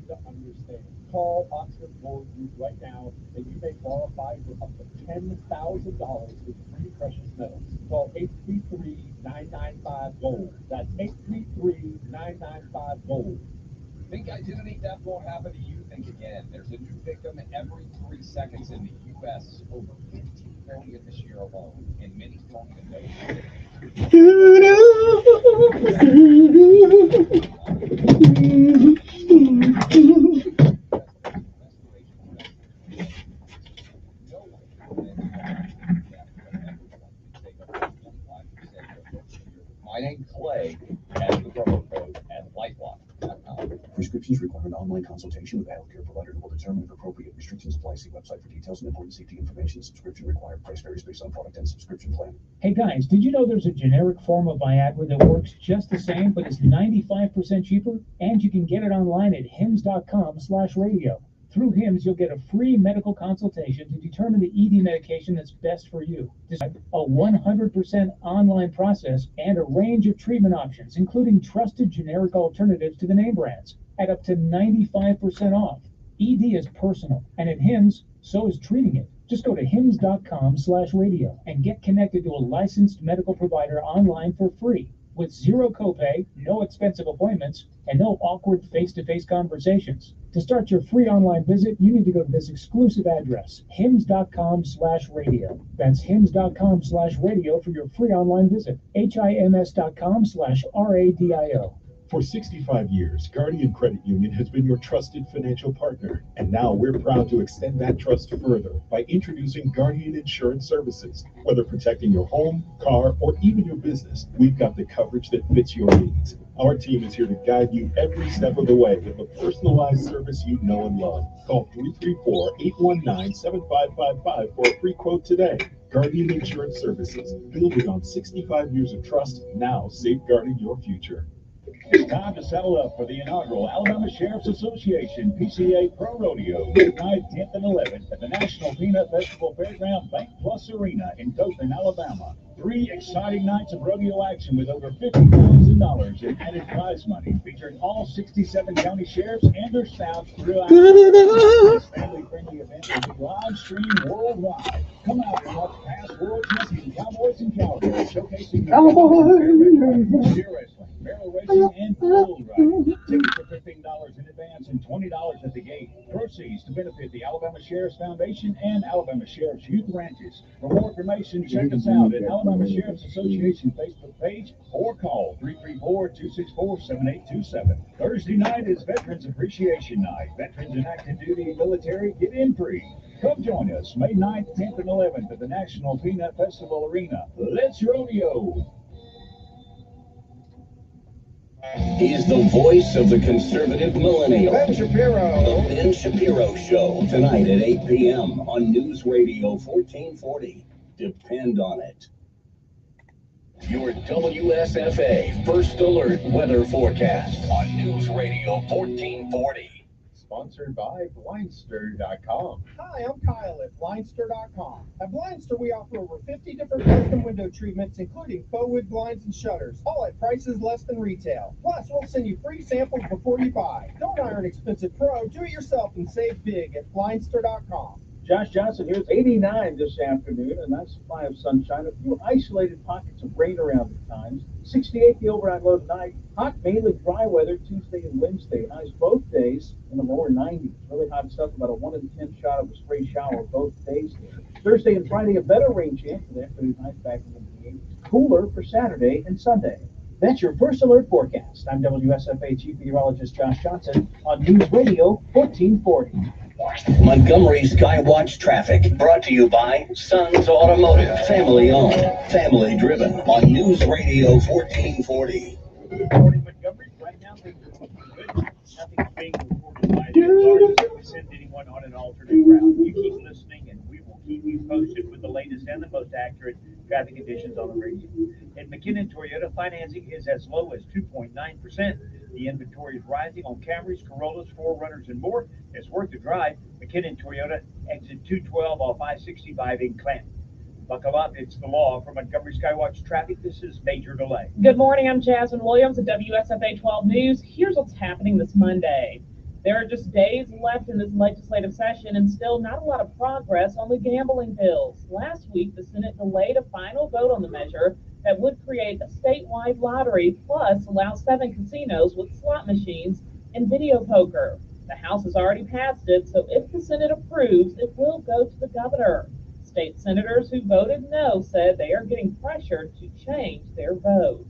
to understand. Call Oxford Gold Group right now, and you may qualify for up to $10,000 in free precious metals. Call 833-995-GOLD. That's 833-995-GOLD. Think identity theft won't happen to you? Think again. There's a new victim every 3 seconds in the U.S. Over 15 billion this year alone, and many don't even know. My name's Clay, and the promo code at LifeLock.com. Prescriptions require an online consultation with a healthcare provider who will determine if appropriate. Restrictions apply. See website for details and important safety information. Subscription required. Price varies based on product and subscription plan. Hey guys, did you know there's a generic form of Viagra that works just the same but is 95% cheaper? And you can get it online at hims.com/radio. Through HIMS, you'll get a free medical consultation to determine the ED medication that's best for you. A 100% online process and a range of treatment options, including trusted generic alternatives to the name brands, at up to 95% off. ED is personal, and at HIMS, so is treating it. Just go to hims.com/radio and get connected to a licensed medical provider online for free, with zero copay, no expensive appointments, and no awkward face-to-face conversations. To start your free online visit, you need to go to this exclusive address, hims.com/radio. That's hims.com/radio for your free online visit. hims.com/radio. For 65 years, Guardian Credit Union has been your trusted financial partner, and now we're proud to extend that trust further by introducing Guardian Insurance Services. Whether protecting your home, car, or even your business, we've got the coverage that fits your needs. Our team is here to guide you every step of the way with the personalized service you know and love. Call 334-819-7555 for a free quote today. Guardian Insurance Services, building on 65 years of trust, now safeguarding your future. It's time to saddle up for the inaugural Alabama Sheriff's Association PCA Pro Rodeo, May 9th, 10th, and 11th at the National Peanut Festival Fairground Bank Plus Arena in Dothan, Alabama. 3 exciting nights of rodeo action with over $50,000 in added prize money, featuring all 67 county sheriffs and their staffs throughout. This family-friendly event will be live streamed worldwide. Come out and watch past world champion cowboys and cowgirls showcasing deer wrestling, barrel racing, and bull riding. Tickets are $15 in advance and $20 at the gate. Proceeds to benefit the Alabama Sheriff's Foundation and Alabama Sheriff's Youth Ranches. For more information, check us out at Alabama Sheriff's Association Facebook page or call 334-264-7827. Thursday night is Veterans Appreciation Night. Veterans in active duty military get in free. Come join us May 9th, 10th, and 11th at the National Peanut Festival Arena. Let's rodeo! He's the voice of the conservative millennial. Ben Shapiro. The Ben Shapiro Show, tonight at 8 p.m. on News Radio 1440. Depend on it. Your WSFA First Alert Weather Forecast on News Radio 1440. Sponsored by Blindster.com. Hi, I'm Kyle at Blindster.com. At Blindster, we offer over 50 different custom window treatments, including faux wood blinds and shutters, all at prices less than retail. Plus, we'll send you free samples before you buy. Don't hire an expensive pro. Do it yourself and save big at Blindster.com. Josh Johnson here. It's 89 this afternoon, a nice supply of sunshine. A few isolated pockets of rain around at times. 68 the overnight low tonight. Hot, mainly dry weather Tuesday and Wednesday. Highs both days in the lower 90s. Really hot stuff, about a 1 in 10 shot of a stray shower both days here. Thursday and Friday, a better rain chance for the afternoon highs back into the 80s. Cooler for Saturday and Sunday. That's your First Alert Forecast. I'm WSFA Chief Meteorologist Josh Johnson on News Radio 1440. Montgomery Skywatch traffic brought to you by Sons Automotive, family owned, family driven on News Radio 1440. Good morning, Montgomery. Right now, things are looking good. Nothing's being reported by the authorities to send anyone on an alternate route. You keep listening, and we will keep you posted with the latest and the most accurate traffic conditions on the radio. At McKinnon Toyota, financing is as low as 2.9%. The inventory is rising on Camrys, Corollas, 4Runners, and more. It's worth the drive. McKinnon Toyota, exit 212 off I-65 in Clanton. Buckle up, it's the law. For Montgomery Skywatch Traffic, this is Major Delay. Good morning, I'm Jasmine Williams at WSFA 12 News. Here's what's happening this Monday. There are just days left in this legislative session and still not a lot of progress on the gambling bills. Last week, the Senate delayed a final vote on the measure that would create a statewide lottery plus allow 7 casinos with slot machines and video poker. The House has already passed it, so if the Senate approves, it will go to the governor. State senators who voted no said they are getting pressured to change their vote.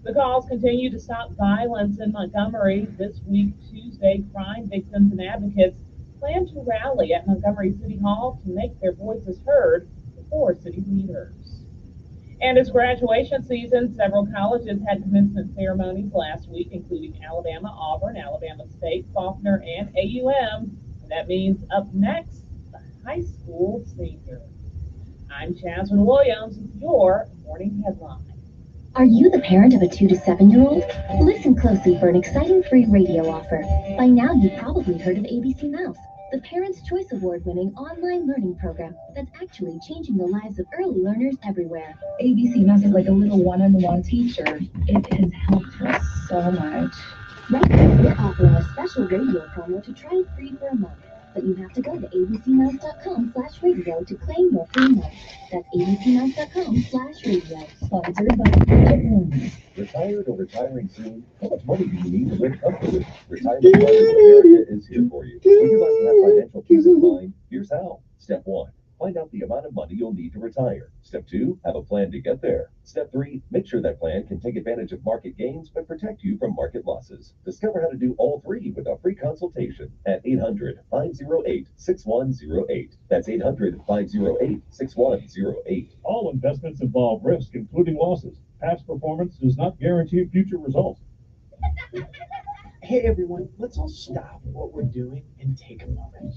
The calls continue to stop violence in Montgomery. This week, Tuesday, crime victims and advocates plan to rally at Montgomery City Hall to make their voices heard before city leaders. And it's graduation season. Several colleges had commencement ceremonies last week, including Alabama, Auburn, Alabama State, Faulkner, and AUM. And that means up next, the high school seniors. I'm Jasmine Williams with your morning headline. Are you the parent of a 2 to 7-year-old? Listen closely for an exciting free radio offer. By now, you've probably heard of ABC Mouse, the Parents' Choice Award-winning online learning program that's actually changing the lives of early learners everywhere. ABC Mouse is like a little one-on-one teacher. It has helped us so much. Right now, we're offering a special radio promo to try it free for a month. But you have to go to abcmouse.com/radio to claim your free month. That's abcmouse.com/radio. Sponsored by Retired or retiring soon? How much money do you need to live comfortably? Retirement Plan of America is here for you. Would you like to have financial peace of mind? Here's how. Step 1. Find out the amount of money you'll need to retire. Step 2, have a plan to get there. Step 3, make sure that plan can take advantage of market gains but protect you from market losses. Discover how to do all 3 with a free consultation at 800-508-6108. That's 800-508-6108. All investments involve risk, including losses. Past performance does not guarantee future results. Hey everyone, let's all stop what we're doing and take a moment.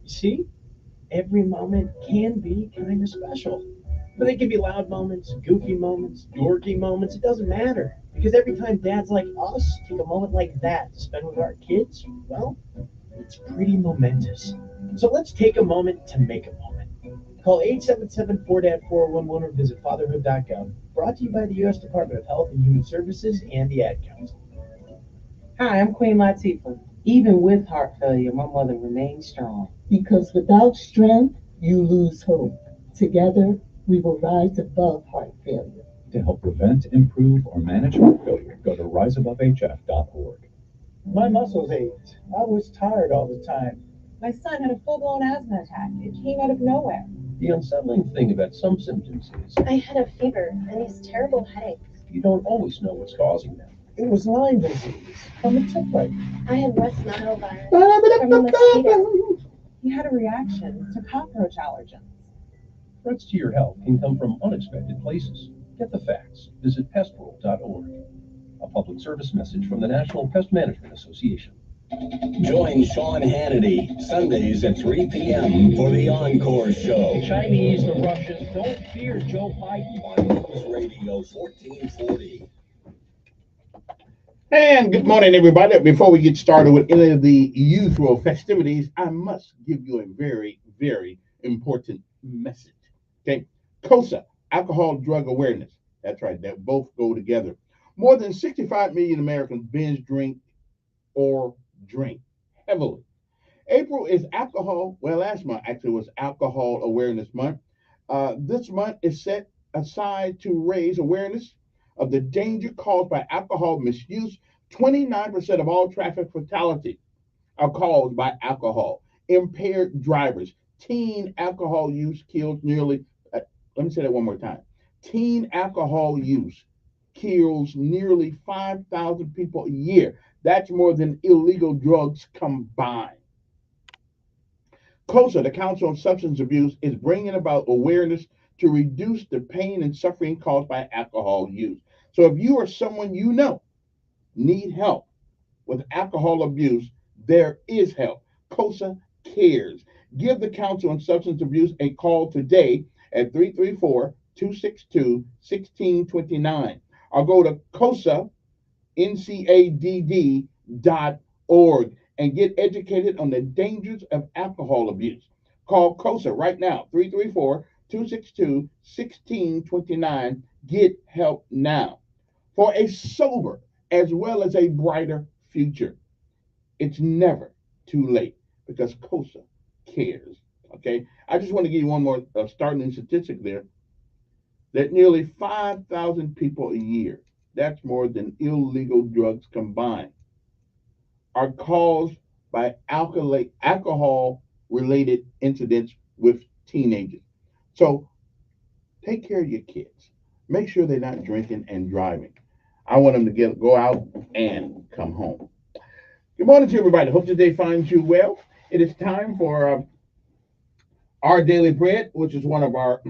See? Every moment can be kind of special. But they can be loud moments, goofy moments, dorky moments, it doesn't matter. Because every time dads like us take a moment like that to spend with our kids, well, it's pretty momentous. So let's take a moment to make a moment. Call 877-4DAD-411 or visit fatherhood.gov. Brought to you by the U.S. Department of Health and Human Services and the Ad Council. Hi, I'm Queen Latifah. Even with heart failure, my mother remains strong. Because without strength, you lose hope. Together, we will rise above heart failure. To help prevent, improve, or manage heart failure, go to riseabovehf.org. My muscles ached. I was tired all the time. My son had a full-blown asthma attack. It came out of nowhere. The unsettling thing about some symptoms is I had a fever and these terrible headaches. you don't always know what's causing them. It was Lyme disease from a tick bite. I had West Nile virus from a mosquito. He had a reaction to cockroach allergens. Threats to your health can come from unexpected places. Get the facts. Visit pestworld.org. A public service message from the National Pest Management Association. Join Sean Hannity Sundays at 3 p.m. for the Encore Show. The Chinese, the Russians, don't fear Joe Biden. On News Radio 1440. And good morning, everybody. Before we get started with any of the usual festivities, I must give you a very, very important message. Okay, COSA, alcohol drug awareness. That's right, that both go together. More than 65 million Americans binge drink or drink heavily. April is alcohol, well, last month actually was Alcohol Awareness Month. This month is set aside to raise awareness of the danger caused by alcohol misuse. 29% of all traffic fatalities are caused by alcohol. Impaired drivers. Teen alcohol use kills nearly, let me say that one more time. Teen alcohol use kills nearly 5,000 people a year. That's more than illegal drugs combined. COSA, the Council on Substance Abuse, is bringing about awareness to reduce the pain and suffering caused by alcohol use. So if you or someone you know need help with alcohol abuse, there is help. COSA cares. Give the Council on Substance Abuse a call today at 334-262-1629 or go to COSANCADD.org and get educated on the dangers of alcohol abuse. Call COSA right now, 334-262-1629. Get help now for a sober as well as a brighter future. It's never too late because COSA cares. Okay, I just want to give you one more startling statistic there that nearly 5,000 people a year, that's more than illegal drugs combined, are caused by alcohol related incidents with teenagers. So take care of your kids. Make sure they're not drinking and driving. I want them to go out and come home. Good morning to everybody. Hope today finds you well. It is time for our daily bread, which is one of our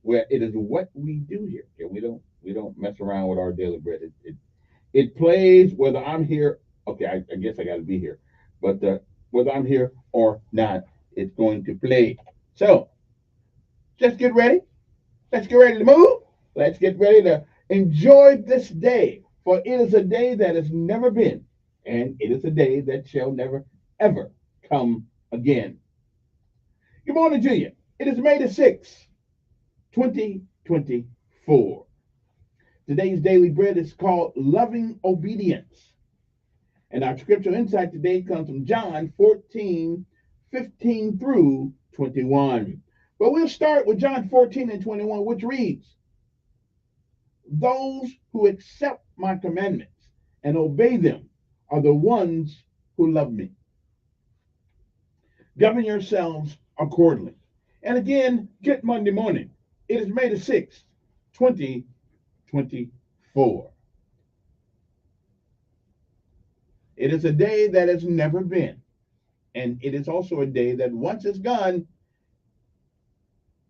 where it is what we do here. Okay, we don't mess around with our daily bread. It plays whether I'm here. Okay, I guess I got to be here, but whether I'm here or not, it's going to play. So just get ready. Let's get ready to move. Let's get ready to enjoy this day, for it is a day that has never been, and it is a day that shall never ever come again. Good morning to you. It is May the 6th, 2024. Today's daily bread is called Loving Obedience. And our scriptural insight today comes from John 14:15 through 21. But we'll start with John 14 and 21, which reads, "Those who accept my commandments and obey them are the ones who love me. Govern yourselves accordingly." And again, good Monday morning. It is May the 6th, 2024. It is a day that has never been. And it is also a day that once it's gone,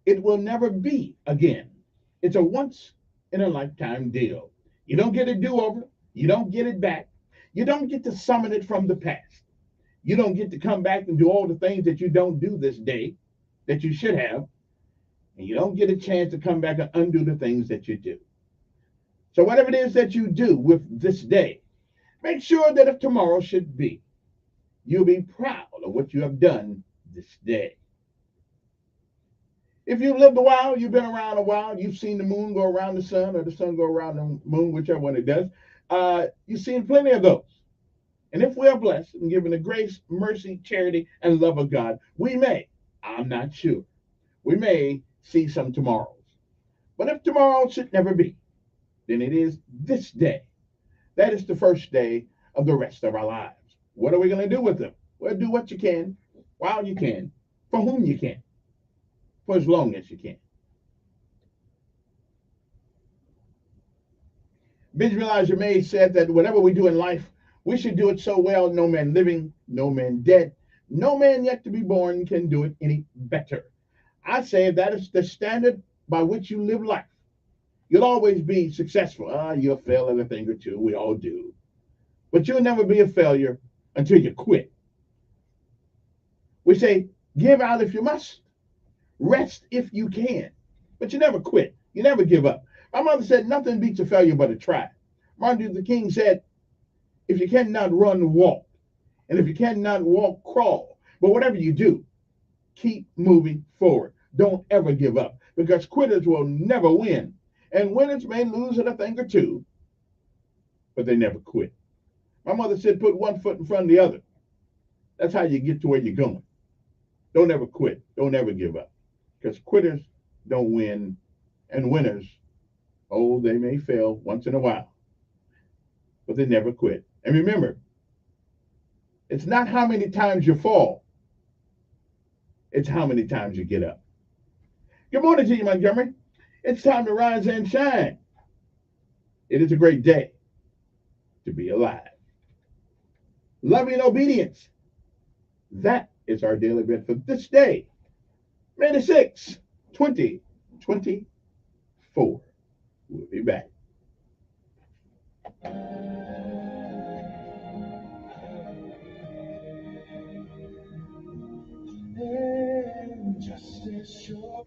it will never be again. It's a once in a lifetime deal. You don't get a do-over. You don't get it back. You don't get to summon it from the past. You don't get to come back and do all the things that you don't do this day that you should have. And you don't get a chance to come back and undo the things that you do. So whatever it is that you do with this day, make sure that if tomorrow should be, you'll be proud of what you have done this day. If you've lived a while, you've been around a while, you've seen the moon go around the sun or the sun go around the moon, whichever one it does, you've seen plenty of those. And if we are blessed and given the grace, mercy, charity, and love of God, we may, I'm not sure, we may see some tomorrows. But if tomorrow should never be, then it is this day. That is the first day of the rest of our lives. What are we going to do with them? Well, do what you can, while you can, for whom you can, for as long as you can. Benjamin Elijah May said that whatever we do in life, we should do it so well, no man living, no man dead, no man yet to be born can do it any better. I say that is the standard by which you live life. You'll always be successful. You'll fail at a thing or two. We all do. But you'll never be a failure until you quit. We say, give out if you must, rest if you can, but you never quit. You never give up. My mother said, nothing beats a failure but a try. Martin Luther King said, if you cannot run, walk. And if you cannot walk, crawl. But whatever you do, keep moving forward. Don't ever give up, because quitters will never win. And winners may lose at a thing or two, but they never quit. My mother said, put one foot in front of the other. That's how you get to where you're going. Don't ever quit. Don't ever give up, because quitters don't win, and winners, oh, they may fail once in a while, but they never quit. And remember, it's not how many times you fall, it's how many times you get up. Good morning to you, Montgomery. It's time to rise and shine. It is a great day to be alive. Loving obedience. That is our daily bread for this day, May the 6th, 2024. We'll be back. Just as sure.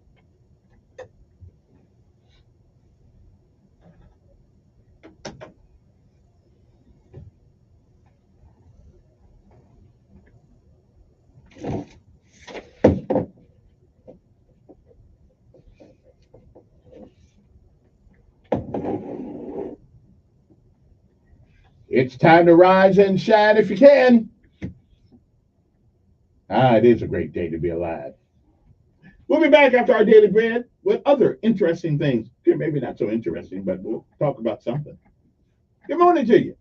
It's time to rise and shine if you can. It is a great day to be alive. We'll be back after our daily bread with other interesting things. Okay, maybe not so interesting, but we'll talk about something. Good morning to you.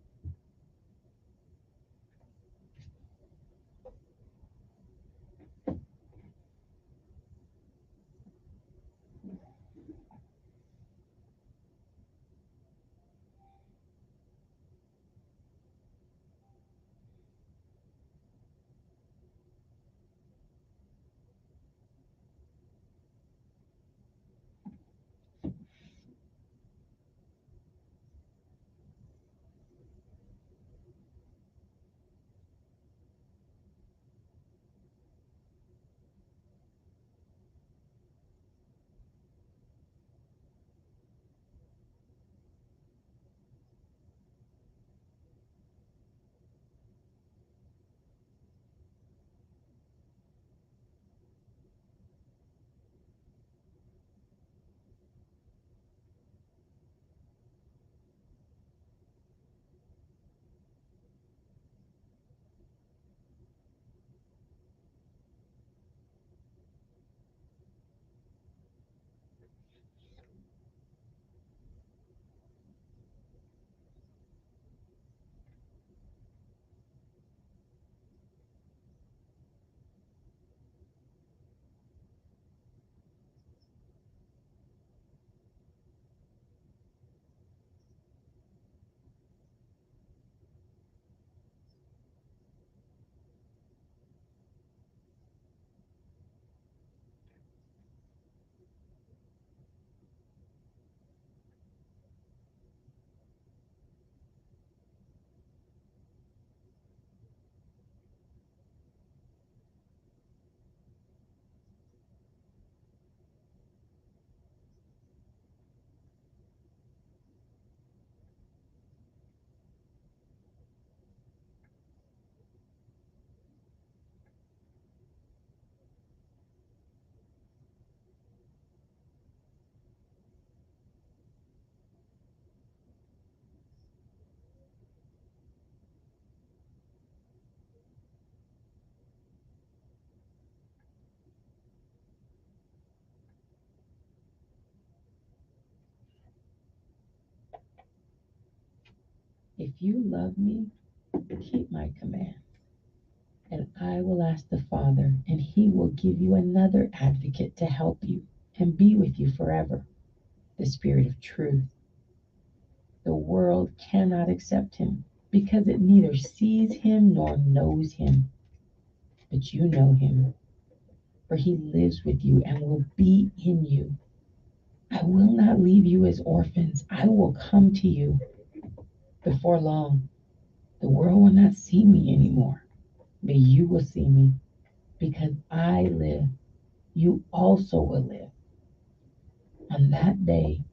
If you love me, keep my command. And I will ask the Father, and he will give you another advocate to help you and be with you forever, the Spirit of truth. The world cannot accept him because it neither sees him nor knows him. But you know him, for he lives with you and will be in you. I will not leave you as orphans. I will come to you. Before long, the world will not see me anymore, but you will see me. Because I live, you also will live. On that day,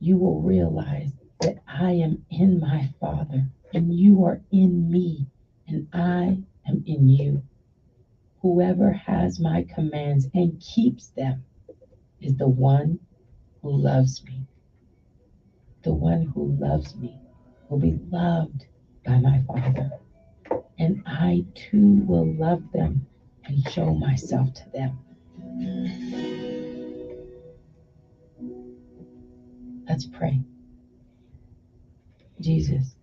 you will realize that I am in my Father, and you are in me, and I am in you. Whoever has my commands and keeps them is the one who loves me. The one who loves me will be loved by my Father, and I too will love them and show myself to them. Let's pray. Jesus,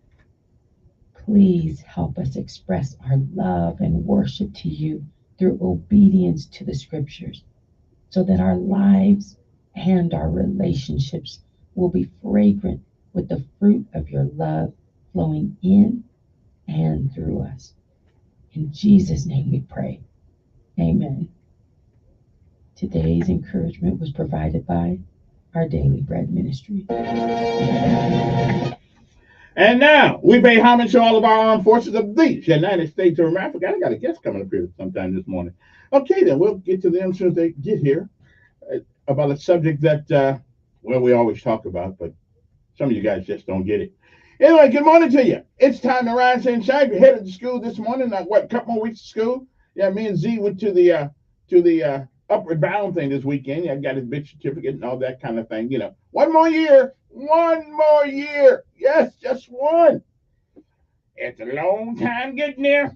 please help us express our love and worship to you through obedience to the scriptures, so that our lives and our relationships will be fragrant with the fruit of your love flowing in and through us. In Jesus' name we pray. Amen. Today's encouragement was provided by our Daily Bread Ministry. And now we pay homage to all of our armed forces of the United States of America. I got a guest coming up here sometime this morning. Okay, then we'll get to them as soon as they get here about a subject that, well, we always talk about, but some of you guys just don't get it. Anyway, good morning to you. It's time to rise and shine. You're headed to school this morning. A couple more weeks of school? Yeah, me and Z went to the upward bound thing this weekend. Yeah, I got his big certificate and all that kind of thing. You know, one more year. Yes, just one. It's a long time getting there.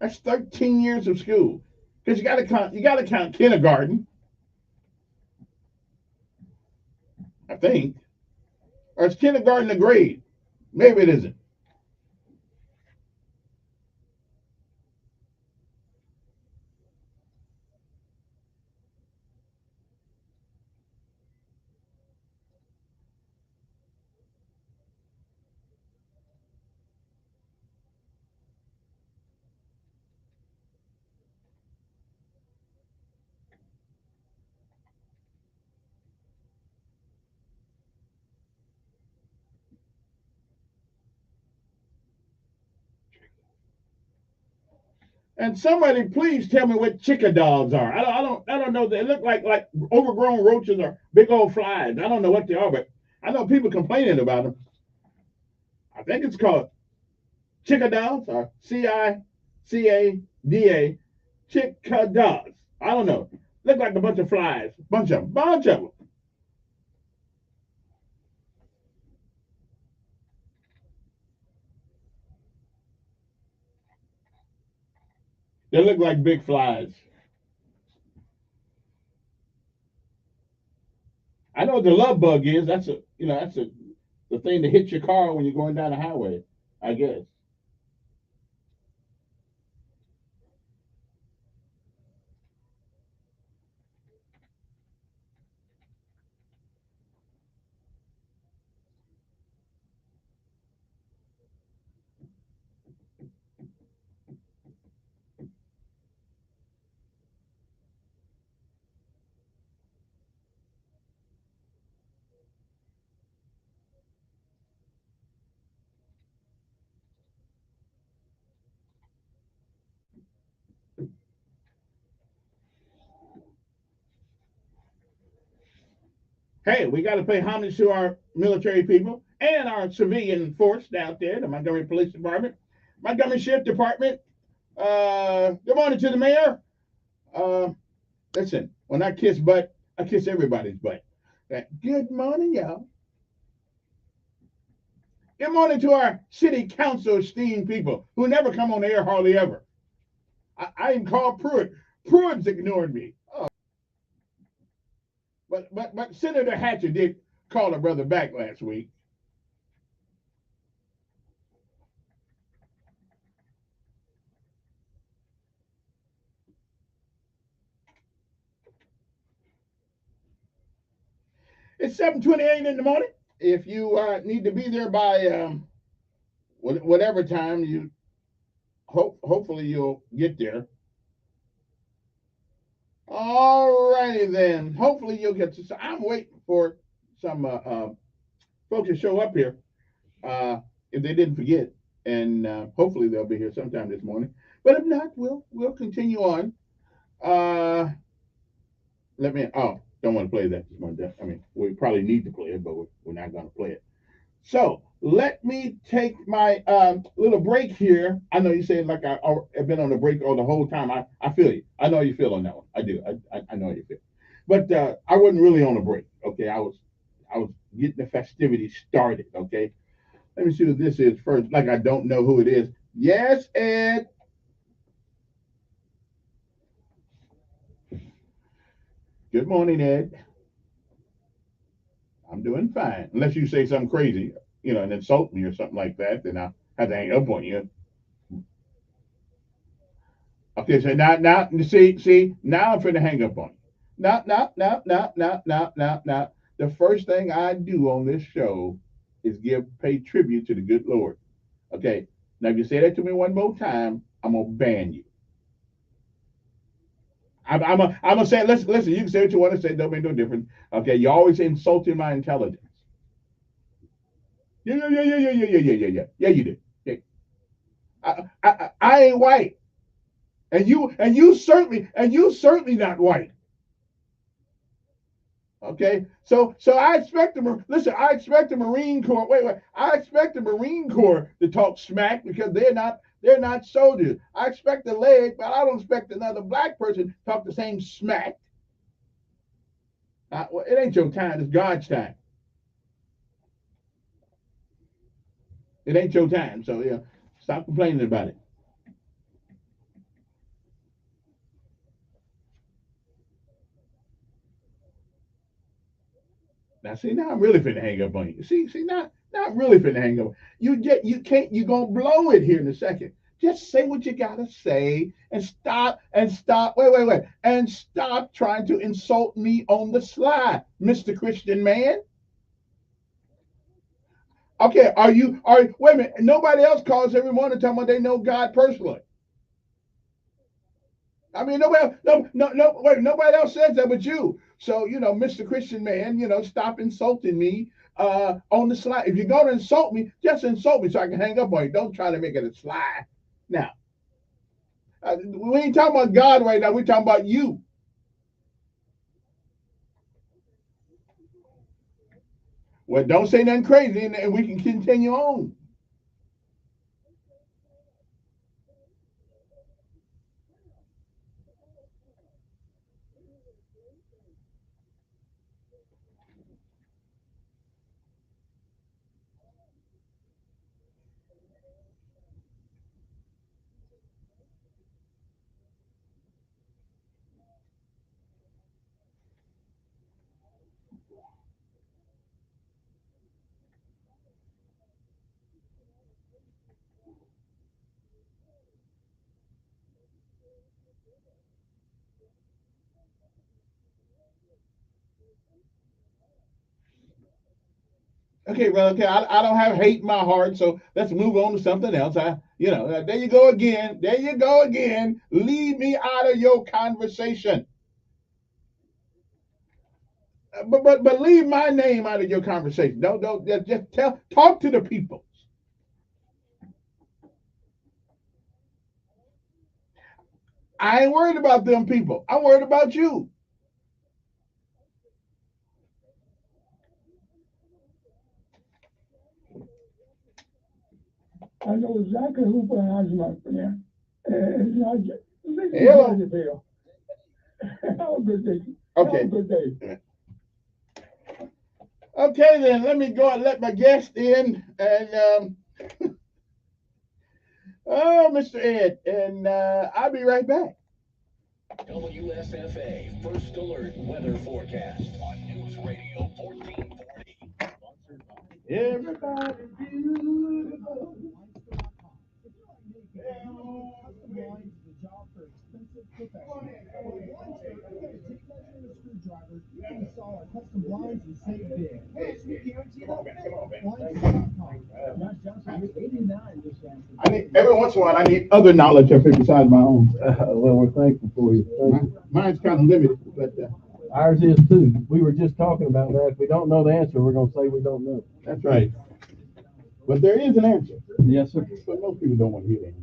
That's 13 years of school. Because you gotta count kindergarten, I think. Or it's kindergarten a grade. Maybe it isn't. And somebody please tell me what chickadogs are. I don't know. They look like overgrown roaches or big old flies. I don't know what they are, but I know people complaining about them. I think it's called chickadogs or Cicada, chickadogs. I don't know. Look like a bunch of flies. Bunch of them. They look like big flies. I know what the love bug is. That's the thing that hits your car when you're going down the highway. I guess. Hey, we got to pay homage to our military people and our civilian force out there, the Montgomery Police Department, Montgomery Sheriff Department. Good morning to the mayor. Uh, Listen, when I kiss butt, I kiss everybody's butt. Good morning, y'all. Good morning to our city council esteemed people who never come on the air hardly ever. I am called Pruitt. Pruitt's ignored me. Oh, but Senator Hatcher did call a brother back last week. It's 7:28 in the morning. If you need to be there by whatever time you hopefully you'll get there. All righty then. Hopefully you'll get to. So I'm waiting for some folks to show up here if they didn't forget, and hopefully they'll be here sometime this morning. But if not, we'll continue on. Uh, Let me. Oh, don't want to play that this morning. I mean, we probably need to play it, but we're not going to play it. So let me take my little break here. I know you saying like I've been on a break all the whole time. I feel you. I know you feel on that one. I do. I know how you feel. But I wasn't really on a break. Okay, I was getting the festivities started. Okay, let me see who this is first. Like I don't know who it is. Yes, Ed. Good morning, Ed. I'm doing fine. Unless you say something crazy, and insult me or something like that, then I'll have to hang up on you. Okay, so now, see, now I'm finna hang up on you. Now. The first thing I do on this show is pay tribute to the good Lord. Okay, now if you say that to me one more time, I'm gonna ban you. I'm gonna say, listen. You can say what you want to say. Don't make no difference. Okay, you always insulting my intelligence. Yeah. Yeah, you did. Yeah. I ain't white, and you certainly not white. Okay, so I expect them. Listen, I expect the Marine Corps. Wait. I expect the Marine Corps to talk smack because they're not soldiers. I expect the leg, but I don't expect another black person to talk the same smack. Well, it ain't your time. It's God's time. It ain't your time. So yeah, stop complaining about it. Now, see, now I'm really finna hang up on you. See, now I'm really finna hang up. You can't, you're gonna blow it here in a second. Just say what you gotta say and stop, wait, and stop trying to insult me on the sly, Mr. Christian man. Okay, wait a minute, nobody else calls every morning talking about they know God personally. I mean, nobody else says that but you. So, Mr. Christian man, stop insulting me on the slide. If you're going to insult me, just insult me so I can hang up on you. Don't try to make it a slide. Now, we ain't talking about God right now. We're talking about you. Well, don't say nothing crazy, and we can continue on. Okay, well, okay, I don't have hate in my heart, so let's move on to something else. There you go again. There you go again. Leave me out of your conversation. But leave my name out of your conversation. Don't just talk to the people. I ain't worried about them people. I'm worried about you. I know exactly who put asthma for there. It's not just. Hello. Have a good day. Okay. Have a good day. Okay, then let me go and let my guest in, and Mr. Ed, and I'll be right back. WSFA First Alert Weather Forecast on News Radio 1440. Everybody beautiful. Install our custom blinds and save big. We guarantee I need every once in a while. I need other knowledge up here besides my own. Well, we're thankful for you. Mine's kind of limited, but ours is too. We were just talking about that. If we don't know the answer, we're going to say we don't know. That's right. But there is an answer. Yes, sir. But most people don't want to hear the answer.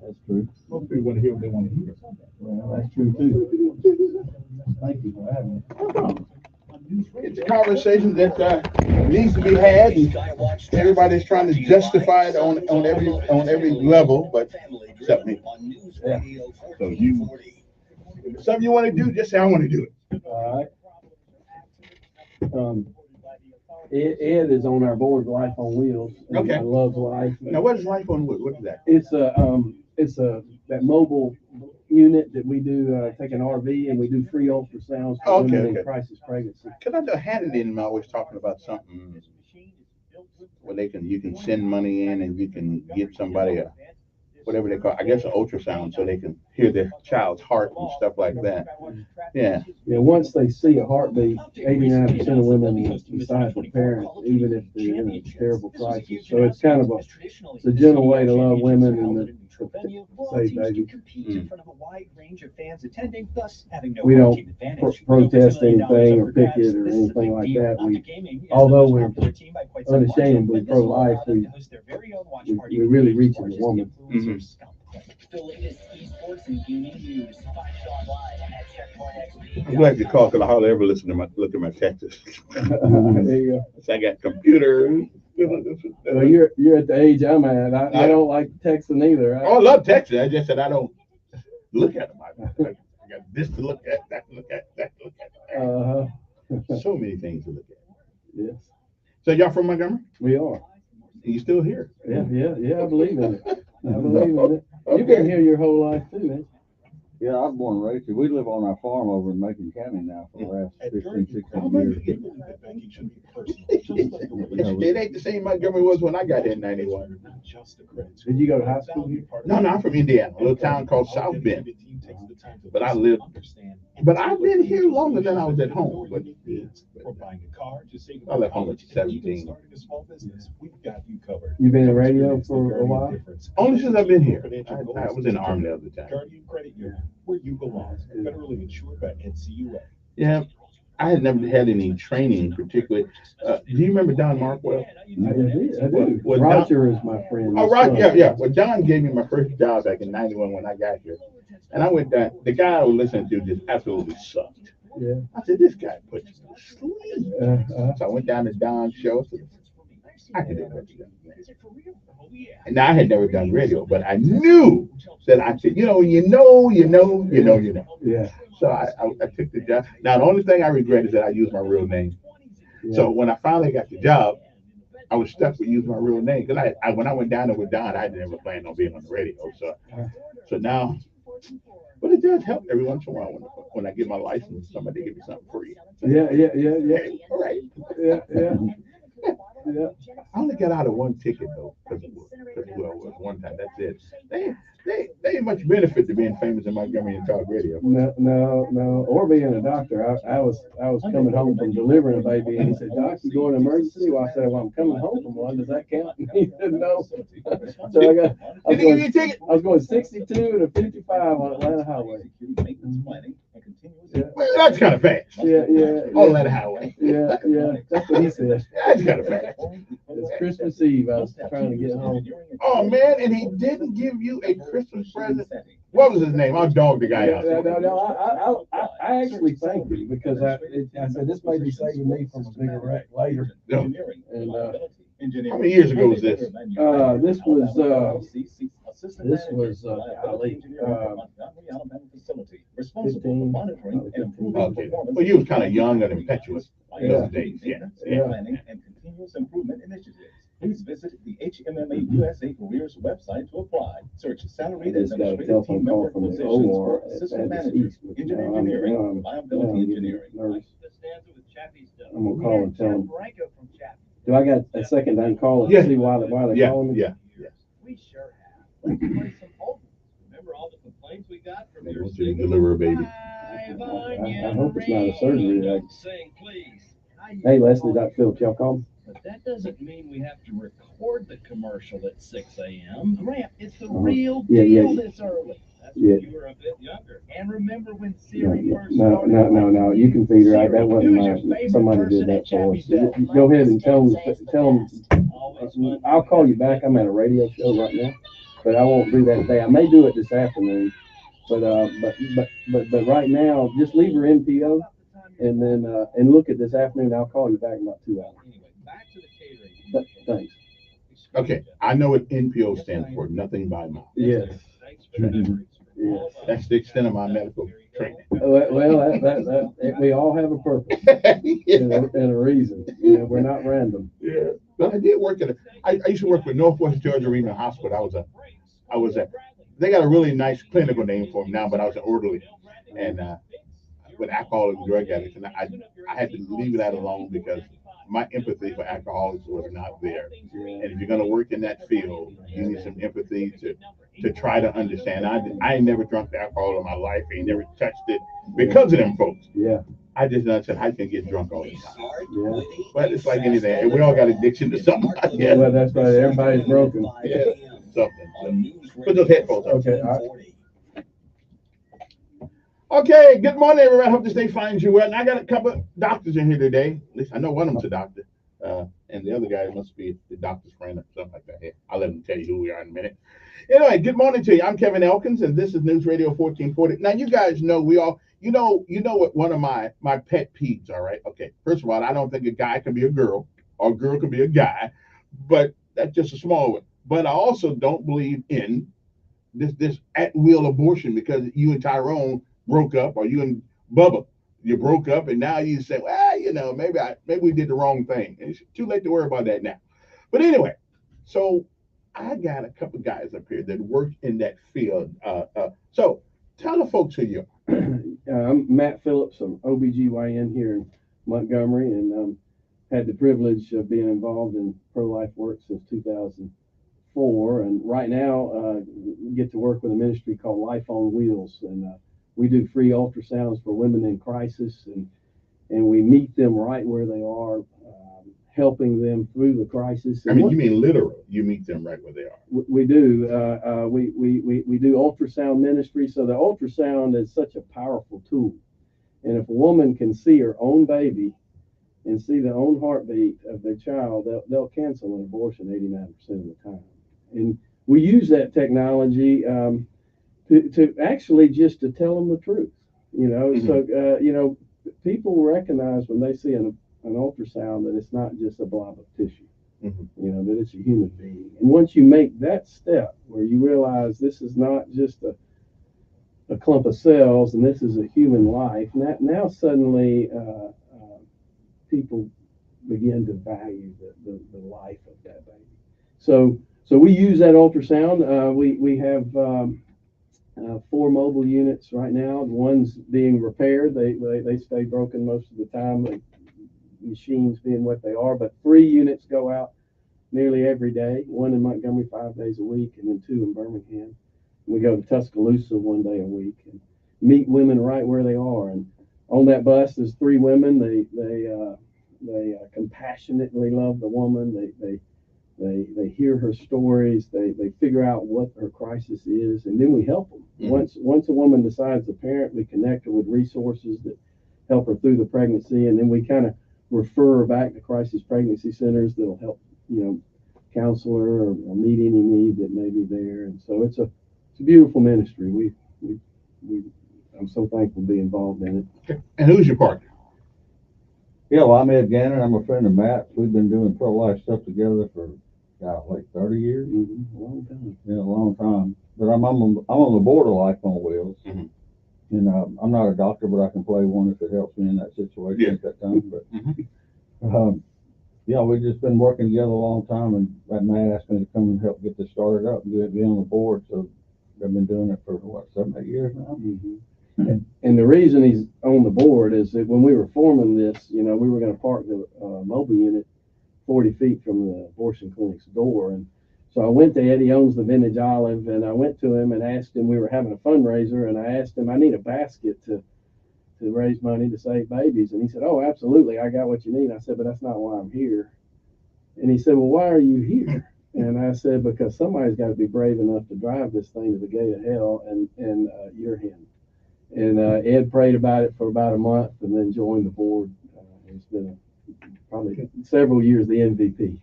That's true. Most people want to hear what they want to hear. Well, that's true too. Thank you for having me. No problem. It's a conversation that needs to be had, and everybody's trying to justify it on every level, but except me. Yeah. So if it's something you want to do, just say I want to do it. All right. Ed is on our board, Life on Wheels. Okay. I love Life. Now, what is Life on Wheels? What is that? It's that mobile unit that we do, take an RV and we do free ultrasounds for women in crisis pregnancy. Because I had it in, always talking about something where you can send money in and you can give somebody whatever they call, I guess, an ultrasound, so they can hear their child's heart and stuff like that. Yeah. Yeah. Once they see a heartbeat, 89% of women decide the parent, even if they're in a terrible crisis. So it's kind of a gentle way to love women and say, baby. We don't protest anything or picket or anything like that. Although we're unashamedly pro-life, we really reach the woman. Mm-hmm. The latest esports and gaming news. Find it online at Checkpoint XP. I'm glad you called because I hardly ever look at my texts. There you go. So I got computers. Well, you're at the age I'm at. I don't like texting either. I love texting. I just said I don't look at them. I got this to look at, that to look at, that to look at. So many things to look at. Yes. So y'all from Montgomery? We are. And you still here? Yeah. I believe in it. I believe in it. You've been here your whole life too, man. Yeah, I was born and raised here. We live on our farm over in Macon County now for the last 15, 16 years. It ain't the same Montgomery was when I got here in 91. Did you go to high school here? No, I'm from Indiana, a little town called South Bend. But I've been here longer than I was at home. But I left home at 17. You've been in radio for a while? Only since I've been here. I was in the Army the other time. Guardian Credit Union, where you belong, federally insured by NCUA. Yeah, I had never had any training particularly. Do you remember Don Markwell? I do. Well, Roger is my friend. Oh, right, yeah. Well, Don gave me my first job back in 91 when I got here. And I went down, the guy I was listening to just absolutely sucked. Yeah. I said, this guy puts me to sleep. So I went down to Don's show. Said, I can do that. And now I had never done radio, but I knew that I said, you know. Yeah. So I took the job. Now, the only thing I regret is that I used my real name. Yeah. So when I finally got the job, I was stuck with using my real name. Because when I went down there with Don, I never planned on being on the radio. So now, but it does help every once in a while when I get my license, somebody give me something free. Yeah. Hey, all right. Yeah. I only got out of one ticket though, because it was one time. That's it. They ain't much benefit to being famous in Montgomery and talk radio. No. Or being a doctor. I was coming home from delivering a baby, and he said, "Doc, you going to emergency?" Well, I said, "Well, I'm coming home from one. Does that count?" And he said, "No." So I was going 62 to 55 on Atlanta Highway. Yeah. Well, that's kind of fast. Yeah. On Atlanta Highway. Yeah. That's what he said. That's kind of fast. It's Christmas Eve. I was trying to get home. Oh man, and he didn't give you a Christmas present. What was his name? I'll dog the guy out. No. I actually thanked him because I said this may be saving me from a bigger wreck later. No. And how many years ago was this? This was golly, 15. Okay. Well, you was kind of young and impetuous in those days. Yeah. Planning and continuous improvement initiatives. Please visit the HMMA USA Careers website to apply. Search salaried administrative team member positions for assistant manager, engineering, reliability engineering. I'm gonna call and tell them. Do I got a second I can call and see why they're calling me? Yeah. We sure have. Let's play some old ones. Remember all the complaints we got from They your want you to deliver a baby. I hope it's not a surgery. Hey, Leslie, Dr. Phillips, y'all call me? But that doesn't mean we have to record the commercial at 6 a.m. Ramp, it's the real deal this early. That's Yeah. when you were a bit younger. And remember when Siri first No. You can feed her. That wasn't somebody did that for us. So go ahead and tell them. I'll call you back. I'm at a radio show right now, but I won't do that today. I may do it this afternoon, but right now, just leave her NPO, and then and look at this afternoon. I'll call you back in about 2 hours. Thanks. Okay, I know what NPO stands for. Nothing by mouth. Yes. Yes. That's the extent of my medical training. Well, that we all have a purpose and a reason. We're not random. Yeah. But I did work I used to work with Northwest Georgia Regional Hospital. I was at. They got a really nice clinical name for them now, but I was an orderly, and with alcohol and drug addicts, and I had to leave that alone because my empathy for alcoholics was not there. And if you're going to work in that field, you need some empathy to try to understand. I ain't never drunk alcohol in my life. I ain't never touched it because of them folks. Yeah. I just not said I can get drunk all the time. Yeah. But it's like anything. And we all got addiction to something. Yeah. Well, that's right. Everybody's broken. Yeah. Something. So put those headphones on. Okay. All right. Okay, good morning, everyone. Hope this day finds you well. And I got a couple of doctors in here today. At least I know one of them's a doctor. And the other guy must be the doctor's friend or something like that. Yeah, I'll let him tell you who we are in a minute. Anyway, good morning to you. I'm Kevin Elkins, and this is News Radio 1440. Now, you guys know you know what one of my pet peeves, all right? Okay, first of all, I don't think a guy can be a girl or a girl can be a guy, but that's just a small one. But I also don't believe in this at-will abortion because you and Tyrone broke up, or you and Bubba, you broke up, and now you say, well, maybe we did the wrong thing. And it's too late to worry about that now. But anyway, so I got a couple guys up here that work in that field. So Tell the folks who you are. I'm Matt Phillips. I'm OBGYN here in Montgomery, and had the privilege of being involved in pro-life work since 2004. And right now, get to work with a ministry called Life on Wheels, and we do free ultrasounds for women in crisis, and we meet them right where they are, helping them through the crisis. I mean, you mean literal. You meet them right where they are. We do. We do ultrasound ministry. So the ultrasound is such a powerful tool. And if a woman can see her own baby and see the own heartbeat of their child, they'll cancel an abortion 89% of the time. And we use that technology to actually just to tell them the truth. So people recognize when they see an ultrasound that it's not just a blob of tissue. That it's a human being. And once you make that step where you realize this is not just a clump of cells and this is a human life, now suddenly people begin to value the life of that baby. So we use that ultrasound. We have 4 mobile units right now. One's being repaired. They stay broken most of the time. Machines being what they are, but 3 units go out nearly every day, 1 in Montgomery 5 days a week, and then 2 in Birmingham. We go to Tuscaloosa 1 day a week and meet women right where they are. And on that bus, there's 3 women. They compassionately love the woman. They hear her stories. They figure out what her crisis is, and then we help them. Once a woman decides to parent, we connect her with resources that help her through the pregnancy, and then we kind of refer her back to crisis pregnancy centers that'll help, counsel her or meet any need that may be there. And so it's a beautiful ministry. I'm so thankful to be involved in it. Okay. And who's your partner? Yeah, well, I'm Ed Gannon. I'm a friend of Matt's. We've been doing pro-life stuff together for like 30 years. A long time. Yeah, a long time. But I'm on the board of Life on Wheels. And I'm not a doctor, but I can play one if it helps me in that situation at that time. But yeah, we've just been working together a long time, and Matt asked me to come and help get this started up and be on the board. So I've been doing it for 7, 8 years now. And the reason he's on the board is that when we were forming this, we were going to park the mobile unit 40 feet from the abortion clinic's door. And so I went to Ed. He owns the Vintage Olive, and I went to him and asked him, we were having a fundraiser, and I asked him, I need a basket to raise money to save babies. And he said, oh, absolutely, I got what you need. I said, but that's not why I'm here. And he said, well, why are you here? And I said, because somebody's got to be brave enough to drive this thing to the gate of hell, and you're him. And Ed prayed about it for about a month and then joined the board. It's been probably several years the MVP.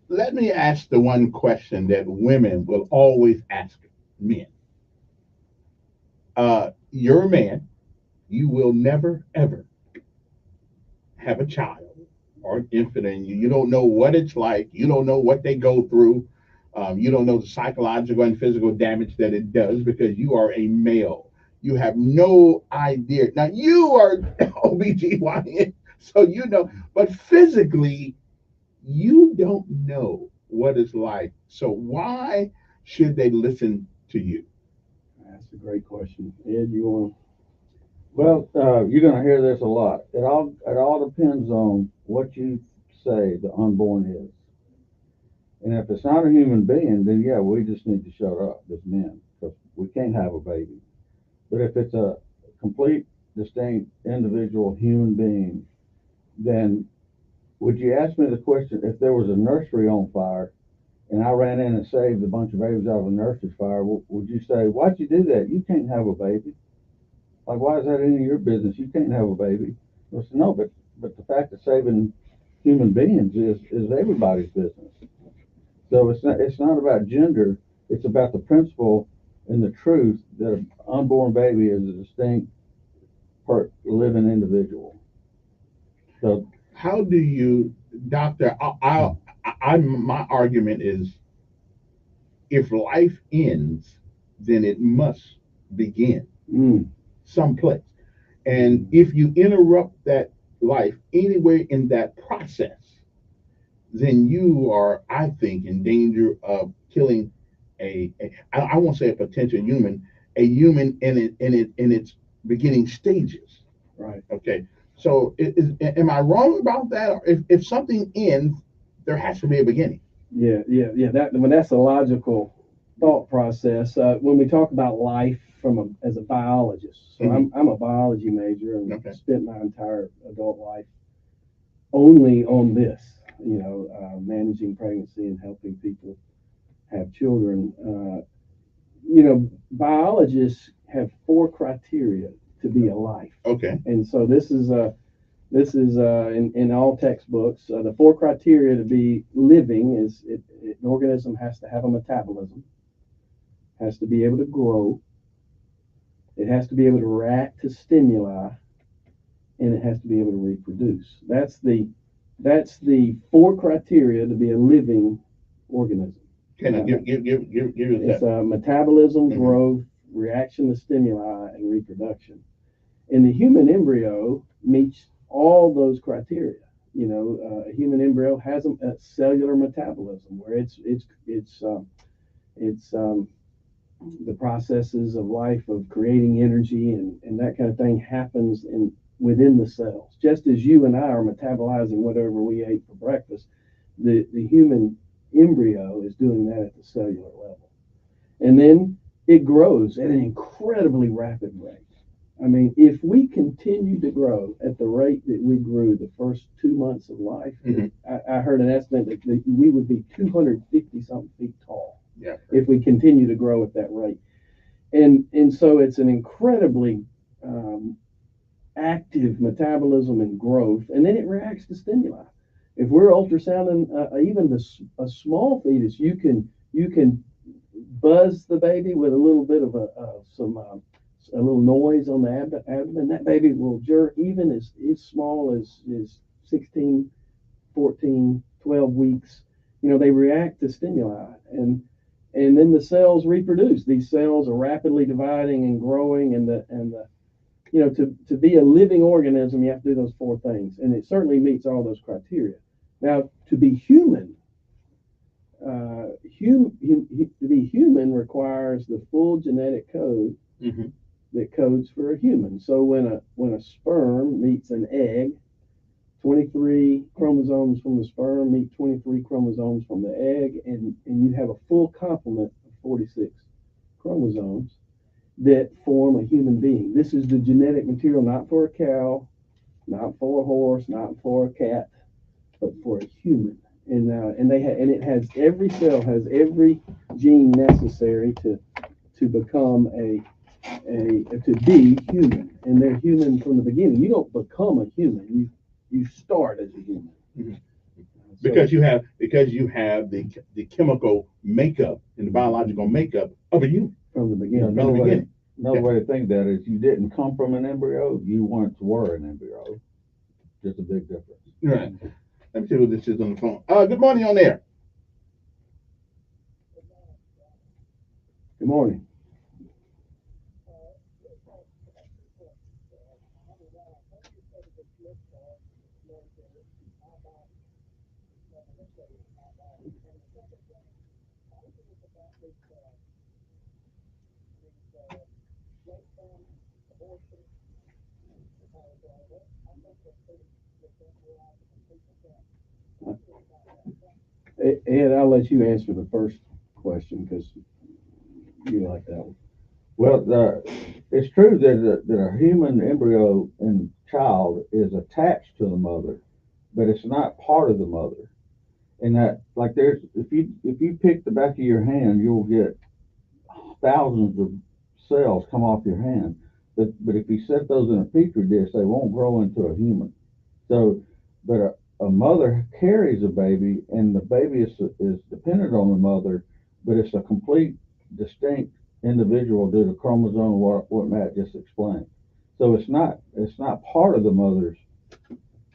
Let me ask the one question that women will always ask men. You're a man. You will never, ever have a child or an infant in you. You don't know what it's like. You don't know what they go through. You don't know the psychological and physical damage that it does because you are a male. You have no idea. Now, you are OBGYN, so you know, but physically, you don't know what it's like. So why should they listen to you? That's a great question. Ed, you want to? Well, you're going to hear this a lot. It all depends on what you say the unborn is. And if it's not a human being, then yeah, we just need to shut up as men because we can't have a baby. But if it's a complete, distinct, individual human being, then would you ask me the question, if there was a nursery on fire and I ran in and saved a bunch of babies out of a nursery fire, would you say, why'd you do that? You can't have a baby. Like, why is that any of your business? You can't have a baby. I said, no, but the fact of saving human beings is everybody's business. So it's not about gender. It's about the principle and the truth that an unborn baby is a distinct living individual. So how do you, doctor? My argument is, if life ends, then it must begin someplace. And if you interrupt that life anywhere in that process, then you are, I think, in danger of killing I won't say a potential human, a human in its beginning stages. Right. Okay. So am I wrong about that? Or if something ends, there has to be a beginning. Yeah. That's a logical thought process. When we talk about life as a biologist, so I'm a biology major and spent my entire adult life only on this, managing pregnancy and helping people have children. Biologists have 4 criteria to be alive. Okay. And so this is in all textbooks. The 4 criteria to be living is an organism has to have a metabolism, has to be able to grow, it has to be able to react to stimuli, and it has to be able to reproduce. That's the 4 criteria to be a living organism. Can I give It's metabolism, growth, reaction to stimuli, and reproduction. And the human embryo meets all those criteria. A human embryo has a cellular metabolism where it's the processes of life of creating energy and that kind of thing happens within the cells. Just as you and I are metabolizing whatever we ate for breakfast, the human embryo is doing that at the cellular level. And then it grows at an incredibly rapid rate. I mean, if we continue to grow at the rate that we grew the first 2 months of life, I heard an estimate that we would be 250 something feet tall if we continue to grow at that rate. And so it's an incredibly active metabolism and growth, and then it reacts to stimuli. If we're ultrasounding even a small fetus, you can buzz the baby with a little bit of a little noise on the abdomen. That baby will jerk even as small as 16, 14, 12 weeks. They react to stimuli, and then the cells reproduce. These cells are rapidly dividing and growing, and to be a living organism, you have to do those 4 things, and it certainly meets all those criteria. Now, to be human, to be human requires the full genetic code that codes for a human. So when a sperm meets an egg, 23 chromosomes from the sperm meet 23 chromosomes from the egg, and you have a full complement of 46 chromosomes that form a human being. This is the genetic material, not for a cow, not for a horse, not for a cat, but for a human. And every cell has every gene necessary to become to be human, and they're human from the beginning. You don't become a human; you start as a human. Because you have the chemical makeup and the biological makeup of a human from the beginning. Another way to think that is you didn't come from an embryo; you once were an embryo. Just a big difference. Right. Let me see who this is on the phone. Good morning on there. Good morning. Ed, I'll let you answer the first question because you like that one. Well, it's true that a human embryo and child is attached to the mother, but it's not part of the mother. And that, like, if you pick the back of your hand, you'll get thousands of cells come off your hand. But if you set those in a petri dish, they won't grow into a human. So, but a mother carries a baby, and the baby is dependent on the mother, but it's a complete, distinct individual due to chromosome, what Matt just explained. So it's not part of the mother's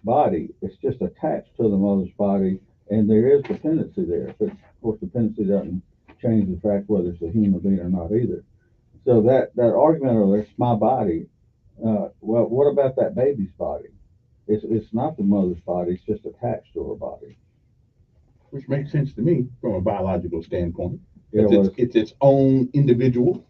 body. It's just attached to the mother's body, and there is dependency there. But of course, dependency doesn't change the fact whether it's a human being or not either. So that argument of it's my body, well, what about that baby's body? It's not the mother's body. It's just attached to her body. Which makes sense to me from a biological standpoint. Yeah, It's its own individual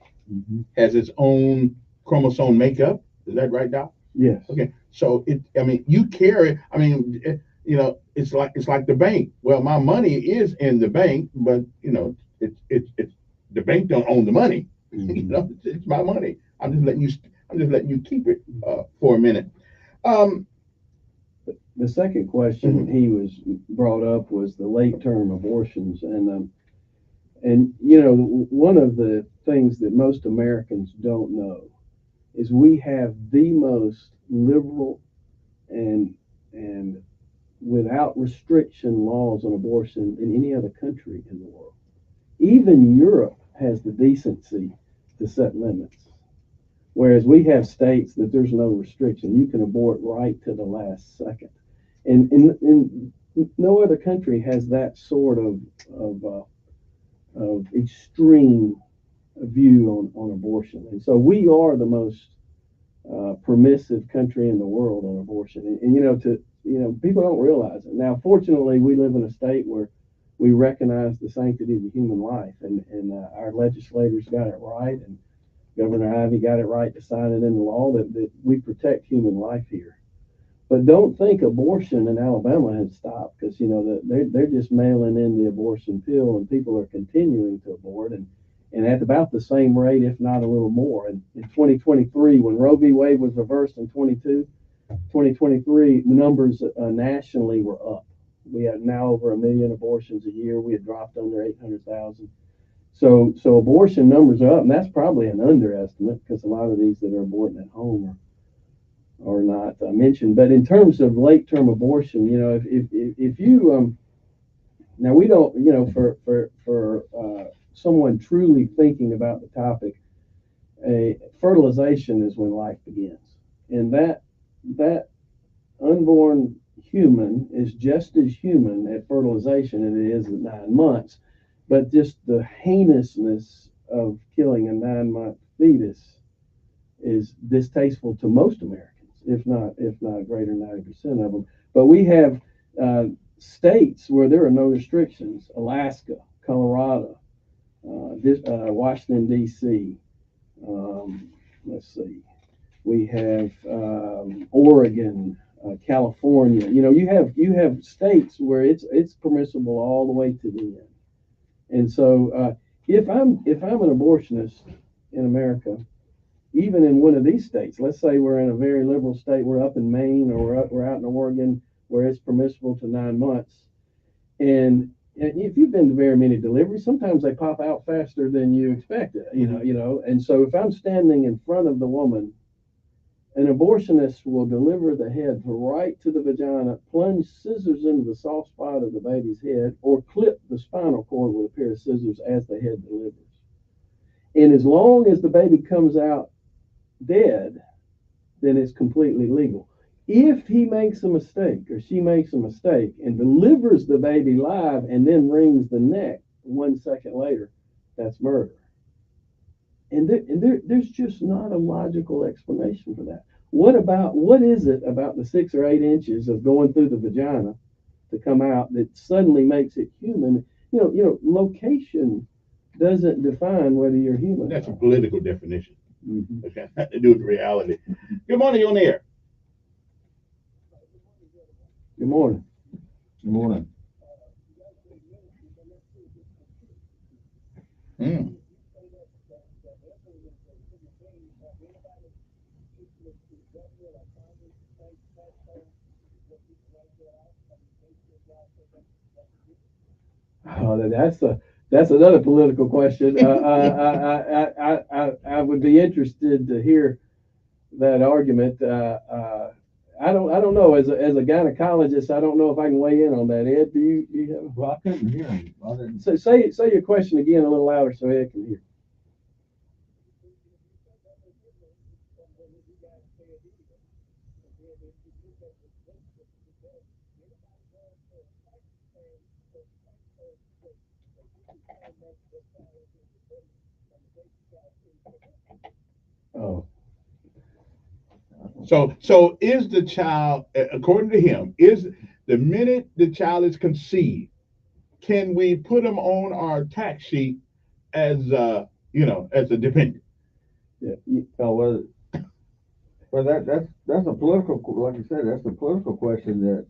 has its own chromosome makeup. Is that right, Doc? Yes. Okay. So I mean, you carry. I mean, it's like the bank. Well, my money is in the bank, but it's the bank don't own the money. It's my money. I'm just letting you keep it for a minute. The second question he was brought up was the late term abortions, and one of the things that most Americans don't know is we have the most liberal and without restriction laws on abortion in any other country in the world. Even Europe has the decency to set limits. Whereas we have states that there's no restriction. You can abort right to the last second. And in no other country has that sort of extreme view on abortion. And so we are the most permissive country in the world on abortion. And people don't realize it. Now, fortunately, we live in a state where we recognize the sanctity of the human life, and our legislators got it right, and Governor Ivey got it right to sign it into law that we protect human life here. But don't think abortion in Alabama has stopped, because they're just mailing in the abortion pill, and people are continuing to abort, and at about the same rate, if not a little more. And in 2023, when Roe v. Wade was reversed in 2023, numbers nationally were up. We have now over 1 million abortions a year. We had dropped under 800,000. So abortion numbers are up, and that's probably an underestimate, because a lot of these that are aborting at home are not mentioned. But in terms of late-term abortion, if you now we don't, for someone truly thinking about the topic, fertilization is when life begins, and that unborn human is just as human at fertilization as it is at 9 months. But just the heinousness of killing a 9-month fetus is distasteful to most Americans, if not a greater 90% of them. But we have states where there are no restrictions: Alaska, Colorado, Washington D.C. Let's see, we have Oregon, California. You have states where it's permissible all the way to the end. And so if I'm an abortionist in America, even in one of these states, let's say we're in a very liberal state, we're up in Maine, or we're out in Oregon where it's permissible to 9 months, and if you've been to very many deliveries, sometimes they pop out faster than you expected, and so if I'm standing in front of the woman, an abortionist will deliver the head right to the vagina, plunge scissors into the soft spot of the baby's head, or clip the spinal cord with a pair of scissors as the head delivers. And as long as the baby comes out dead, then it's completely legal. If he makes a mistake, or she makes a mistake, and delivers the baby live and then wrings the neck 1 second later, that's murder. And there's just not a logical explanation for that. What is it about the 6 or 8 inches of going through the vagina to come out that suddenly makes it human? Location doesn't define whether you're human. That's a political definition. Okay, nothing to do with reality. Good morning, you're on the air. Good morning. Good morning. Oh, that's another political question. I would be interested to hear that argument. I don't know. As a gynecologist, I don't know if I can weigh in on that. Ed, do you have? Well, I couldn't hear him. So say your question again a little louder so Ed can hear. Oh. So is the child, according to him, is the minute the child is conceived, can we put them on our tax sheet as as a dependent? Yeah. Well, that's a political, like you said, that's a political question that,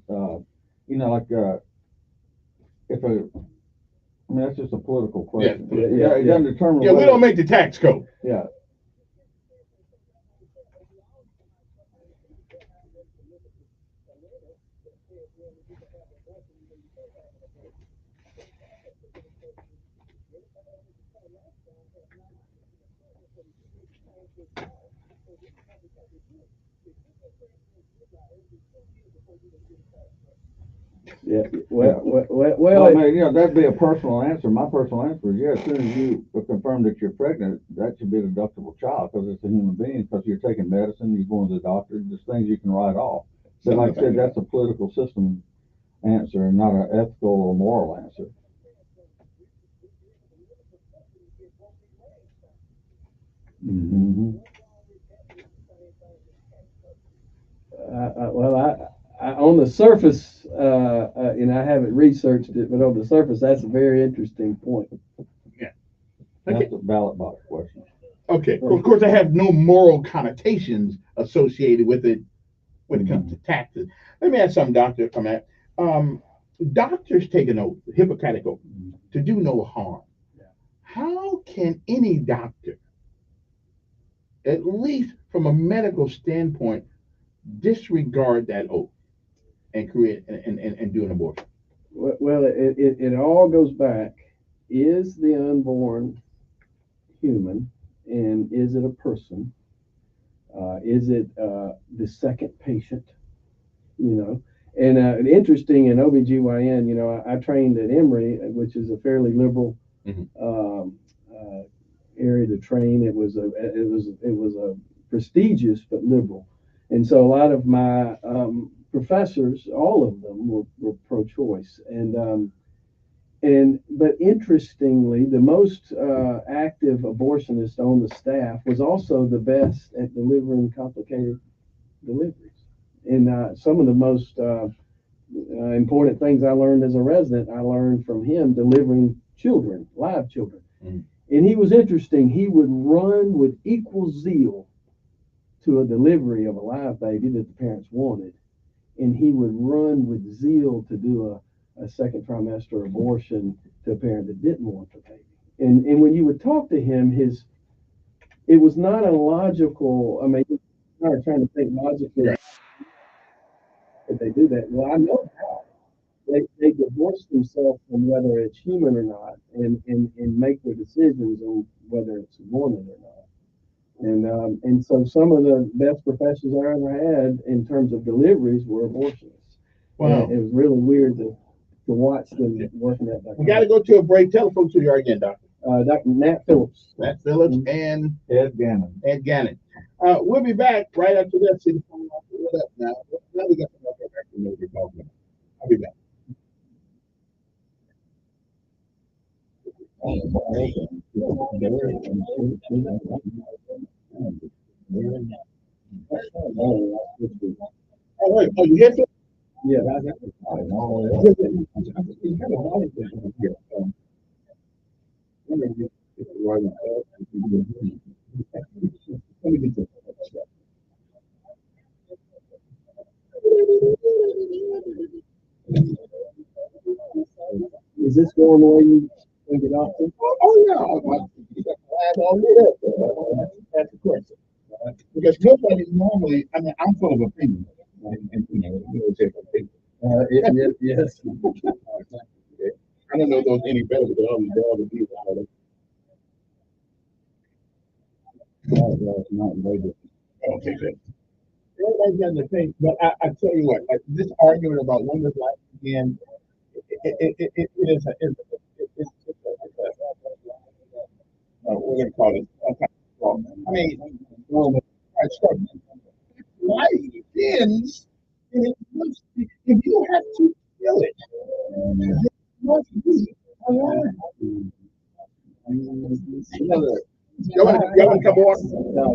if a, I mean, that's just a political question. It doesn't determine. Yeah, we don't make the tax code. Yeah. Yeah. Well, I mean, that'd be a personal answer. My personal answer is, yeah, as soon as you confirm that you're pregnant, that should be a deductible child because it's a human being, because you're taking medicine, you're going to the doctor, there's things you can write off. But like I said, that's a political system answer and not an ethical or moral answer. Mm-hmm. On the surface, and I haven't researched it, but on the surface, that's a very interesting point. Yeah. That's a ballot box question. Okay. Of course, I have no moral connotations associated with it when it comes to taxes. Let me ask some doctor come at. Doctors take an oath, Hippocratic oath, to do no harm. How can any doctor, at least from a medical standpoint, disregard that oath and create and do an abortion? Well, it all goes back. Is the unborn human, and is it a person? Is it the second patient? And interesting in OBGYN, I trained at Emory, which is a fairly liberal area to train. It was a prestigious but liberal, and so a lot of my professors, all of them were pro-choice, but interestingly, the most active abortionist on the staff was also the best at delivering complicated deliveries. And some of the most important things I learned as a resident, I learned from him delivering children, live children. And he was interesting. He would run with equal zeal to a delivery of a live baby that the parents wanted, and he would run with zeal to do a second trimester abortion to a parent that didn't want the baby. And when you would talk to him, it was not a logical. I mean, I'm trying to think logically. Right. If they do that, well, I know how. They divorce themselves from whether it's human or not, and make their decisions on whether it's wanted or not. And so some of the best professors I ever had in terms of deliveries were abortionists. Wow. And it was really weird to watch them working that back. We got to go to a break. Tell the folks who you are again, Doctor. Dr. Nat Phillips. Nat Phillips and Ed Gannon. Ed Gannon. We'll be back right after that. See the phone off. What up now? Now we got to know what we're talking about. I'll be back. Oh, wait. Oh, you hit it? Yeah. Is this going the way you think it ought to? Oh, yeah. That's the question. Because nobody normally, I mean, I'm full of opinions. Yes. I don't know if those any better, but all these dogs are people out of okay, good. Everybody's got the thing, but I tell you what, like this argument about women's life again, it is we're gonna call it. I mean, life ends, and if you have to kill it, it must be alive. Y'all want to come on?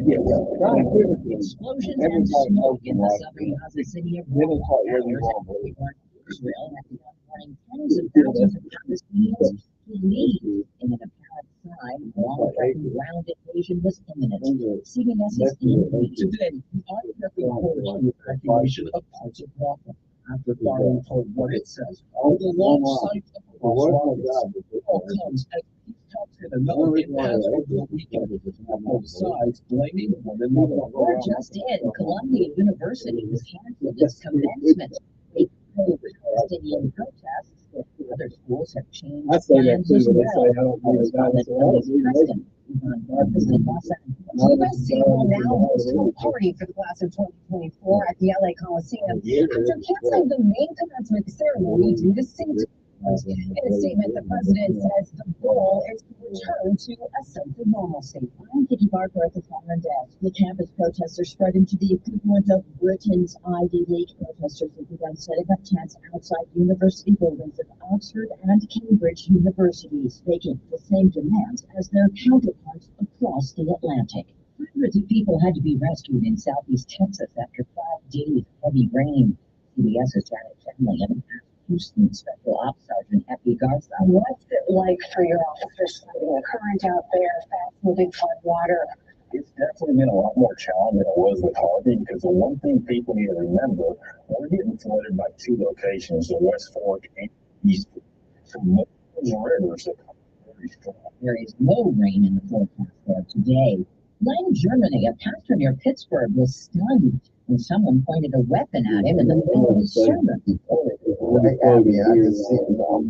Yes. Explosions and smoke in the southern Gaza city of Israel have begun warning tens of thousands of Palestinians to leave in an apparent outside while a threatened ground invasion was imminent. CBS's Ian Lee today unearthing portion evacuation of parts of Rockland after firing toward what it says are the launch site of the rockets. All comes as peace talks hit another impasse over the weekend, with both sides blaming one another. We're just in. Columbia University was canceled its commencement. A Palestinian protests. Other schools have changed I say that plans too, as but they well. say I don't need a dinosaur. USC will now host a party for the class of 2024 at the LA Coliseum after canceling the main commencement ceremony due to safety. In a statement, the president says the goal is to return to a sense of normalcy. I'm Vicky Barker at the Congress desk. The campus protests are spreading to the equivalent of Britain's Ivy League. Protesters have begun setting up tents outside university buildings of Oxford and Cambridge universities, making the same demands as their counterparts across the Atlantic. Hundreds of people had to be rescued in southeast Texas after 5 days of heavy rain. CBS's Janet Family and Houston Special Ops Sergeant Effie Garza. What's it like for your officers fighting a current out there, fast-moving flood water? It's definitely been a lot more challenging than it was with Harvey, because the one thing people need to remember, we're getting flooded by 2 locations, the West Fork and East Fork. So most of the rivers are very strong. There is no rain in the forecast there today. In Germany, a pastor near Pittsburgh was stunned when someone pointed a weapon at him in the middle of his sermon. I'm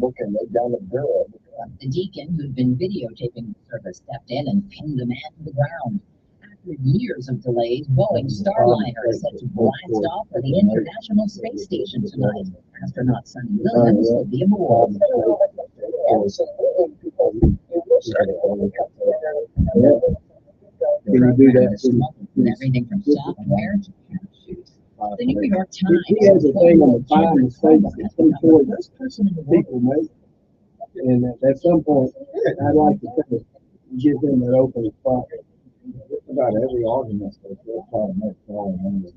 looking down the barrel. The deacon, who'd been videotaping the service, stepped in and pinned the man to the ground. After years of delays, Boeing Starliner is set to blast off for the International Space Station tonight. Astronaut Sonny Williams will be aboard. Can you do that? Everything from software to parachutes. The New York Times. He has a thing on the 5 mistakes that people make. And at some point, I'd like to kind of give them that open spot. Just about every argument that they're trying to make falling under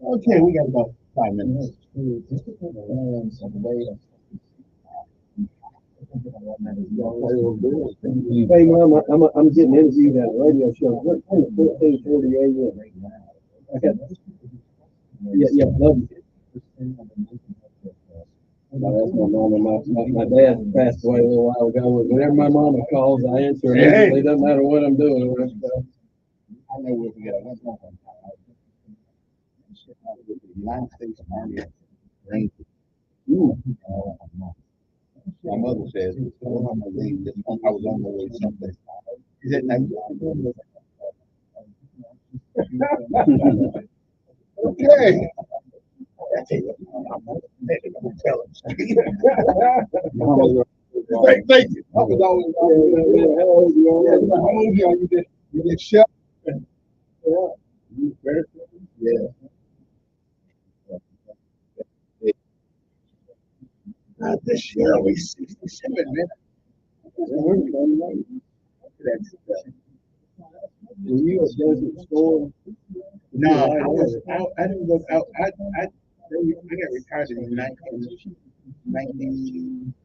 Okay, we got about 5 minutes. Hey, Mom, I'm getting interviewed at a radio show. What time is 14:40 a.m.? Yeah, love you. That's my mom and my dad passed away a little while ago. Whenever my mama calls, I answer immediately. It doesn't matter what I'm doing. I know we'll get one more time. United States Army Rangers. My mother says, I was on my way someplace. Is it nice? Okay. Thank you. I was always you get shot. Yeah. This year we 67, man. Were you at Desert Storm? No, I didn't go out. I got retired in 1989.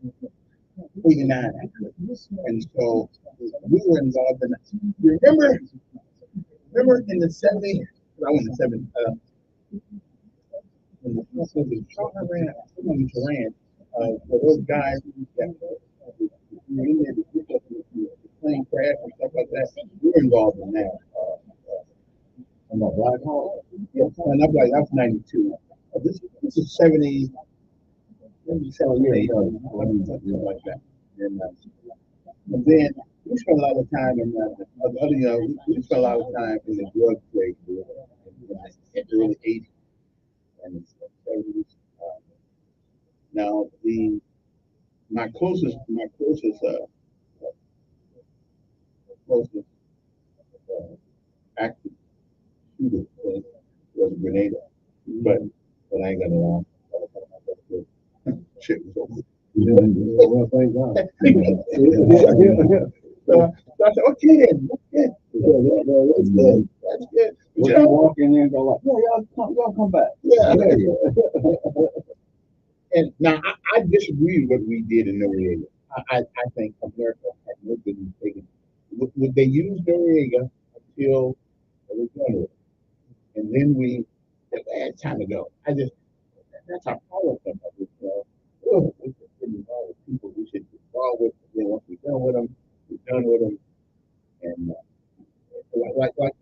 And so we were involved in you remember in the 70s, I went in the 70s, when the car ran into land, for those guys that were in there, the plane crash and stuff like that, we were involved in that. And that Black Hawk? Yeah, and I'm like, that's 92. This is 70, 77 years ago, something like that. And then we spent a lot of time in we spent a lot of time in the drug trade in the early 80s and 70s. Now my closest active shooter was Grenada, but I ain't got a long. Shit was over. Well, thank God. So I said, okay then, that's good. That's good. But You walk in there and go like, yeah, y'all come back. Yeah. And now I disagree with what we did in Noriega. I think America had no business taking. Would they use Noriega until the return, and then we said, "Man, it's time to go." That's our policy. Oh, we should get involved with people. We should get involved with. Once we're done with them, we're done with them. And like what?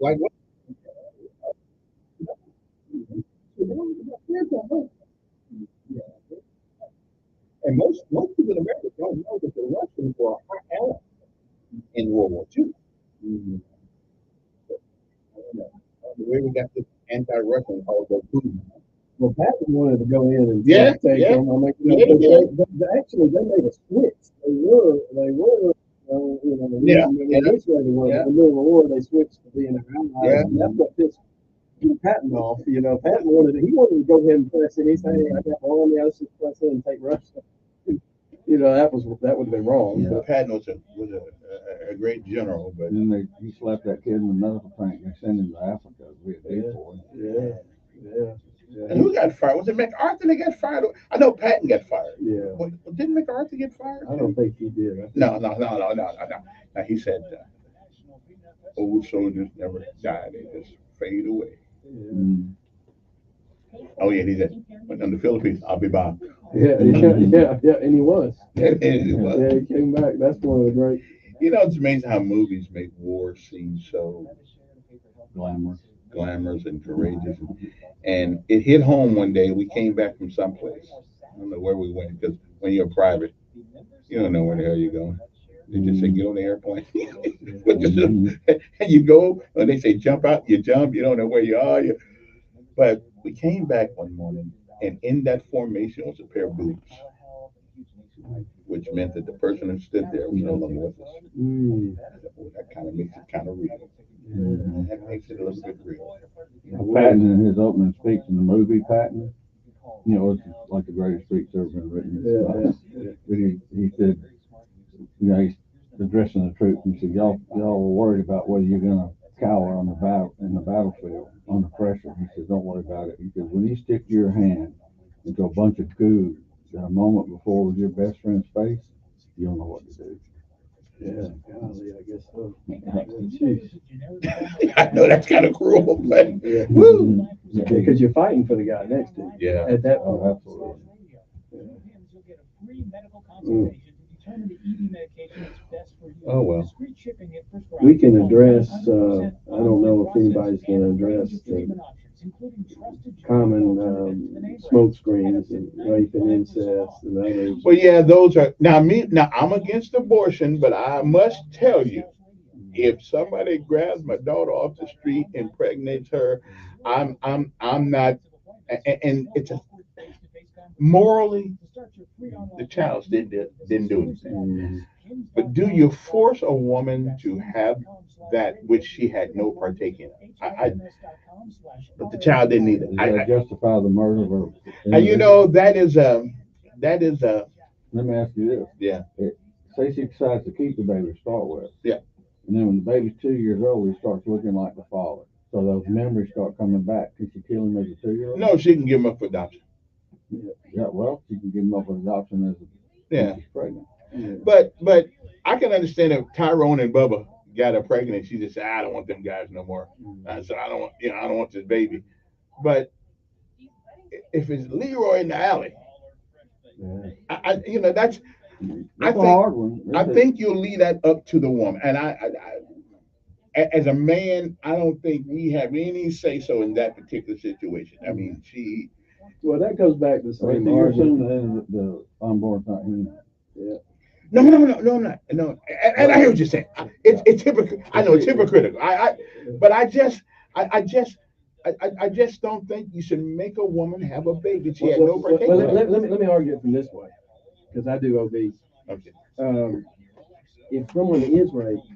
And most people in America don't know that the Russians were our allies in World War II. Mm-hmm. I don't know. The way we got this anti-Russian all go Putin. Well, Patton wanted to go in and take them. I mean, actually, they made a switch. They were, initially they were. In the middle of the war, they switched to being an ally. Yeah. And that's what pissed Patton off. Patton wanted to go ahead and press in. He said, "Hey, I got my army. I was just press in and take Russia." That would have been wrong. Yeah. Patton was a great general, but then he slapped that kid in the medical tank and sent him to Africa. And who got fired? Was it MacArthur that got fired? I know Patton got fired. Yeah. Didn't MacArthur get fired? I don't think he did. No. Now he said, old soldiers never die; they just fade away. Yeah. Oh yeah, he said, when in the Philippines, I'll be back. Yeah, and he was. And he was. Yeah, he came back. That's one of the great. It's amazing how movies make war seem so glamorous and courageous. And it hit home one day. We came back from someplace. I don't know where we went because when you're private, you don't know where the hell you're going. They just say get on the airplane, and you go. And they say jump out, you jump. You don't know where you are. But we came back one morning, and in that formation was a pair of boots, which meant that the person who stood there was no longer with us. That kind of makes it kind of real. That makes it a little bit real. Patton in his opening speech in the movie Patton, it's like the greatest speech ever been written. But he said, he's addressing the troops and he said, y'all were worried about whether you're gonna cower on the battlefield on the pressure. He said, don't worry about it. He said, when you stick your hand into a bunch of goo that a moment before was your best friend's face, you'll know what to do. Yeah, golly, I guess so. I know that's kind of cruel, but woo! Because you're fighting for the guy next to you. Yeah. At that point. Absolutely. Oh well. We can address. I don't know if anybody's going to address the common smoke screens and rape and incest and others. Well, yeah, those are now. I'm against abortion, but I must tell you, if somebody grabs my daughter off the street, impregnates her, I'm not, and it's morally, the child didn't do anything. But do you force a woman to have that which she had no partake in? But the child didn't either. I justify the murder of her. That is Let me ask you this. Yeah. Say she decides to keep the baby to start with. Yeah. And then when the baby's 2 years old, he starts looking like the father. So those memories start coming back. Can she kill him as a 2-year-old? No, she can give him up for adoption. Yeah, well, she can give him up for adoption as she's pregnant. Yeah. But I can understand if Tyrone and Bubba got her pregnant, she just said, I don't want them guys no more. So I don't want this baby. But if it's Leroy in the alley, that's a hard one. I think you'll leave that up to the woman. And I as a man, I don't think we have any say so in that particular situation. I mean, Well, that goes back to the same argument. The unborn's not human. Yeah. No, I'm not. No, and I hear what you're saying. It's hypocritical. I know it's hypocritical. But I just don't think you should make a woman have a baby. She had no partake. Let me argue it from this way, because I do OB. Okay. If someone is raped,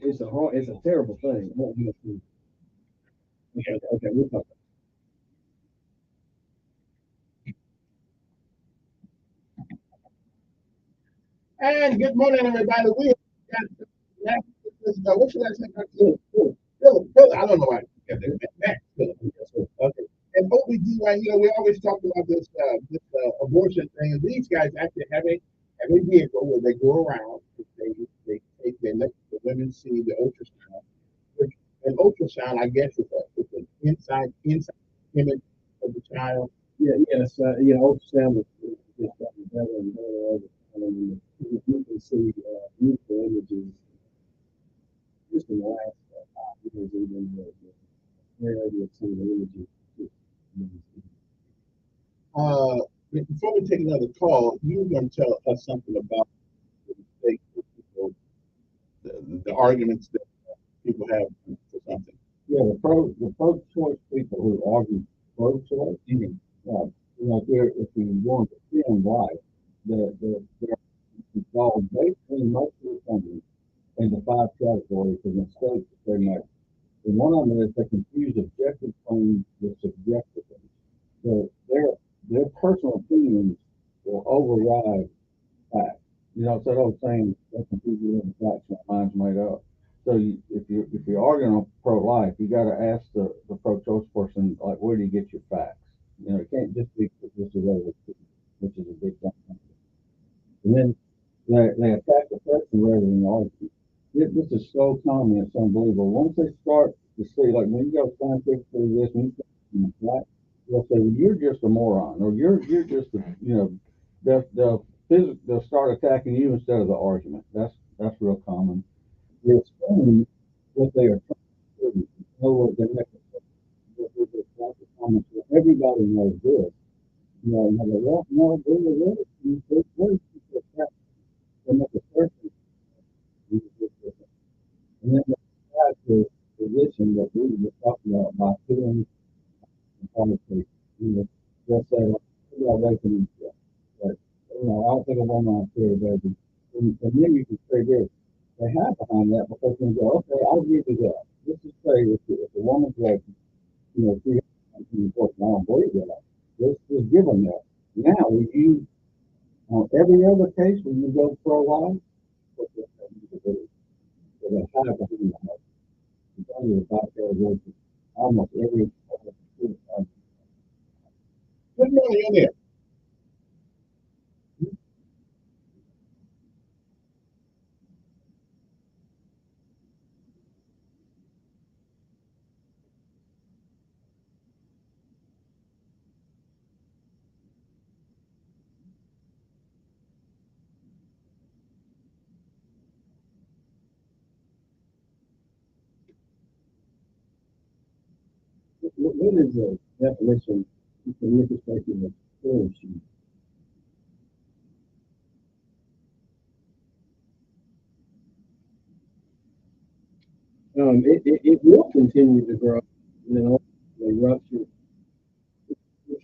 it's a terrible thing. Okay, we'll talk. And good morning, everybody. We got what's your last name? Philip. I don't know why. Matt Philip. Okay. And OBGYN, we always talk about this abortion thing. And these guys actually have a vehicle where they go around. They let the women see the ultrasound. Which an ultrasound, I guess, is an inside image of the child. Yeah, yes, ultrasound is gotten better and better over time. And you can see beautiful images just in the last 5 years, even the clarity of some of the images. Before we take another call, you were going to tell us something about the mistakes that people, the arguments that people have for something. Yeah, the pro-choice people who argue pro-choice, if you're going to film life, they're involved basically most of the time into 5 categories of mistakes that they make. And one of them is they confuse objective claims with subjective ones. So their personal opinions will override facts. It's that old saying, they confuse you with the facts, my mind's made up. So if you're arguing on pro-life, you got to ask the pro-choice person, like, where do you get your facts? It can't just be because this is over, which is a big thing. And then they attack the person rather than argue. This is so common, it's unbelievable. Once they start to see, like when you go scientifically this, and you that, they'll say, well, you're just a moron, or you're just a, they'll start attacking you instead of the argument. That's real common. They explain what they are trying to do. In other words, they make a comment. Everybody knows this. And they're like, well, no, they make a person. And then they try to position that we were talking about by feeling and policy. They'll say, like, maybe I'm raping himself. But, I don't think a woman on fair, baby. And then you can say this. They hide behind that because they go, okay, I'll give you that. Let's just say if a woman's raping, she has something important. I don't believe that. Let's just give them that. Now, would you, on every other case, when you go pro-life, what they hide behind that. It's only about that almost every. Good morning, in there. What is the definition from your perspective of flourishing? It will continue to grow. They rupture. It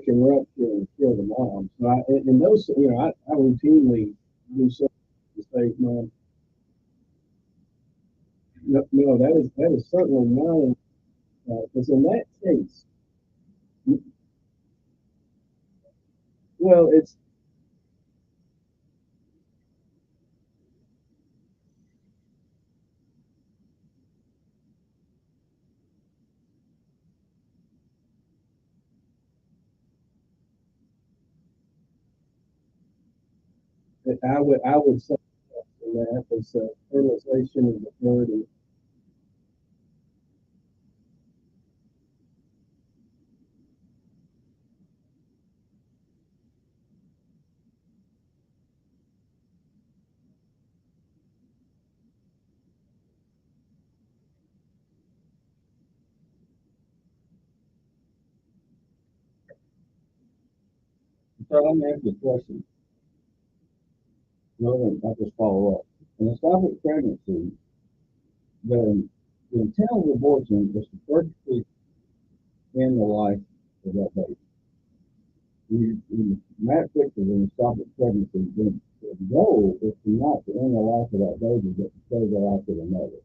can rupture and kill the mom. So and those, I routinely do something to save mom. No, that is certainly not. Because in that case, well, it's. I would say that is fertilization of the fertility. So let me ask you a question. I'll just follow up. In a stop pregnancy, the intent of abortion is to purposely end the life of that baby. Matt Fixer, in a stop pregnancy, the goal is to not to end the life of that baby, but to save the life of the mother.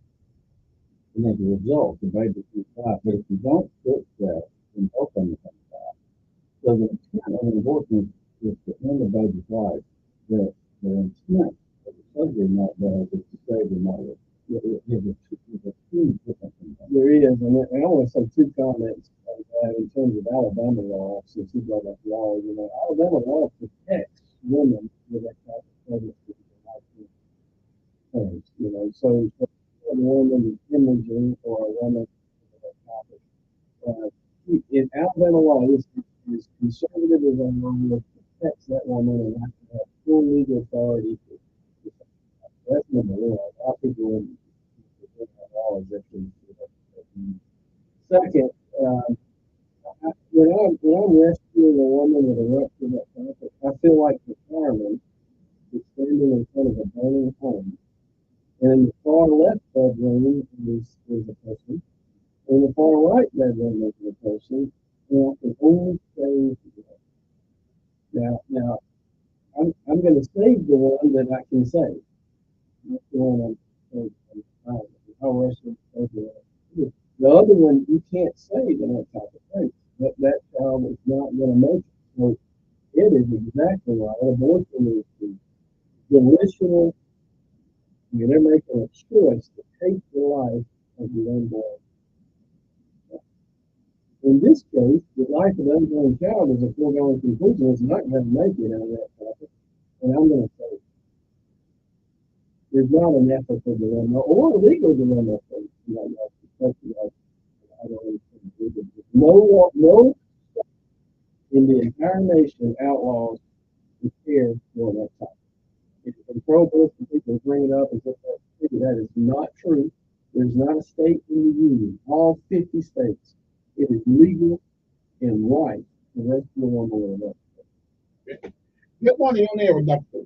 And as a result, the baby can die. But if you don't fix that, then both of them can die. So the intent of an abortion is to end the baby's life. That the intent of the surgery not does is to save the mother. There's a huge difference in that. There is, and I want to say two comments on that in terms of Alabama law, since you brought up law. Alabama law protects women with that type of pregnancy. So for a woman hemorrhaging or a woman with that type of, in Alabama law is conservative as a law protects that woman and has to have full legal authority. That's number one. A lot of people in law is actually. Second, when I'm rescuing a woman with a rupture that type, I feel like the fireman is standing in front of a burning home, and in the far left bedroom is a person, and in the far right bedroom is a person, and I can only save one. Now, I'm going to save the one that I can save. That's the one I'll rescue. The other one you can't save in that type of thing. That child is not going to make it. So it is exactly right. Abortion is the volitional. They're making a choice to take the life of the unborn. In this case, the life of the unborn child is a foregone conclusion. It's not going to make it out of that topic. And I'm going to say, there's not an ethical dilemma or a legal dilemma for no in the entire nation outlaws the care for that topic. If you can pro-abortion, people bring it up and say that is not true. There's not a state in the union, all 50 states, it is legal and right to rescue a woman with that. Good morning on air with Dr.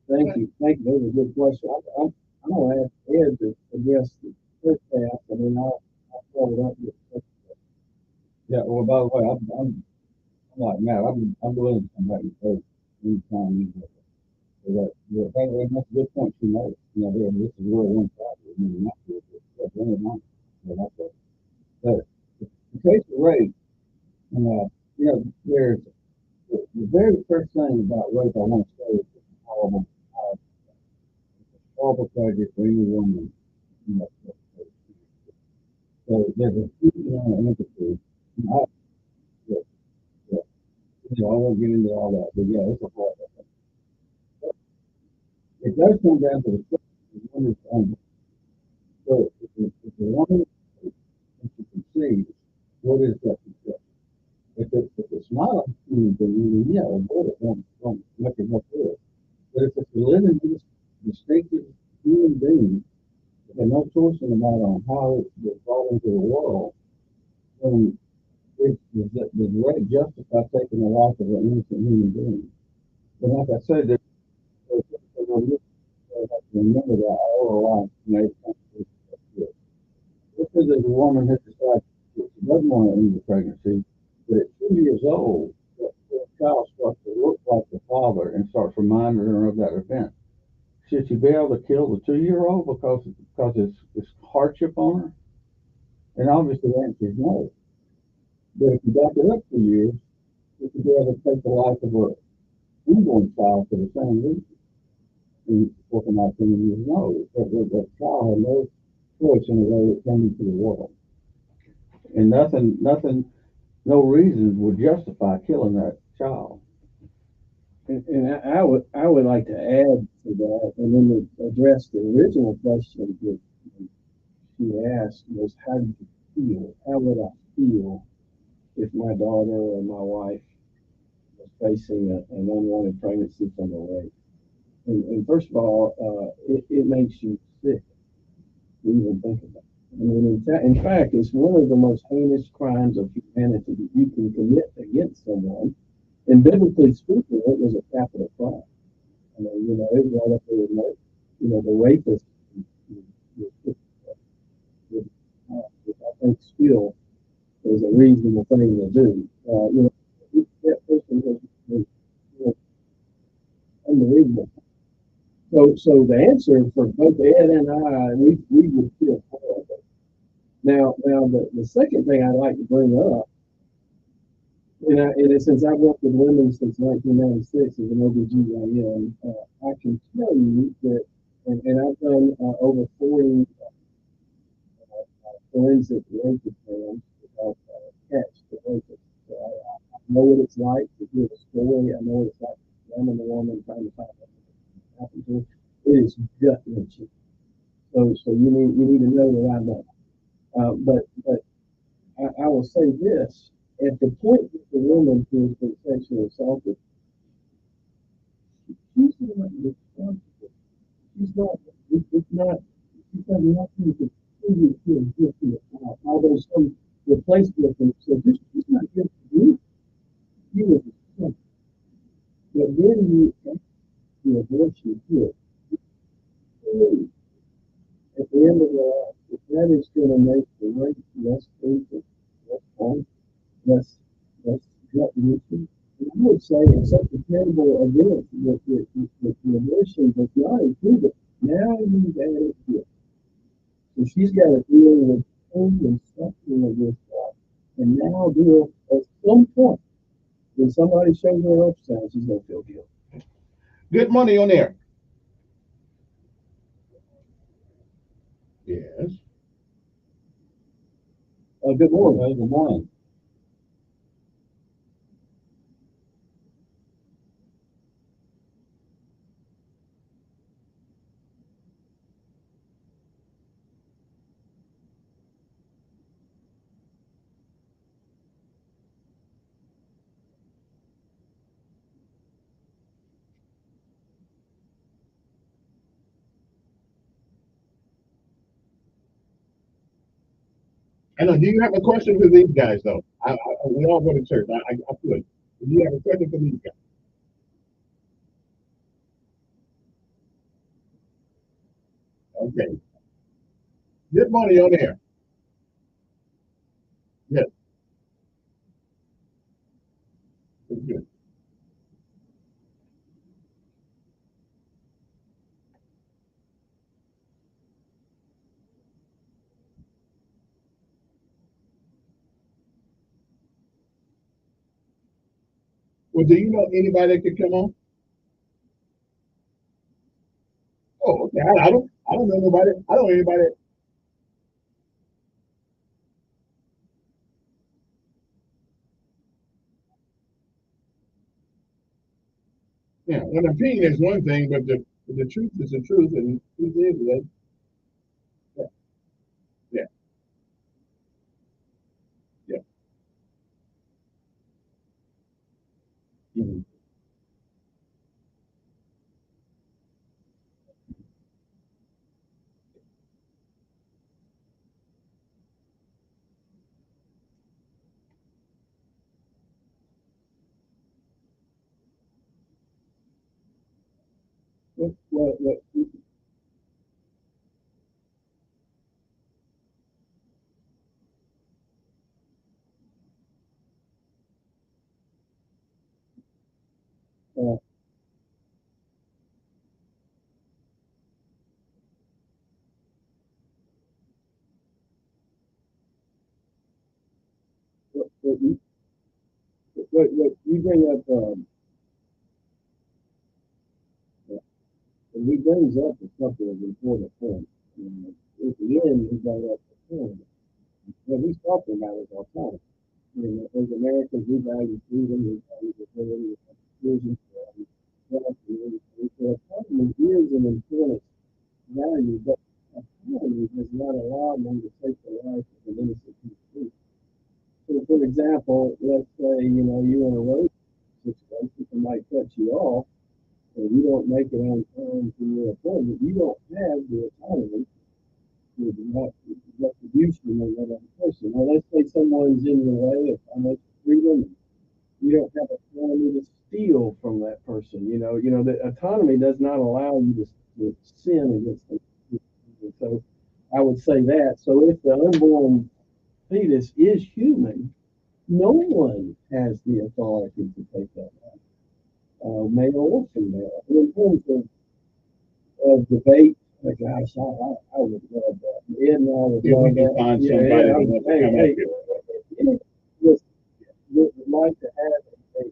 Thank you. That was a good question. I'm going to ask Ed to address the first half, and then I'll follow it up with the second half. Yeah, well, by the way, I'm like Matt, I'm willing to come back and say anytime you go. So that's a good point you made. This is where one side is maybe not good, but really not. So that's it. But in case of rape, there's the very first thing about rape I want to say is it's a horrible tragedy for any woman. So there's a huge amount of empathy. Yeah, yeah. I won't get into all that, but yeah, it's a horrible thing. It does come down to the one is so if the woman if she conceives, what is that conception? If it's not a human being, then yeah, abort it won't make it much good. But if it's a living, distinctive human being with no choice in the matter on how it brought into the world, then does rape justify taking the life of an innocent human being? But like I said, have to remember that all our life, this is a woman who decides she doesn't want to end the pregnancy, but at 2 years old, the child starts to look like the father and starts reminding her of that event. Should she be able to kill the 2-year-old because it's hardship on her? And obviously the answer is no. But if you back it up for years, it could be able to take the life of a newborn child for the same reason. And what in my opinion is no, that child had no choice in the way it came into the world. And nothing, no reason would justify killing that child. And I would like to add to that, and then to address the original question that she asked was, how do you feel? How would I feel if my daughter or my wife was facing an unwanted pregnancy from a rape? And first of all, it makes you sick to even think about it. I mean, in fact, it's one of the most heinous crimes of humanity that you can commit against someone. And biblically speaking, it was a capital crime. I mean, it was right up there with murder. The rapist, which I think still is a reasonable thing to do. That person was unbelievable. So the answer for both Ed and I, we would feel horrible. Now the second thing I'd like to bring up, and since I've worked with women since 1996 as an OBGYN, I can tell you that, and I've done over 40 forensic rape exams to help catch the rapist. So I know what it's like to hear the story. I know what it's like to examine the woman trying to find out what happened to her. It is gut wrenching. So you need to know that I know. But I will say this: at the point that the woman who has been sexually assaulted, she's not responsible. She's not. It's not. She's got nothing to prove to a guilty about. Although some replacement group said this is not guilty. She was responsible. But then you the abortion here. At the end of the life, if that is going to make the rape less painful, less harmful, less gut wrenching, and I would say it's such a terrible event that the abortion does not include it. Now you've added guilt. So she's got to deal with pain and suffering of this life. And now deal at some point when somebody shows her ultrasound, she's going to feel guilt. Good morning on air. Yes. Good morning. Good morning. I know. Do you have a question for these guys, though? We all go to church. I feel it. Do you have a question for these guys? Okay. Good morning on air. Yes. Good. Well, do you know anybody that could come on? Oh, okay. I don't know nobody. I don't know anybody. Yeah, an opinion is one thing, but the truth is the truth, and the truth is that. Yeah, yeah, yeah. Mhm. Well, what you bring up, and he brings up a couple of important points. At the end, he brought up the point. What he's talking about is autonomy. As Americans, we value freedom, we value ability, decision, so autonomy is an important value, but autonomy does not allow them to take the life of an innocent people. So, for example, let's say, you're in a road situation, somebody cuts you off, and you don't make it on time to your appointment, you don't have the autonomy to the retribution of that other person. Now, let's say someone's in your way of financial freedom, you don't have autonomy to steal from that person. The autonomy does not allow you to sin against them. So I would say that. So if the unborn fetus is human, no one has the authority to take that life, male or female. In terms of debate, gosh, I would love that. Ed and I would love that. Find somebody that wants to come at you. Would like to have a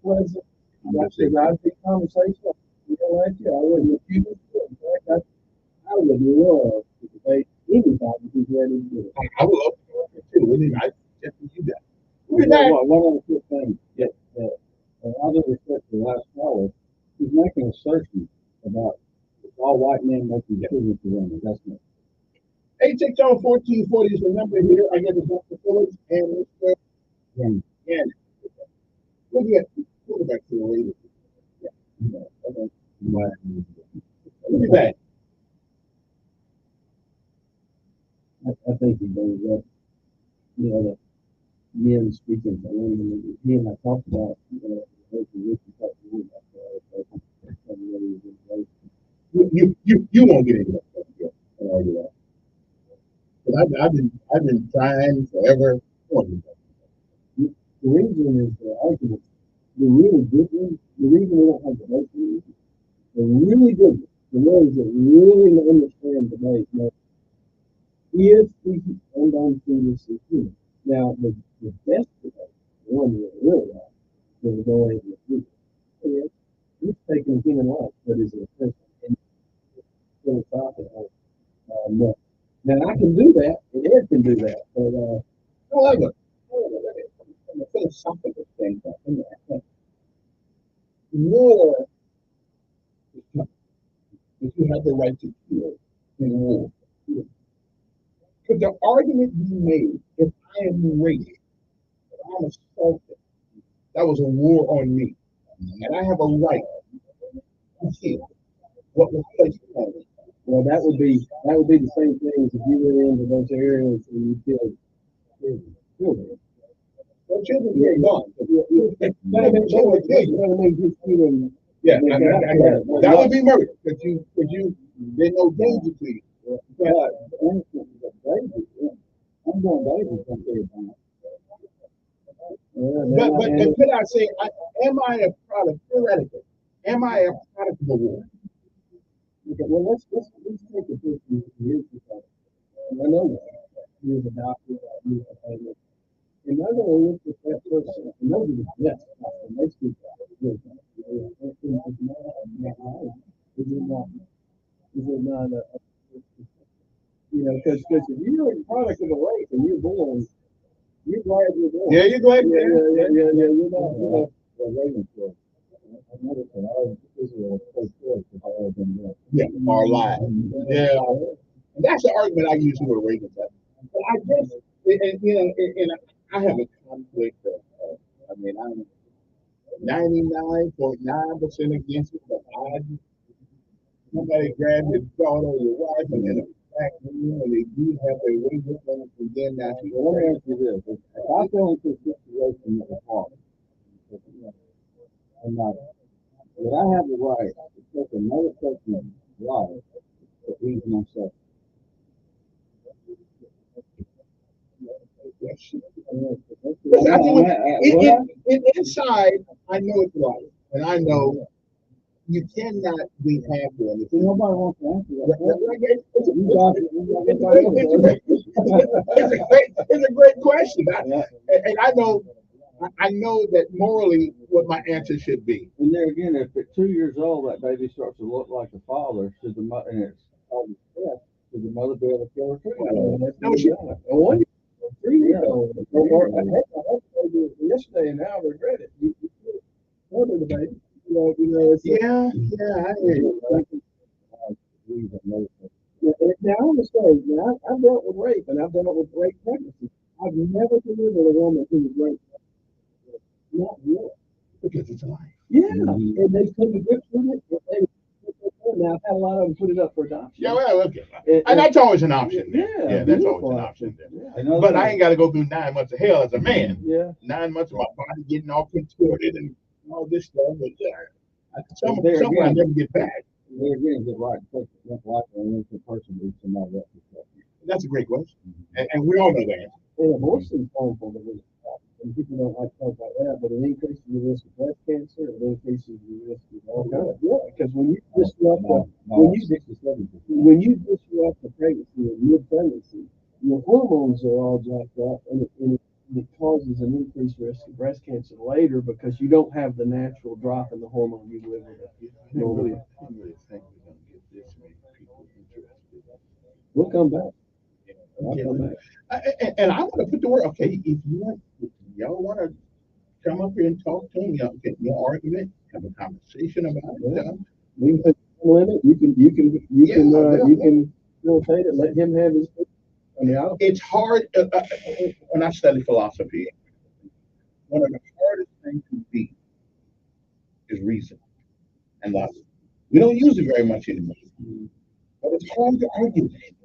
pleasant, productive conversation. Like you, I wouldn't refuse it. In fact, I would love to debate anybody who's ready to do it. I would love to too. I definitely do that. One other quick thing. Out of respect for the last caller, he's making assertions about all white men making children for women. That's me. 860-1440 is the number here. I get the Dr. Phillips and Mr. Gannon. Look at quarterback to the Raiders. Okay. Look at that. I think he brings up, the men speaking for women. He and I talked about, you won't get into that. I'll argue that. But I've been trying forever. The reason is the argument. The really good ones, the reason we don't have debate is the really good ones, the ones that really understand debate, if we hold on to this is human. Now, the best debate, the one that really like, is go ahead and do it. It's taking human life, but is it a person? And philosophical. No. Now, I can do that, and Ed can do that, but however, from a philosophical standpoint, war is tough. If you have the right to kill in war. Could the argument be made if I am raped, if I'm assaulted, that was a war on me, and I have a right to kill what was placed upon me? Well, that would be the same thing as if you went into those areas and you killed children. Well, children are gone. Yeah, that would be murder. Because you there's no danger to you. I'm going baby someday. But could I say, am I a product, theoretically, am I a product of the war? Okay, well, let's take a person years ago. I know that. He was a doctor, he was a family. And I'm going to look at that person, and those are the best. And they speak out. Is it not because if you're a product of a race and you're born, you're glad you're born. Yeah, you're glad. Yeah. You're not. Yeah, our lives. Yeah, and that's the argument I use with Reagan. But I guess, and I have a conflict. I'm 99.9% against it, but somebody grab your daughter or your wife and then attack them, and they do have their way with them, and then that's let me ask you this: if I go into a situation that is hard, I'm not. Would I have the right to take another person's life to ease myself? Inside, I know it's right, and I know you cannot be happy. And if Nobody wants to answer that. it's a- You got it. it's a great question. And I know that morally what my answer should be. And there again, if at 2 years old that baby starts to look like the father, should the mother and it's should the mother be able to kill her too? No, she, One 3 years old. Yesterday, and now I regret it. You murder the baby. It's yeah, I hear you. Now I understand. Now I've dealt with rape, and I've dealt with rape pregnancy. I've never delivered a woman who was raped. Not yet. Because it's a life. Yeah, and they come to grips with it. Now I've had a lot of them put it up for adoption. Yeah, well, okay. And that's always an option. Yeah, that's always an option. But I ain't got to go through 9 months of hell as a man. Yeah. 9 months of my body getting all contorted and all this stuff. But someone I never get back. There again, get right. Like an innocent person who's somebody else's. That's a great question. And we all know that. And abortion is harmful to women. And people don't like to talk about that, but it increases the risk of breast cancer. It increases the risk of all kinds. Yeah, because when you disrupt the pregnancy or mid-pregnancy, your hormones are all jacked up, and it causes an increased risk of breast cancer later because you don't have the natural drop in the hormone you live with. I really think we're going to get this many people interested. We'll come back. I'll come back. And I want to put the word, okay, if y'all want to come up here and talk to me, y'all get no argument, have a conversation about it. We can put a limit. You can facilitate it. Let him have his. It's hard. When I study philosophy, one of the hardest things to beat is reason and logic. We don't use it very much anymore, but it's hard to argue with it.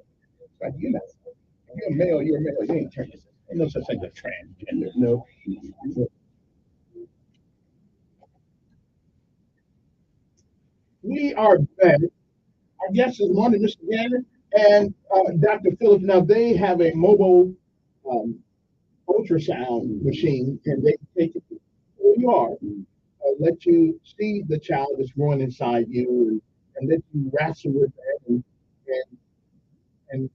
Like, if you're a male, you're a male. You ain't trans. Ain't no such thing as transgender. No. We are back. Our guest is morning, Mr. Gannon and Dr. Phillips. Now they have a mobile ultrasound machine, and they take it where you are, let you see the child that's growing inside you, and let you wrestle with that, and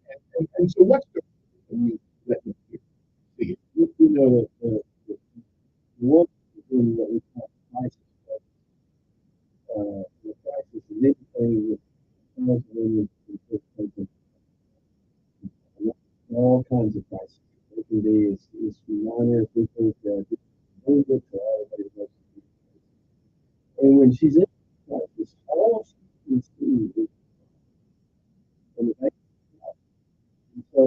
so what's the you let me see it? You know the one thing that we call crisis. The crisis is anything that all kinds of crises. It can be it's minor if we think that it's very good for everybody else. And when she's in crisis, all she can see is from the back. So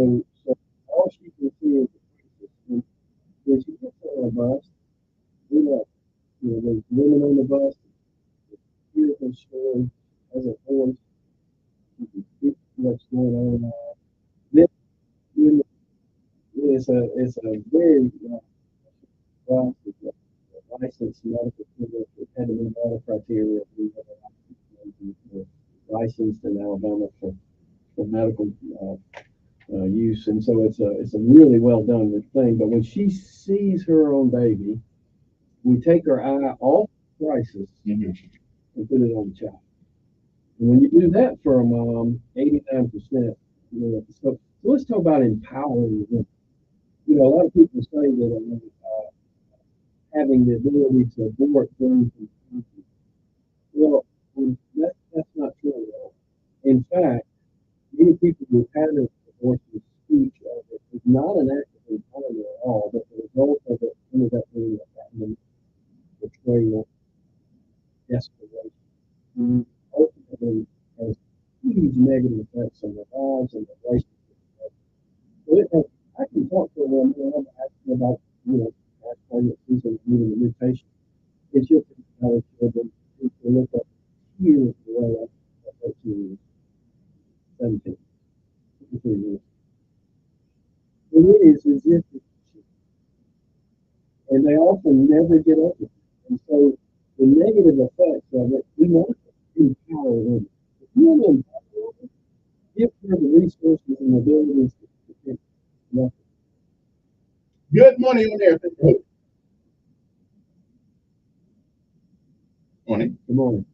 all she can see is the crisis. And when she gets on a bus, there's women on the bus, beautiful story, has a voice, you can see what's going on. Then it's a very licensed medical clinic that had to meet all the criteria. We have licensed in Alabama for medical use, and so it's a really well done thing. But when she sees her own baby, we take her eye off crisis and put it on the child. And when you do that for a mom, 89%. So let's talk about empowering women. A lot of people say that having the ability to abort things. Well, that's not true at all. In fact, many people who have had abortion speak of it is not an act of empowerment at all, but the result of it ended up being abandonment, betrayal, desperation. Ultimately, has huge negative effects on their lives and their relationships. So I can talk to a woman and ask her about, past pregnancies and even the new patient. It's just how children to look up years away at 13 years, 17, 15 years. It is as if and they often never get over it. And so the negative effects of it, we want to empower women. If you want to empower women, give her the resources and abilities to take nothing. Good morning on there. Morning. Good morning.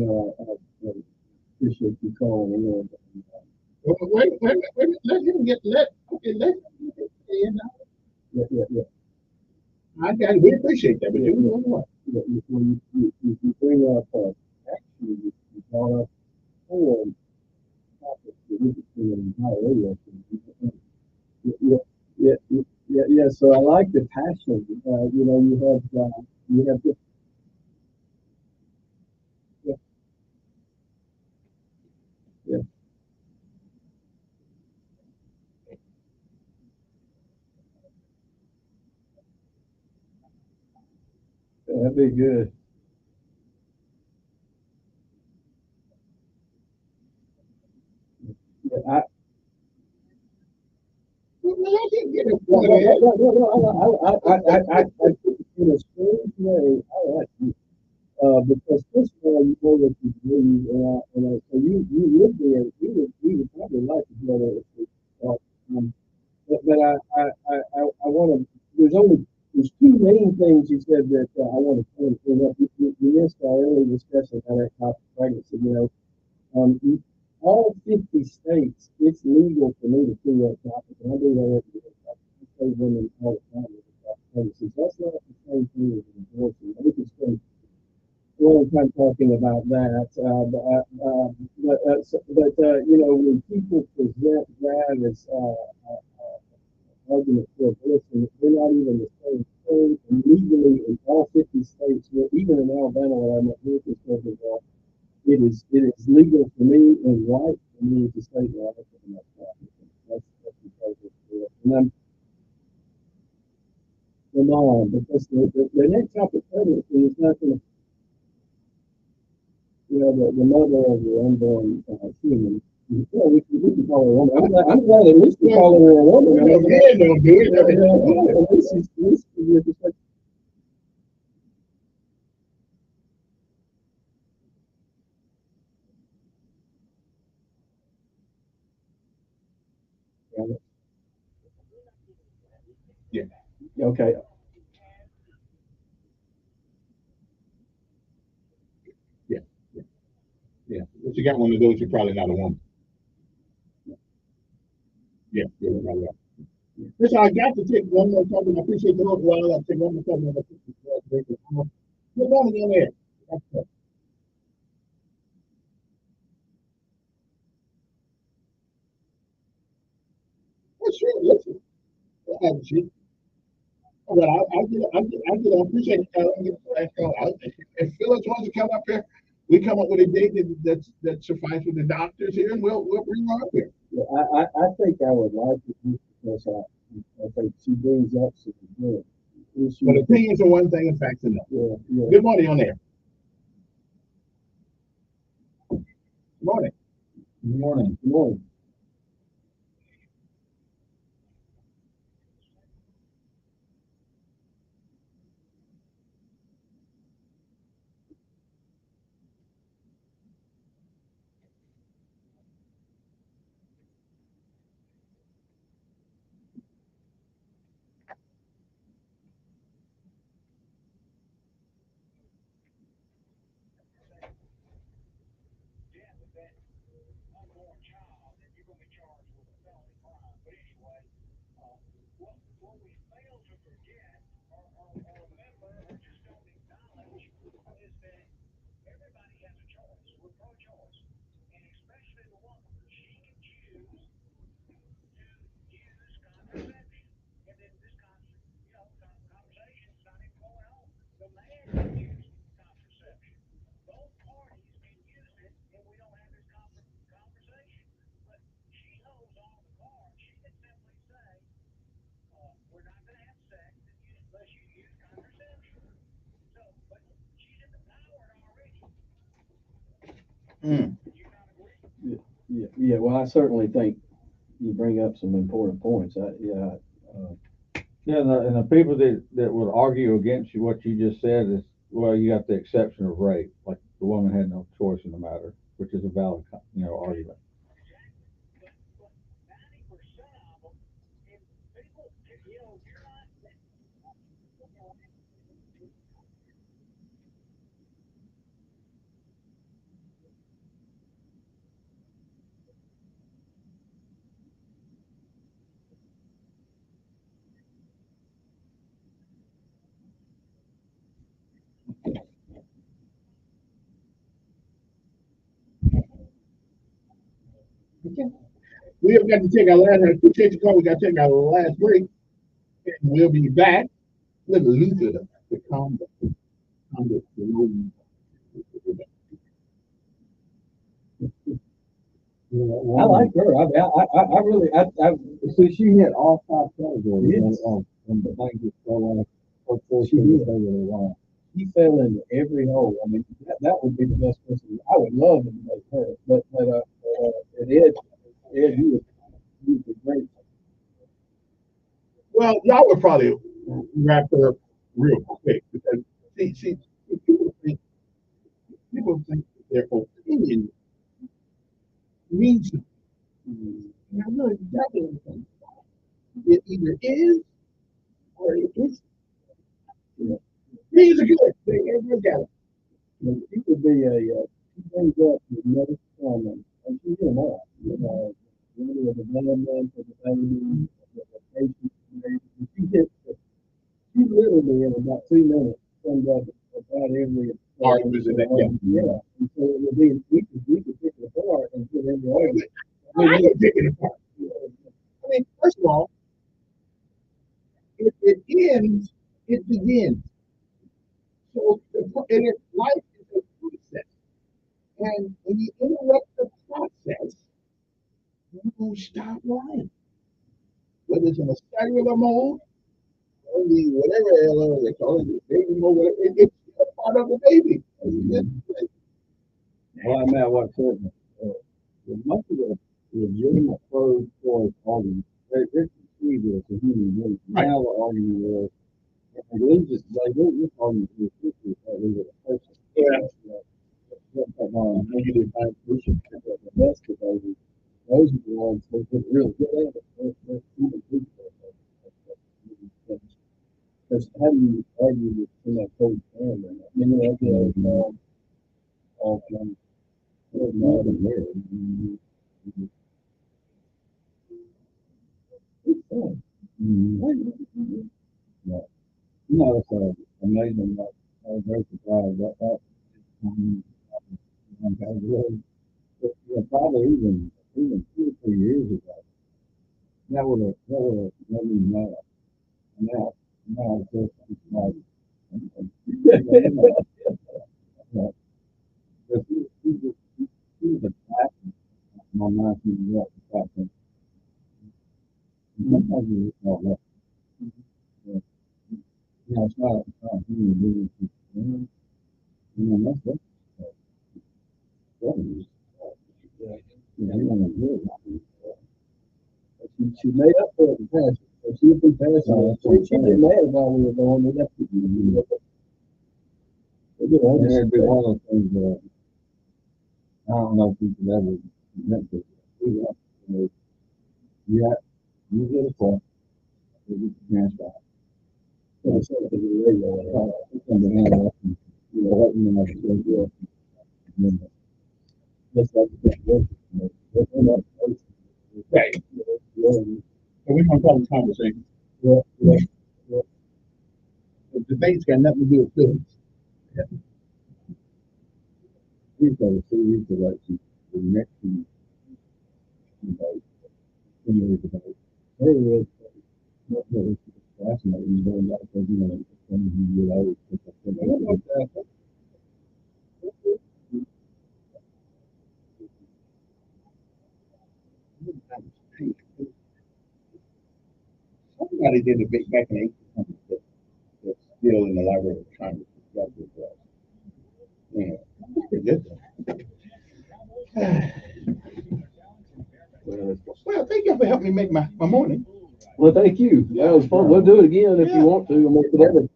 I appreciate you calling in. Wait, let him get, okay, let him get, yeah. I got it. We appreciate that, but you know what? You bring up, actually, you brought up four topics that we could see in the entire radio. Yeah. So I like the passion. You have this. Yeah, yeah, that'd be good. Yeah, let him get it no, pointed. in a strange way, I like you. Because first of all, you know what you believe, so you would be, we would probably like together if we, but I want to. There's two main things you said that I want to bring up. You missed our early discussion on that topic, pregnancy. All 50 states, it's legal for me to do that topic, and I do that every day. I say women all the time about pregnancy. That's not the same thing as an abortion. We can spend a long time talking about that. When people present that as argument for abortion, they're not even the same thing. And legally, in all 50 states, even in Alabama, where I'm at work, it is legal for me and right for me to say that I can make that. That's because it's and I'm the mom, because the next topic pregnancy is not going to, the mother of the unborn human. Well, we can call her a woman. I'm glad at least we call her a woman. Yeah, don't do it. At least with respect. Yeah. Okay. Yeah. Yeah. If you got one of those, you're probably not a woman. Yeah. You're not right. Listen, I got to take one more talk, and I appreciate the whole while. I'll take one more talk. Good morning in there. That's true. Listen. But I appreciate it. If Phyllis wants to come up here, we come up with a date that suffices with the doctors here, and we'll bring her up here. Yeah, I think I would like it just because I think she brings up some good issues. But opinions are one thing, and facts another. Yeah. Good morning on there. Good morning. Good morning. Good morning. Yeah. Well, I certainly think you bring up some important points. And the people that would argue against you, what you just said is, well, you got the exception of rape, like the woman had no choice in the matter, which is a valid, argument. We have got to take our last. I appreciate the call. We got to take our last break, and we'll be back. Let Luther the calm down. I like her. I really, see, she hit all five categories Yes. on the things that go on. She did. They really want. He fell into every hole. I mean, that would be the best person. I would love to make her, but and Ed, he was a great. Well, y'all would probably wrap her up real quick because people think that their opinion means something. And I know exactly what I'm saying. It either is or it isn't. You know, things are good. They got it. He could be he brings up the next comment, and she did that. One of the development of the family, the patient, she hit, she literally in about 2 minutes summed up about every argument in that. Yeah, and so it would be we could pick it apart and put every argument. I can pick it apart. I mean, first of all, if it ends, it begins. So life is a process. And when you interrupt the process, you're going to stop lying. Whether it's in a cellular mode, or whatever they call it, baby mode, whatever, it's still part of the baby. Well, I mean, what said, most of the legitimate pro-choice arguments, they're conceived as a human being. Right. Now the argument is, they lose this argument to the sister that we were a person. Yeah. You did think we should pick up the best of those. Those are the ones that get really good at it. They're human people. Because how do you argue with in that cold family? I mean, that's not a marriage. It's fun. Yeah. You know, it's amazing. I was very surprised about that. Probably even 2 or 3 years ago, that would have made me mad. Now it's just like, he was a classic. My mind seems to be classic. Sometimes you just don't know. You know, it's not a human being. You know, that's she made up for it in passion. So she was passionate. She didn't mad while we were going. We left it. It'd be one of those things that I don't know if you could ever admit to. Yeah, you get a call. You get the chance back. So I said to the radio, you know, what you know, I said, yeah. Just like the right. So we're going to call the conversation. Yeah. The debate's got nothing to do with feelings. Yeah. He's got to see his direction. The next thing, debate. There is fascinating. Going back to, you know, things you get out. Somebody did a debate back in 1800 that's still in the Library of Congress. Yeah, that's pretty good. Well, thank you for helping me make my morning. Well, thank you. That was fun. We'll do it again if you want to. And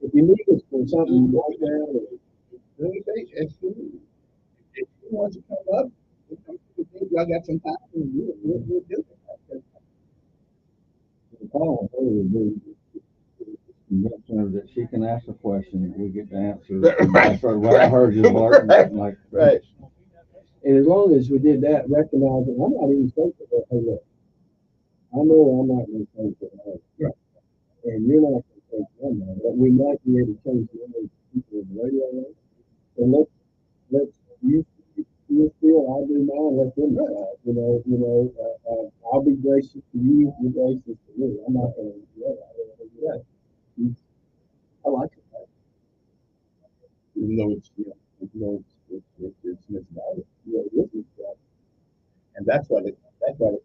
if you need us for something like that, If you want to come up, y'all got some time, we'll do it. That she can ask a question, we get the answer. What I heard you like. Right. and as long as we did that, recognizing I'm not even thankful for hey, look, I know I'm not going to thank for her. Right. And you're not going to thank for her, but we might be able to change the way people in the radio. So let's you your spiel, I'll do mine. Let them decide. I'll be gracious to you. You're gracious to me. I'm not going to do that. I like it. Even though it's misguided. You know, it is misguided. And that's why the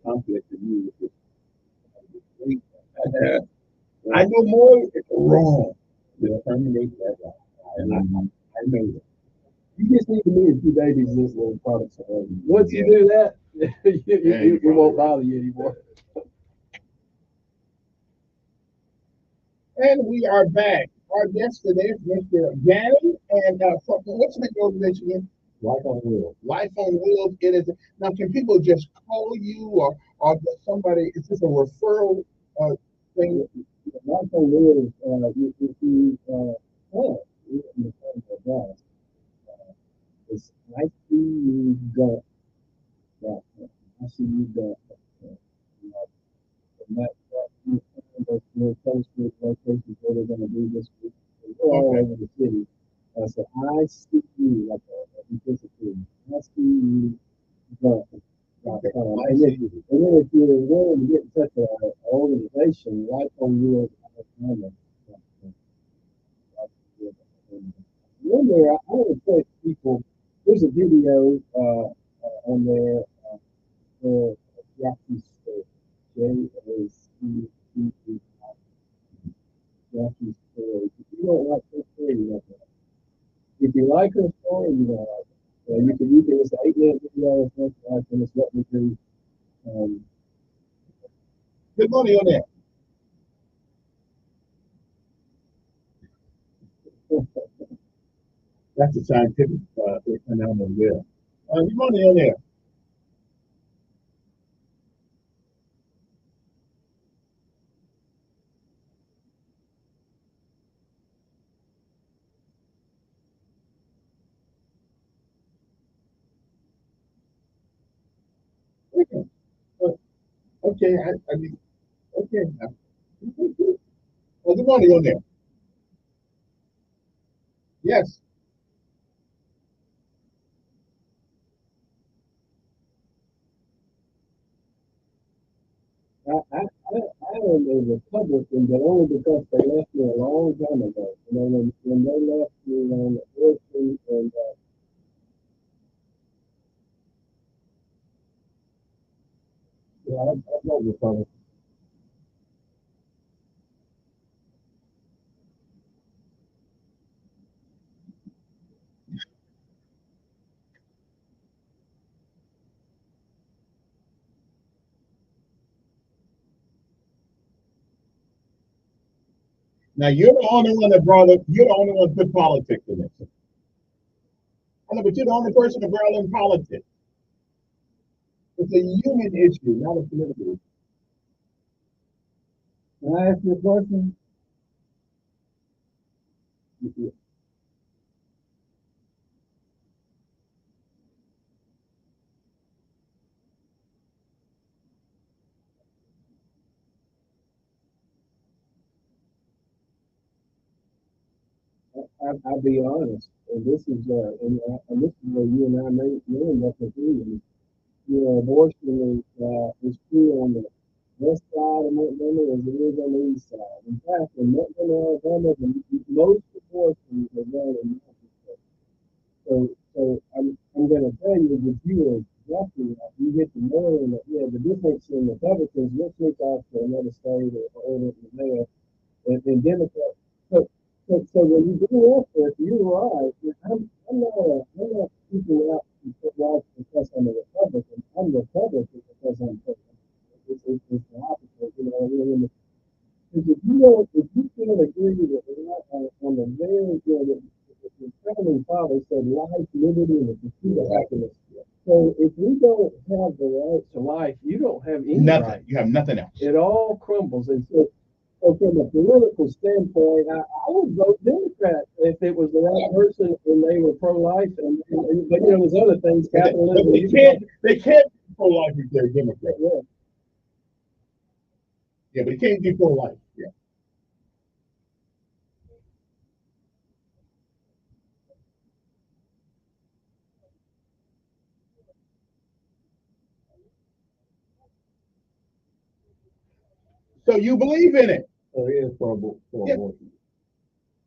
conflict in you is I know more is wrong. The terminate that wrong. And I know that. You just need to meet a few babies this little products. Once you do that, it won't bother you anymore. And we are back. Our guest today is Mr. Gannon, and what's the organization again? Life on Wheels. Life on Wheels. It is now. Can people just call you, or does somebody? Is this a referral thing? Life on Wheels. If you in the terms of that, it's ICU dot. ICU dot. And that's your posted locations where they're going to be this week. We're all over the city. So ICU, like a intensive ICU dot. And then if you're willing to get in touch with our organization, Life on Wheels. One there, I want to tell people, there's a video on there for Jackie's story. J-A-C-C-E. Jackie's story. If you don't like her story, you don't like it. If you like her story, you don't like it. So you can it's an 8-minute video, it's not like, and it's what we do. Good morning on that. That's a scientific phenomenon there. Good morning on there. Okay, I mean, okay. Well, good morning on there. Yes. I am a Republican, but only because they left me a long time ago. When they left me on the 14th and I'm not Republican. Now you're the only one that brought up. You're the only one that put politics in this. I know, but you're the only person that brought in politics. It's a human issue, not a political issue. Can I ask you a question? I'll be honest, and this is where you and I may end up agreeing. Abortion is true on the west side of Montgomery as it is on the east side. In fact, in Montgomery, Alabama, most abortions are done in Memphis. So I'm going to tell you that you are exactly right. You hit the nail on the head. The difference in Republicans, let's look off to another state or the mayor, and Democrats. So when you do that, you're right. I'm not speaking out because I'm a Republican. I'm a Republican because I'm it's the opposite. Because if you can't agree that on the very good, the founding father said life, liberty, and the pursuit of happiness. So if we don't have the right to life, you don't have any nothing. Right. You have nothing else. It all crumbles. And so from a political standpoint, I would vote Democrat if it was the right person and they were pro-life. But there's other things. Capitalism. They can't be pro-life if they're Democrat. Yeah. Yeah, but it can't be pro-life. Yeah. So you believe in it. So he is pro Yeah. abortion.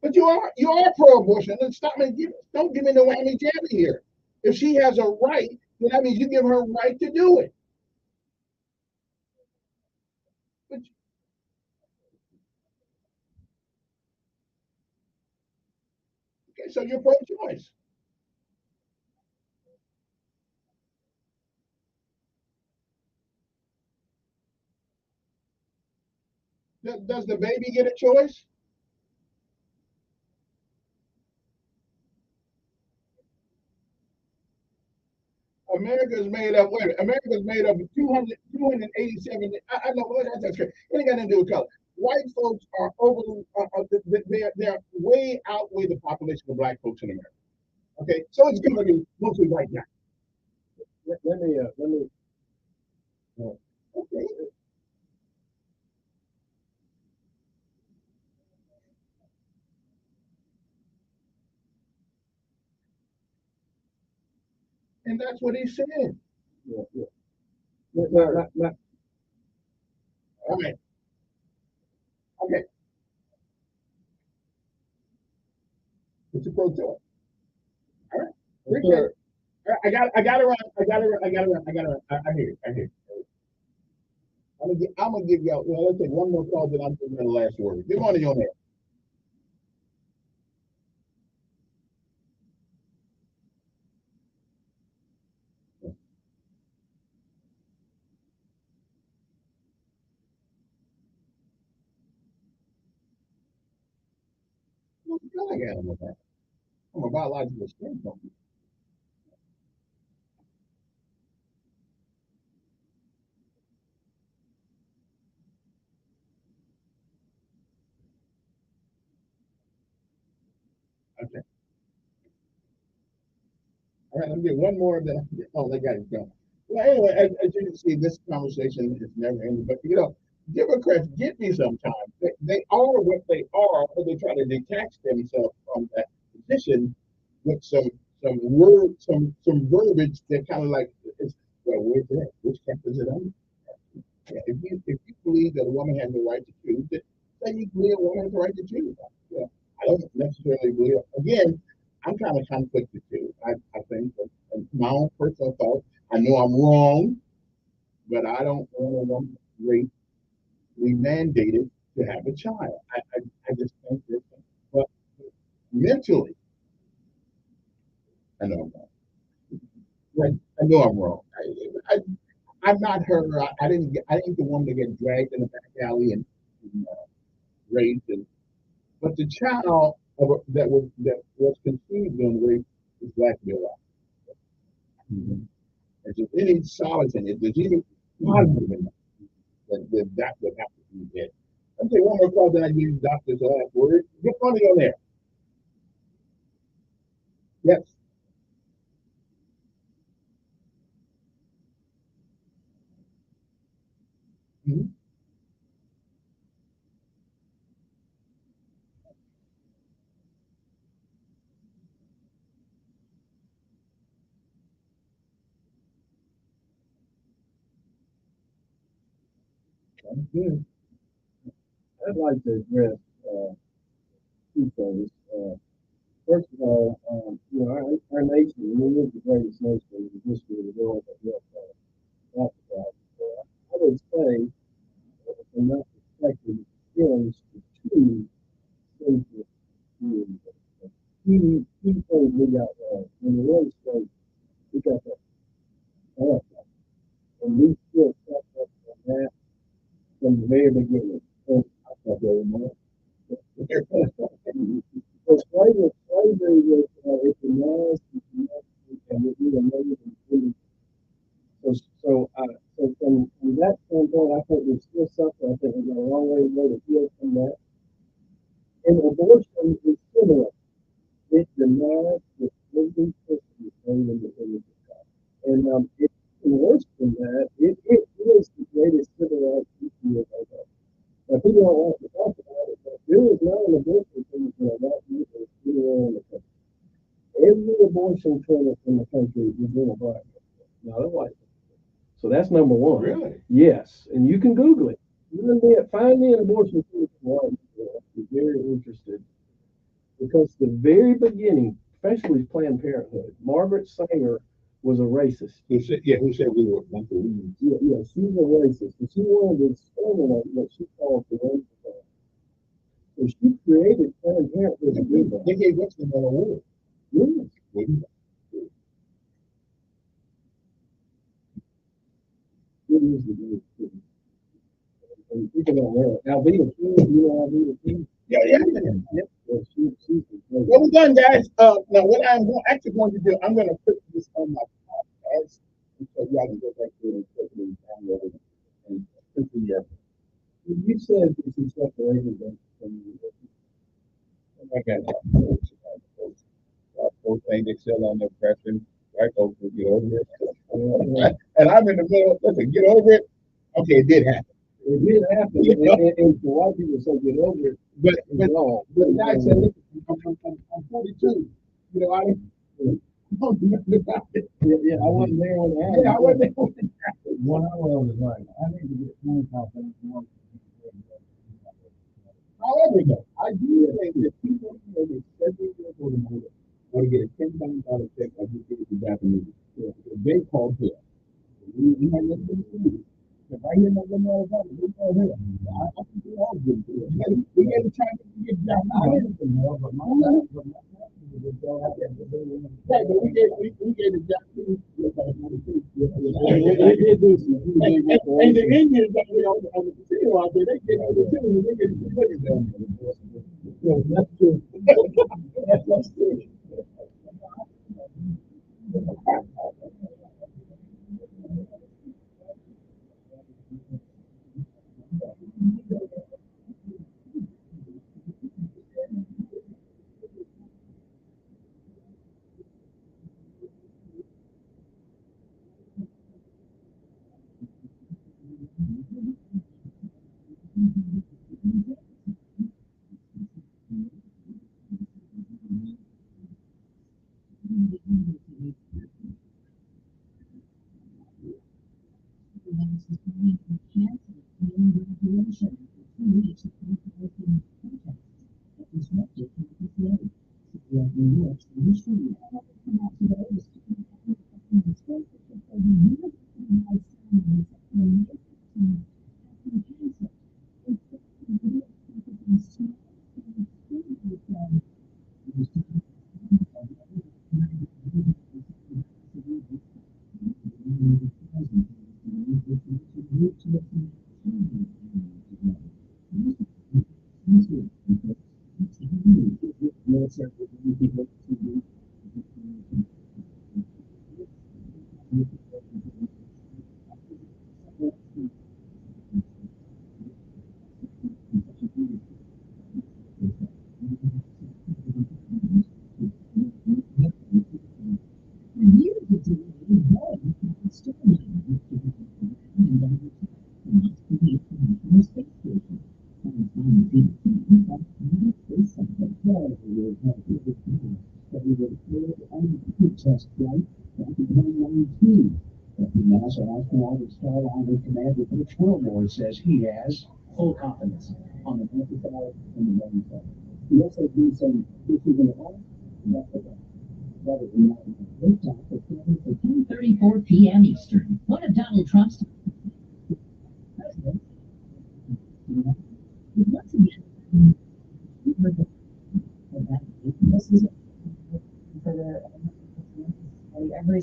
But you are pro-abortion. Then stop me. Don't give me no whammy jammy here. If she has a right, then that means you give her a right to do it. But, okay, so you're pro-choice. Does the baby get a choice? America's made up. Wait, America's made up of 287. I know. That's great. It ain't got nothing to do with color. White folks are over. They're way outweigh the population of black folks in America. Okay, so it's going to be mostly white now. Let me. Okay, and that's what he said. Yeah, yeah. My, All right. Okay. It's a pro-choice. All right. Appreciate it. All right, I got to run. I hear you. I hear you. I'm gonna give y'all. Well, let's take one more call, then I'm giving the last word. Good morning, on there. What the hell I got with that? I'm a biological skin company. Okay. All right, let me get one more. Then oh, they got it going. Well, anyway, as you can see, this conversation is never ending. But Democrats get me sometimes. They are what they are, but they try to detach themselves from that position with some verbiage that kind of like, well, where's that? Which camp is it on? Yeah, if you believe that a woman has the right to choose, then you believe a woman has the right to choose. Yeah, I don't necessarily believe. Again, I'm kind of conflicted too. I think my own personal thought. I know I'm wrong, but I don't want a woman rape we mandated to have a child. I just think that, but mentally, I know I'm wrong. Like, I know I'm wrong. I'm not her. I didn't the woman to get dragged in the back alley and raped. But the child that was conceived on rape is black Bill. Mm-hmm. And so any solace in it, there's even positive in that would have to be dead. I'll say one more call, then I give you doctor's last word. Get funny on there. Yes. Mm-hmm. Sounds good. I'd like to address two things. First of all, our nation, we is the greatest nation in the history of the world that we have occupied. So I would say, from that perspective, it is the two central views. Two things we got wrong. In the United States, we got that contract, and we still stuck up on that from the very beginning. And I thought they were more. So slavery was it's a nasty, and it was amazing. So from that standpoint, I think we're still suffering. I think we've got a long way to go to heal from that. And abortion is similar. It denies the living person in the child. And it's worse than that. It is the greatest civil rights issue of our time. Now, people don't want to talk about it, but there is not an abortion clinic in a white people anywhere in the country. Every abortion clinic in the country is in a black. Not a white. So that's number one. Really? Yes, and you can Google it. Find me an abortion clinic one. I'm very interested because the very beginning, especially Planned Parenthood, Margaret Sanger was a racist. Who said we were a bunch of weeds? Yeah, she's a racist, and she wanted to exterminate what she called the race. So she created Planned Parenthood to do that. They gave Western an award. Yes. It is the great thing. And people don't know it. Alveda King, you know Alveda King? Yeah. Yep. Well, she's Well, we're done, guys. Now, what I'm actually going to do, I'm going to put this on my podcast, so y'all can go back to it and click it and download it and put the. You said this is separated from you. I got folks think they still on their pressure. White folks will get over it. And I'm in the middle. Listen, get over it. Okay, it did happen. It did happen. And for white people say get over it. But the guy said, listen, I'm 42. You know, I don't do nothing about it. Yeah, I wasn't there when it happened. Yeah, I wasn't there when it happened. What I was like, I need to get 25 minutes. However, though, I do think that people who are 70 years old and older want to get a $10,000 check like you did the Japanese. They call here. We have nothing to do. If I hear nothing more about it, we call here. I think we all get to it. We got to try to get Jack. I didn't know, but my right, but we gave the Japanese. And the Indians that we on the casino out there, they get on the casino and they get the tickets down there. Yeah, that's true. That's true. Test flight back in 2019. The NASA astronaut is far on with Commander Rich Wilmore says he has full confidence on the amplifier and the magnifier. He also agrees saying this is an all that is not liftoff for 10:34 p.m. Eastern. One of Donald Trump's presidents. Once again, this is for the every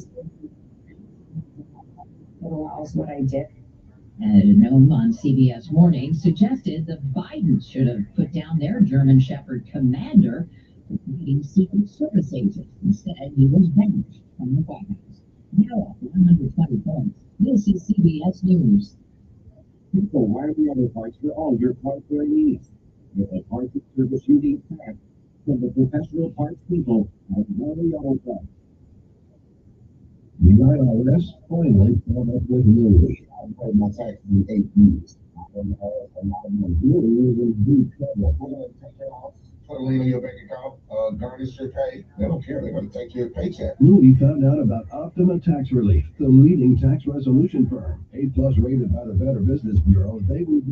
that allows what I did. Noam on CBS Mornings suggested the Bidens should have put down their German Shepherd commander for being Secret Service agent. Instead, he was banished from the White House. Now up 120 points. This is CBS News. So why are the other parts for all your parts where needs? If a parts service you need back from the professional parts people at Mary Auto Parts. The IRS finally came up with news. I've paid my taxes in 8 years. And a lot of my jewelry was in deep trouble. I'm going to take it off put a lien on your bank account, garnish your pay. They don't care. They're going to take your paycheck. Louis found out about Optima Tax Relief, the leading tax resolution firm. A-plus rated by the Better Business Bureau. They will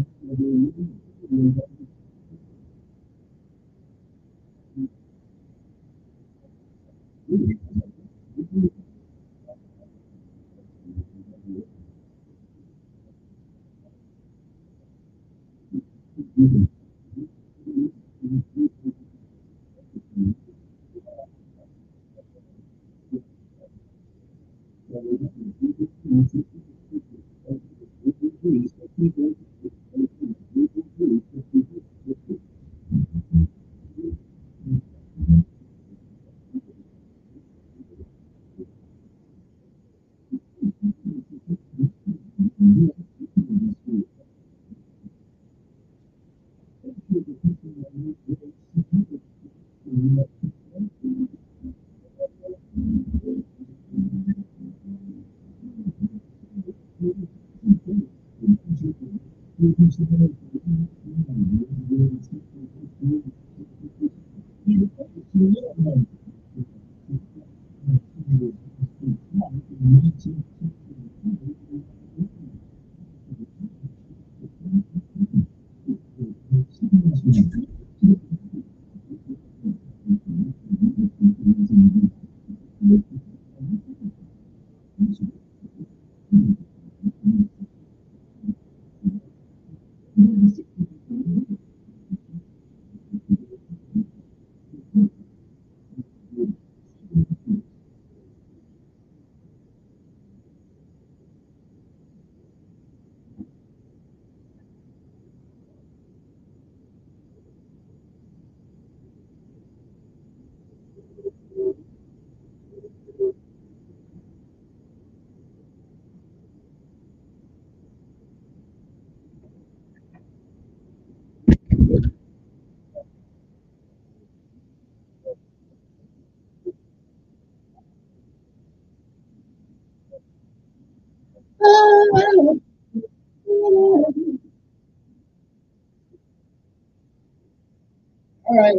All right.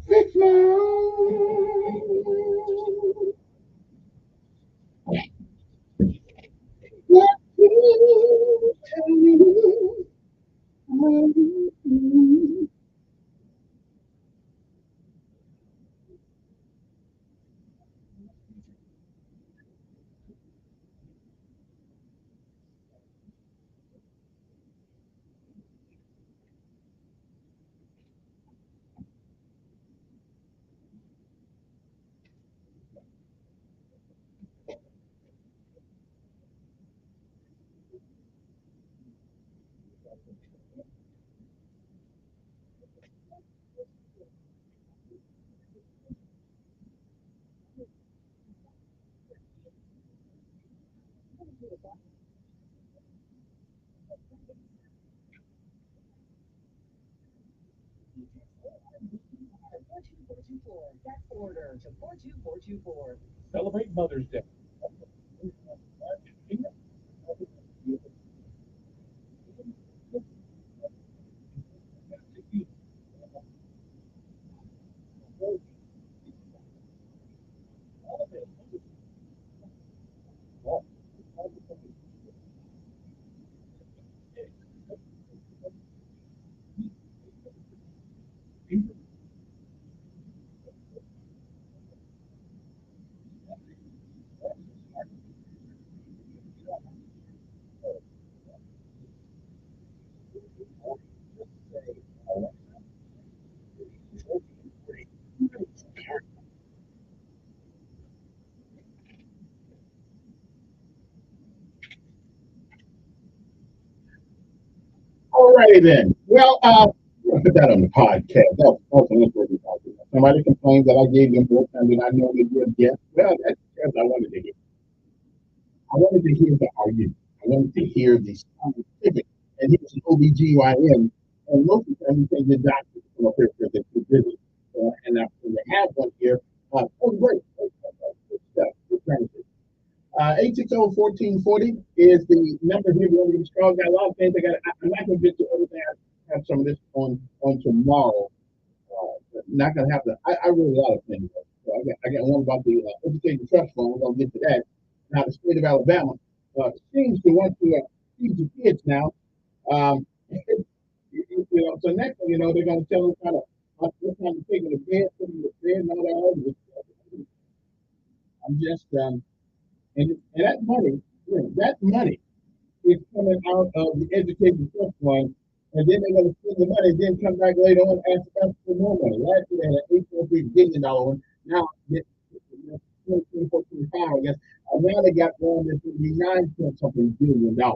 Fix my Text order to 42424. Celebrate Mother's Day. All righty then. Well, we'll put that on the podcast. That's an interesting podcast. Somebody complained that I gave them more time than I normally give. Yes. Well, that's because I wanted to hear. I wanted to hear the argument. I wanted to hear the scientific. And he was an OBGYN. And most of the time, you think the doctors come up here because they're too busy. And when they have one here, oh, great. Good stuff. Good transition. 860-1440 is the number here. We're going to get strong. Got a lot of things. I'm not going to get to everything. I have some of this on tomorrow. Not going to have to. I wrote a lot of things. So I got one about the education trust fund. We're going to get to that. Now, the state of Alabama seems to want to teach the kids now. So next thing you know, they're going to tell them what kind of taking the bed, putting the bed, and all that other stuff. I'm just and that money, that money is coming out of the education trust fund, and then they're going to spend the money, then come back later on and ask us for more money. Last year they had an $8.3 billion one. Now, 2025, I guess. Now they got one that's going to be $9 billion. Okay,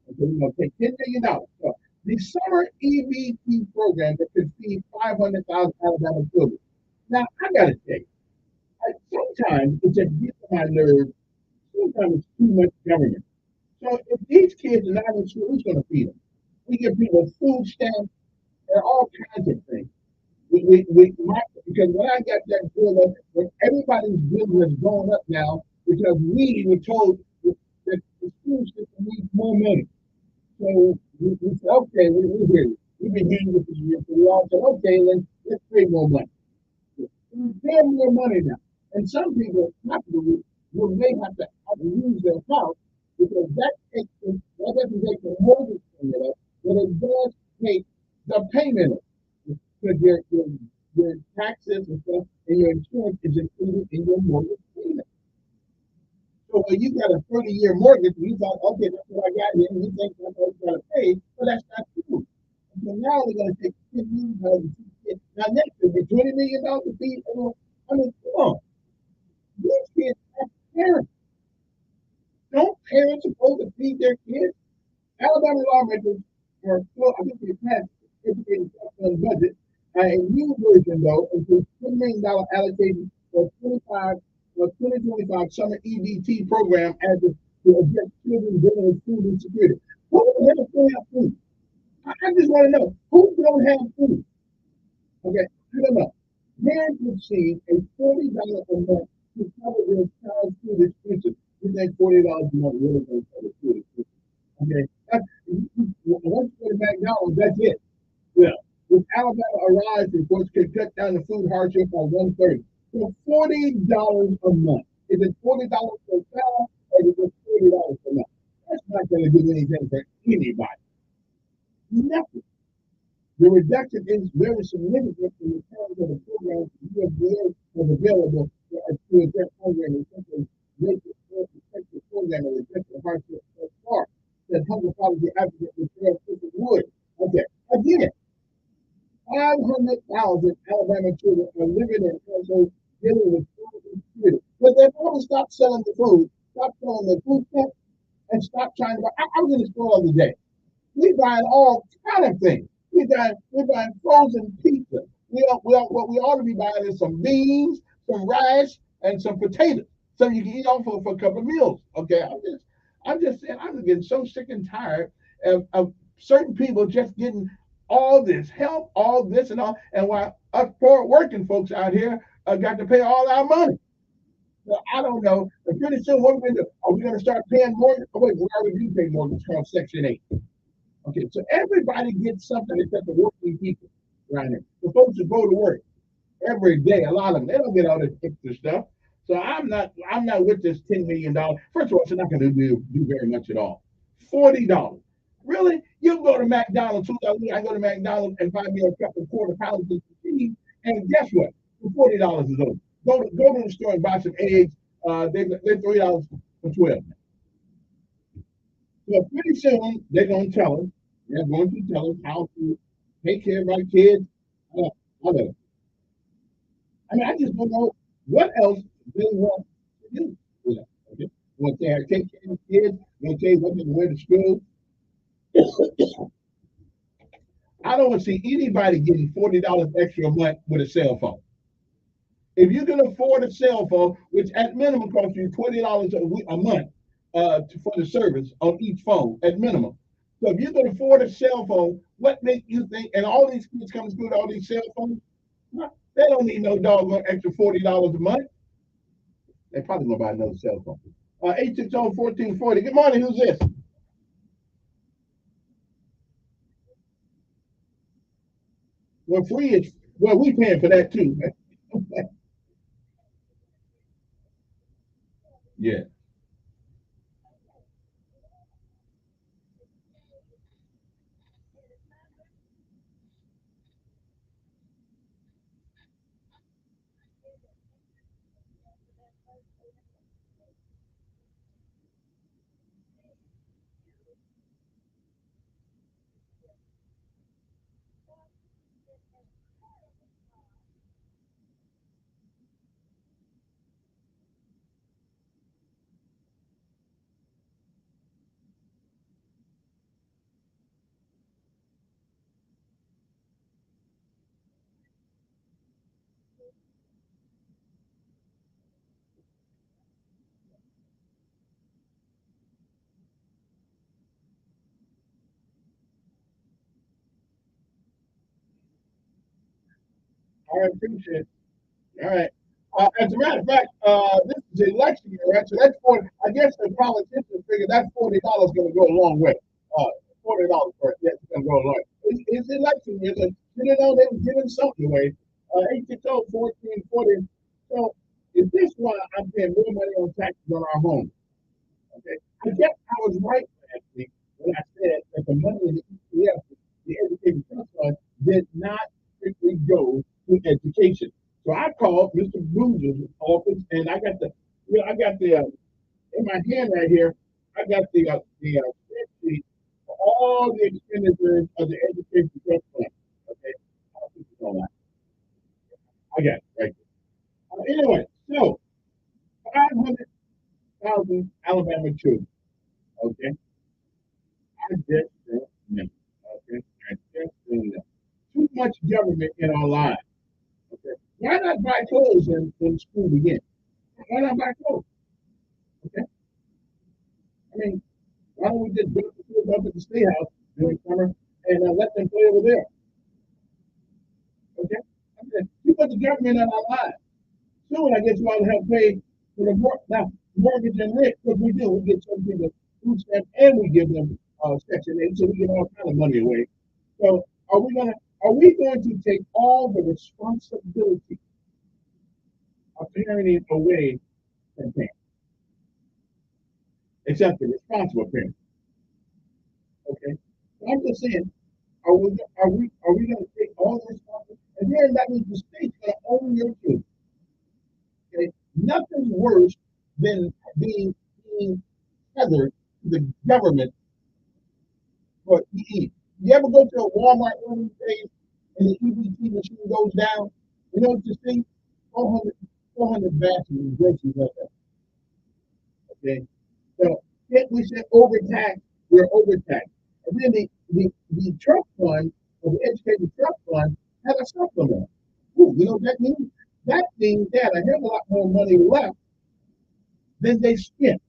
we're going to take $10 million. So, the summer EBT program that could feed 500,000 Alabama children. Now, I got to tell you, sometimes it just gets on my nerves. Sometimes it's too much government. So if these kids are not in school, who's going to feed them? We give people food stamps and all kinds of things. Because when I got that bill up, when everybody's bill was going up now because we were told that the school system needs more money. So we said, okay, we're here. We've been dealing with this year, so we all said, okay, let's pay more money. We pay more money now. And some people may have to use their house because that doesn't take the mortgage payment up, but it does take the payment up. Because your taxes and stuff and your insurance is included in your mortgage payment. So when you got a 30-year mortgage, you thought, okay, that's what I got here, and you think that's what you got to pay, but that's not true. So now they're going to take $10 million. Now next year, the $20 million to feed everyone. I mean, come on. These kids have parents. Don't parents supposed to feed their kids? Alabama lawmakers are still, I think they passed education fund budget. A new version, though, includes $10 million allocation for 2025 summer EBT program as to address children dealing with food insecurity. Who don't have food? I just want to know who don't have food. Okay, I don't know. Parents receive a $40 a month to cover their child's food expenses. You think $40 a month really going to cover food expenses? Okay, once you go to McDonald's, that's it. Yeah. With Alabama Arise reports could cut down the food hardship by 1/3. So $40 a month. Is it $40 per child or is it $40 per month? That's not going to do anything for anybody. Nothing. The reduction is very significant in the terms of the programs the USDA has available to address hunger and essentially make it more effective program and address the hardship so far. That hunger policy advocate Michelle Wood. Okay, again. 500,000 Alabama children are living in households dealing with food insecurity. But they've already stopped selling the food, stop selling the food stamps, and stop trying to buy. I was in the store the other day. We buying all kind of things. We're buying frozen pizza. What we ought to be buying is some beans, some rice, and some potatoes. So you can eat on for a couple of meals. Okay, I'm just saying I'm getting so sick and tired of certain people just getting all this help, all this and all, and while us poor working folks out here got to pay all our money. So I don't know. But pretty soon, what are we going to do? Are we going to start paying mortgage? Oh, wait, we already do pay mortgage. It's called Section 8. Okay, so everybody gets something except the working people right now. The folks who go to work every day, a lot of them, they don't get all this extra stuff. So I'm not with this $10 million. First of all, it's not going to do very much at all. $40. Really? You can go to McDonald's. I go to McDonald's and buy me a couple of quarter pounds of cheese, and guess what? For $40 is over. Go to the store and buy some eggs. They're $3 for 12. So pretty soon they're going to tell us. They're going to tell us how to take care of our kids. I don't know. I mean, I just don't know what else they want to do with them. Okay? Want to take care of kids? Want to tell you what they can wear to school? I don't want to see anybody getting $40 extra a month with a cell phone. If you can afford a cell phone, which at minimum costs you $20 a month for the service on each phone, at minimum. So if you can afford a cell phone, what makes you think? And all these kids come to school with all these cell phones, they don't need no doggone extra $40 a month. They probably gonna buy another cell phone. 860-1440. Good morning. Who's this? Well, free is we paying for that too. Yeah. I appreciate it. All right. As a matter of fact, this is election year, right? So that's 40. I guess the politicians figure that $40 going to go a long way. $40 for it, yes, it's going to go a long way. It's election year, so they were giving something away. 860-1440. So is this why I'm paying more money on taxes on our home? Okay. I guess I was right last week when I said that the money in the ETF, the Education Trust Fund, did not strictly go to education. So I called Mr. Booze's office, and in my hand right here, I got the spreadsheet for all the expenditures of the Education Trust Fund. Okay, I'll put this on that. I got it right there. Anyway, so 500,000 Alabama children. Okay, I just don't know. Okay, I just don't know. Too much government in our lives. Okay, why not buy clothes when school begins? Why not buy clothes? Okay, I mean, why don't we just build the kids up at the state house during summer and let them play over there? Okay, too much government in our lives. Soon, I guess we'll help pay for the mortgage and rent. What we do, we get some people food stamps and we give them Section 8, so we get all kind of money away. So are we going to take all the responsibility of parenting away from parents, except the responsible parents? Okay, so I'm just saying, are we going to take all the responsibility? And then that means the state's going to own your kids. Okay, nothing's worse than being tethered to the government for EE. You ever go to a Walmart one of these days and the EBT machine goes down? You know what you see? 400 bags of groceries like that. Okay, so if we say overtaxed, we're overtaxed. And then the trust fund, or the education trust fund, had a supplement. Ooh, you know what that means? That means they had a hell of a lot more money left than they spent,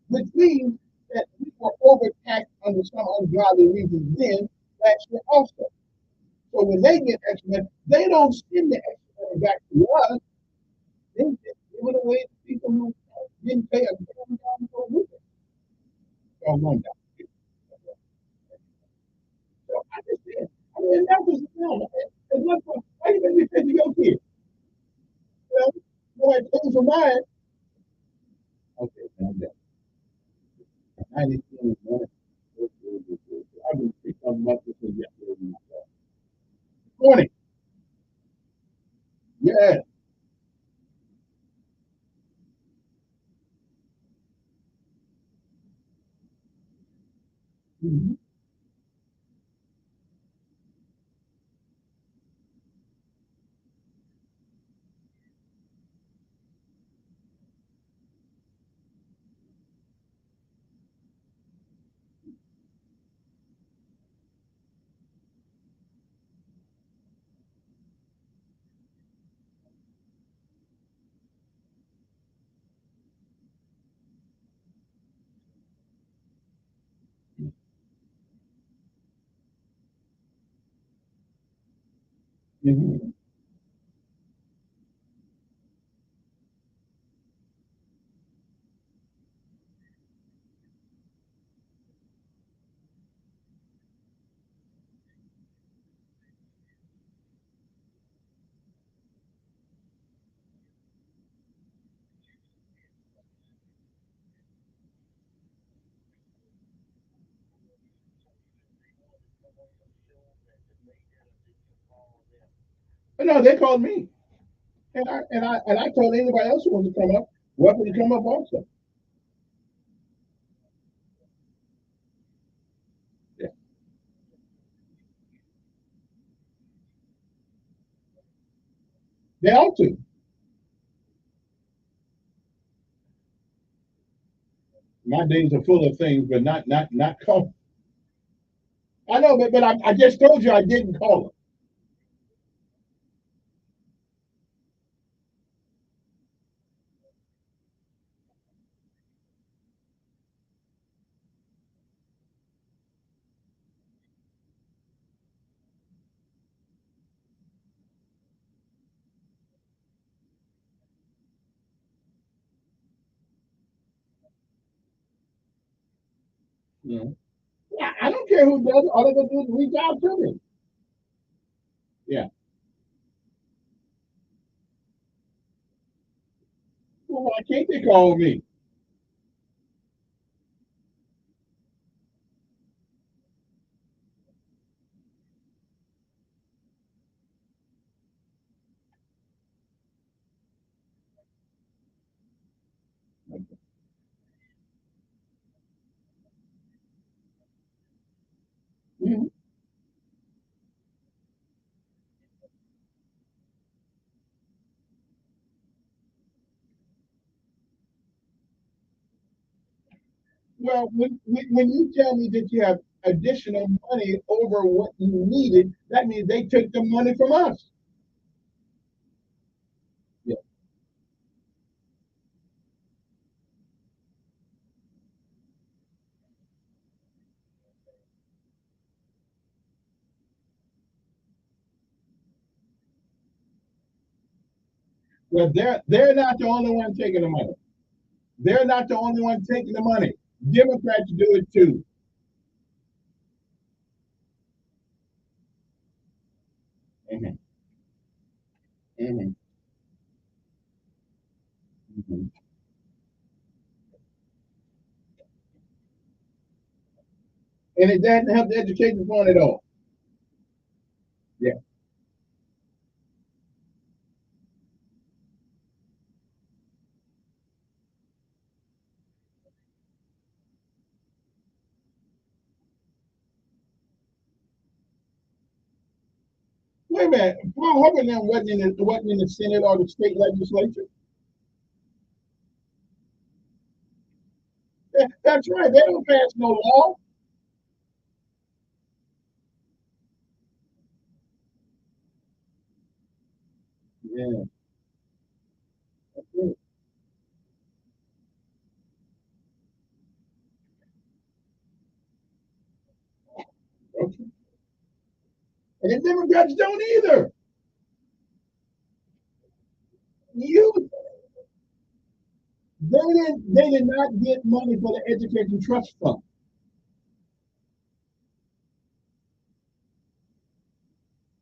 which means that we were overtaxed under some ungodly reasons then last year also. So when they get extra money, they don't send the extra money back to us. They just give it away to people who didn't pay a damn dime for it. So one dollar. So I just said, I mean, that was no. At one point, why you make me pay for your kid? Well, nobody pays for mine. Okay, I'm done. I didn't see money. I've been picking up money for yesterday. Morning. Yeah. Mhm. Mhm. But no, they called me, and I told anybody else who wants to come up, welcome to come up also. Yeah. They ought to. My days are full of things, but not call. I know, but I just told you I didn't call them. Yeah. I don't care who does it. All they gonna do is reach out to me. Yeah. Well, why can't they call me? Mhm. Well, when you tell me that you have additional money over what you needed, that means they took the money from us. Yeah. Well, they're not the only one taking the money. They're not the only one taking the money. Democrats do it too. Hmm. Hmm. Hmm. And it doesn't help the education fund at all. Yeah. Wait a minute. Paul Hogan then wasn't in the Senate or the state legislature. That's right. They don't pass no law. Yeah. And And Democrats don't either. They did not get money for the education trust fund.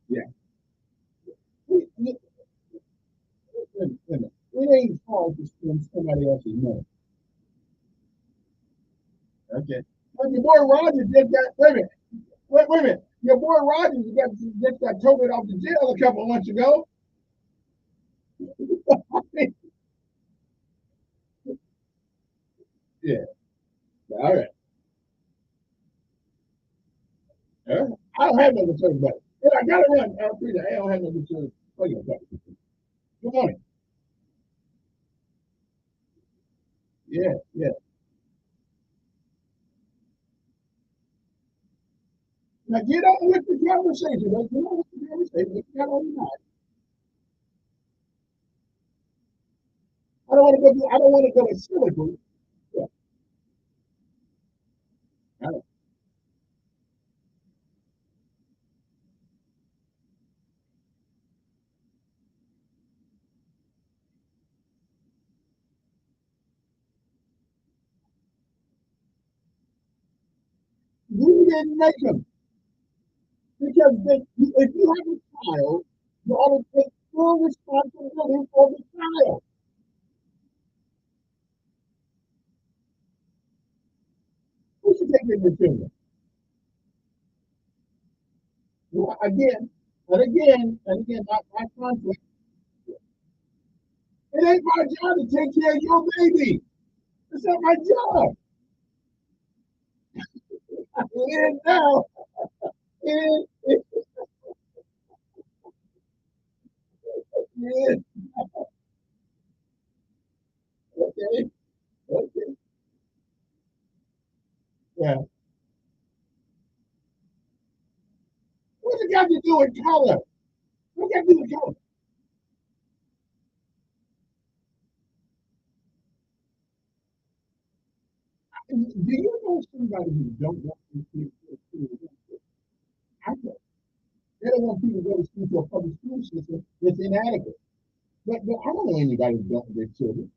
Yeah. It ain't hard to spend somebody else's money. Okay. But your boy Rogers just got, wait a minute. Wait a minute. Your boy Rogers just got toted off to jail a couple of months ago. Yeah. All right. I don't have no concern about it. And I gotta run. I don't have no concern. Oh, yeah. Good morning. Yeah, yeah. Now get on with the conversation. Let's get on with the conversation. Let's get on tonight. I don't want to go cynical. Yeah. I don't. We didn't make them because if you have a child, you ought to take full responsibility for the child. Who should take care of your children? Well, again, my conflict. It ain't my job to take care of your baby. It's not my job. It is now. It is. Okay. Okay. Yeah. What's it got to do with color? What got to do with color? Do you know somebody who don't want to kids to go to school? I know. They don't want people to go to school for a public school system that's inadequate. But I don't know anybody who don't want their children.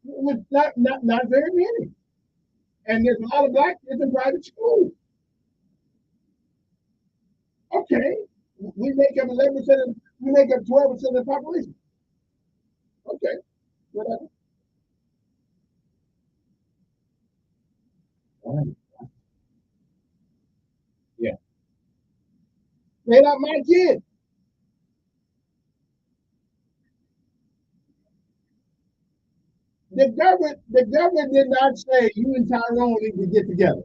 Not very many. And there's a lot of black kids in private schools. Okay. We make up 11% of, we make up 12% of the population. Okay. Whatever. Yeah. They're not my kids. The government did not say you and Tyrone need to get together.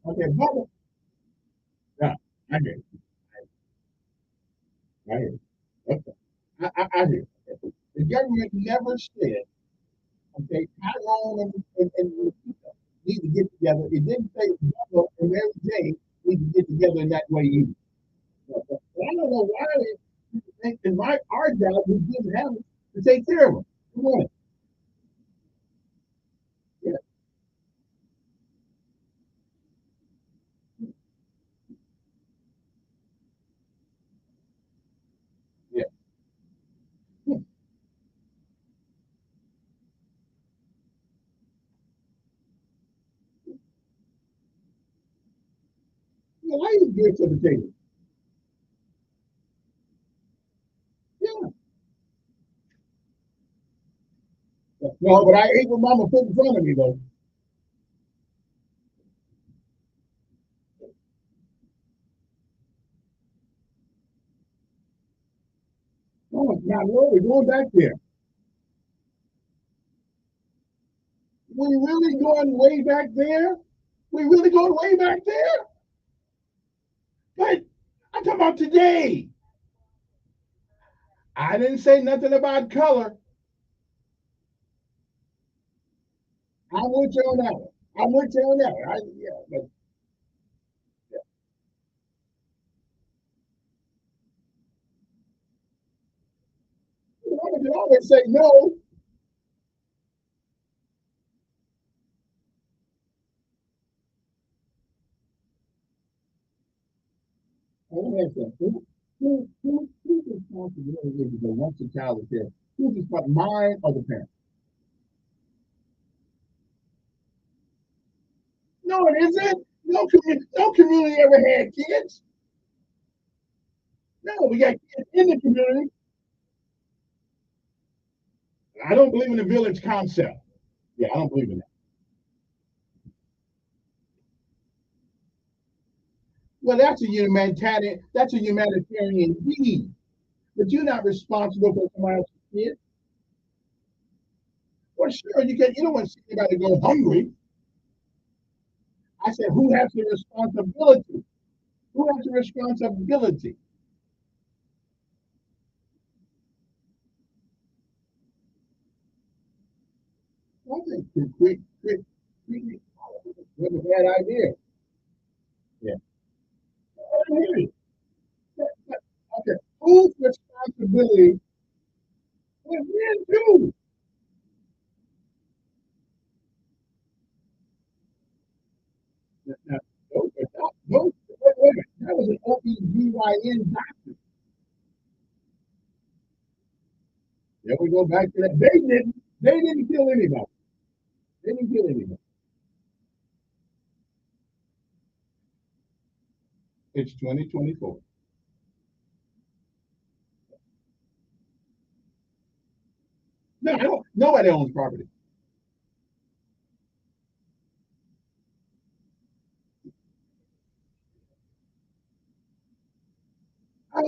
Okay, but yeah, I hear. I hear. Okay. I hear. The government never said, okay, Tyrone and Lupita need to get together. It didn't say Bubba and Mary Jane need to get together in that way either. But I don't know why they think in our job we didn't have to take care of them. Come on. Yeah. Yeah. Yeah, why you get to the table? Yeah. No, but I ate what Mama put in front of me though. Oh, now Lord, we're going back there. We really going way back there? We really going way back there? But I'm talking about today. I didn't say nothing about color. I'm with you on that one. I'm with you on that one. Yeah, but you can always say no. let me ask you, whose responsibility is it that once the child is here? Who's responsible, mine or the parent? No, it isn't. No community ever had kids. No, we got kids in the community. I don't believe in the village concept. Yeah, I don't believe in that. Well, that's a humanitarian need. But you're not responsible for somebody else's kid. Well, sure, you don't want to see anybody go hungry. I said, who has the responsibility? Who has the responsibility? I think was a bad idea. Yeah. Okay. Whose responsibility was men too? Now, wait a minute. That was an OBGYN doctor. There we go back to that. They didn't kill anybody. They didn't kill anybody. It's 2024. No, nobody owns property. I,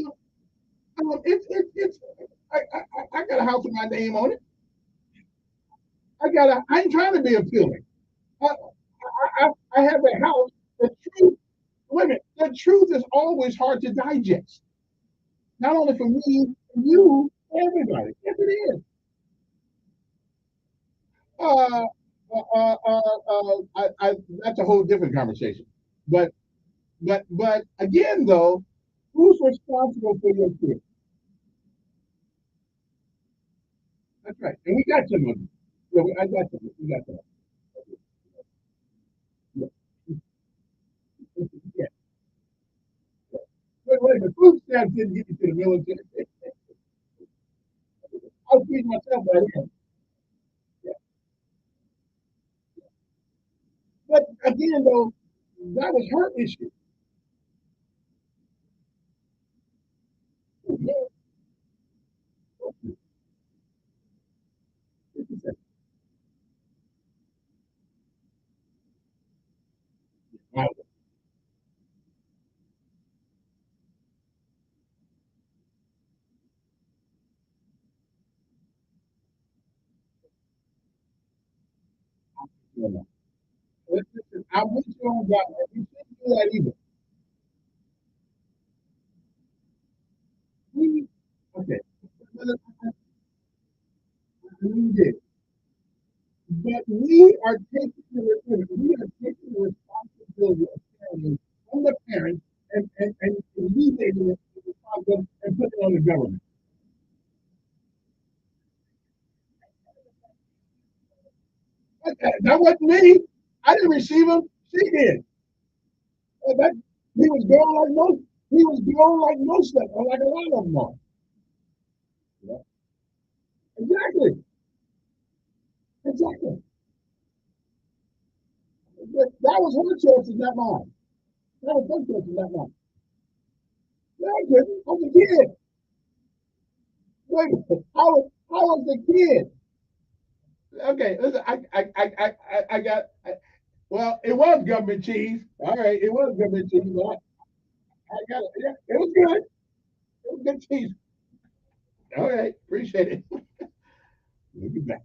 it's I got a house with my name on it. I ain't trying to be appealing. I, I have a house. The truth, wait a minute, the truth is always hard to digest. Not only for me, for you, everybody. Yes, it is. Uh, that's a whole different conversation. But but again, though, who's responsible for your kids? That's right. And we got some of them. Yeah, I got some. We got some. Yeah. Yeah. Wait, the food stamps didn't get you to the military. I was feeding myself by then. Yeah. But again, though, that was her issue. Yeah. I, you know, listen, I wish you on God. You shouldn't do that either. We, okay. We did. But we are taking the responsibility of parenting from the parents and we taking the responsibility and putting it on the government. That wasn't me. I didn't receive him. She did. That, he was grown like most. He was grown like most of them, like a lot of them are. Yeah. Exactly. Exactly. But that was her choice, not mine. That was her choice, not mine. Yeah, I couldn't. I was a kid. Wait, I was the kid. Okay, listen, I got, well, it was government cheese. All right, it was government cheese. I got it. Yeah, it was good. It was good cheese. All right, appreciate it. We'll be back.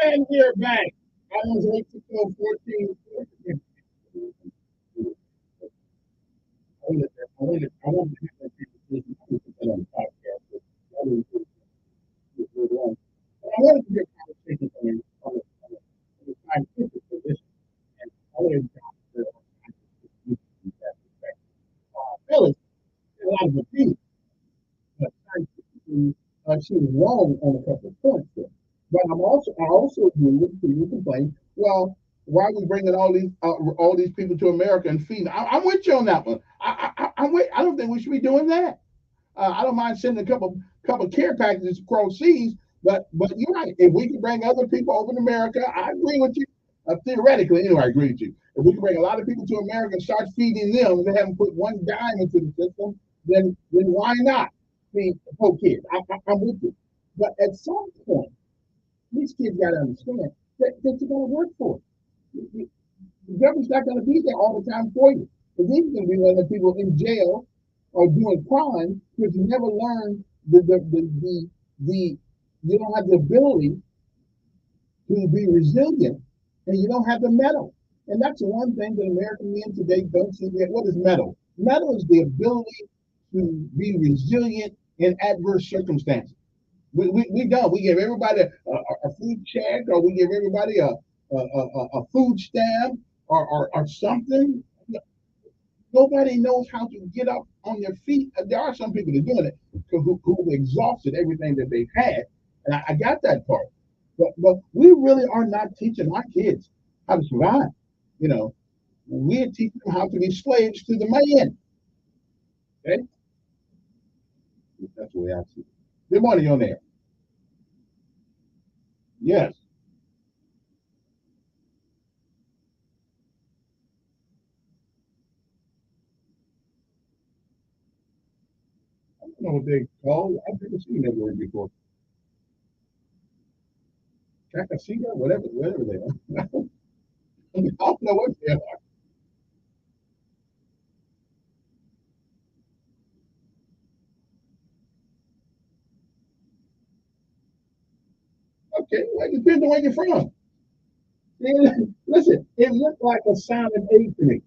And we're back. I was Mexico 14. I wanted to have that on the podcast. I wanted to get conversation on the scientific position. And I wanted to Phyllis, a lot of opinions, but scientifically, she was wrong on a couple of points there. But I also agree with people who complain, well, why are we bringing all these people to America and feeding? I'm with you on that one. I'm with. I don't think we should be doing that. I don't mind sending a couple care packages across seas, but you're right. If we can bring other people over to America, I agree with you. Theoretically, anyway, I agree with you. If we can bring a lot of people to America and start feeding them, and they haven't put one dime into the system, then why not feed the poor kids? I'm with you. But at some point, these kids got to understand that you're going to work for it. The government's not going to be there all the time for you. Because these are going to be letting people in jail or doing crime because you never learn the you don't have the ability to be resilient and you don't have the metal. And that's the one thing that American men today don't see yet. What is metal? Metal is the ability to be resilient in adverse circumstances. We don't. We give everybody a food check, or we give everybody a food stamp, or something. Nobody knows how to get up on their feet. There are some people that are doing it who've exhausted everything that they've had, and I got that part. But we really are not teaching our kids how to survive. You know, we're teaching them how to be slaves to the man. Okay, that's the way I see it. Good morning, on there. Yes, I don't know what they call. I've never seen that word before. Cacacina, whatever they are. I don't know what they are. Okay, well, it depends on where you're from. Yeah, listen, it looked like a silent A to me.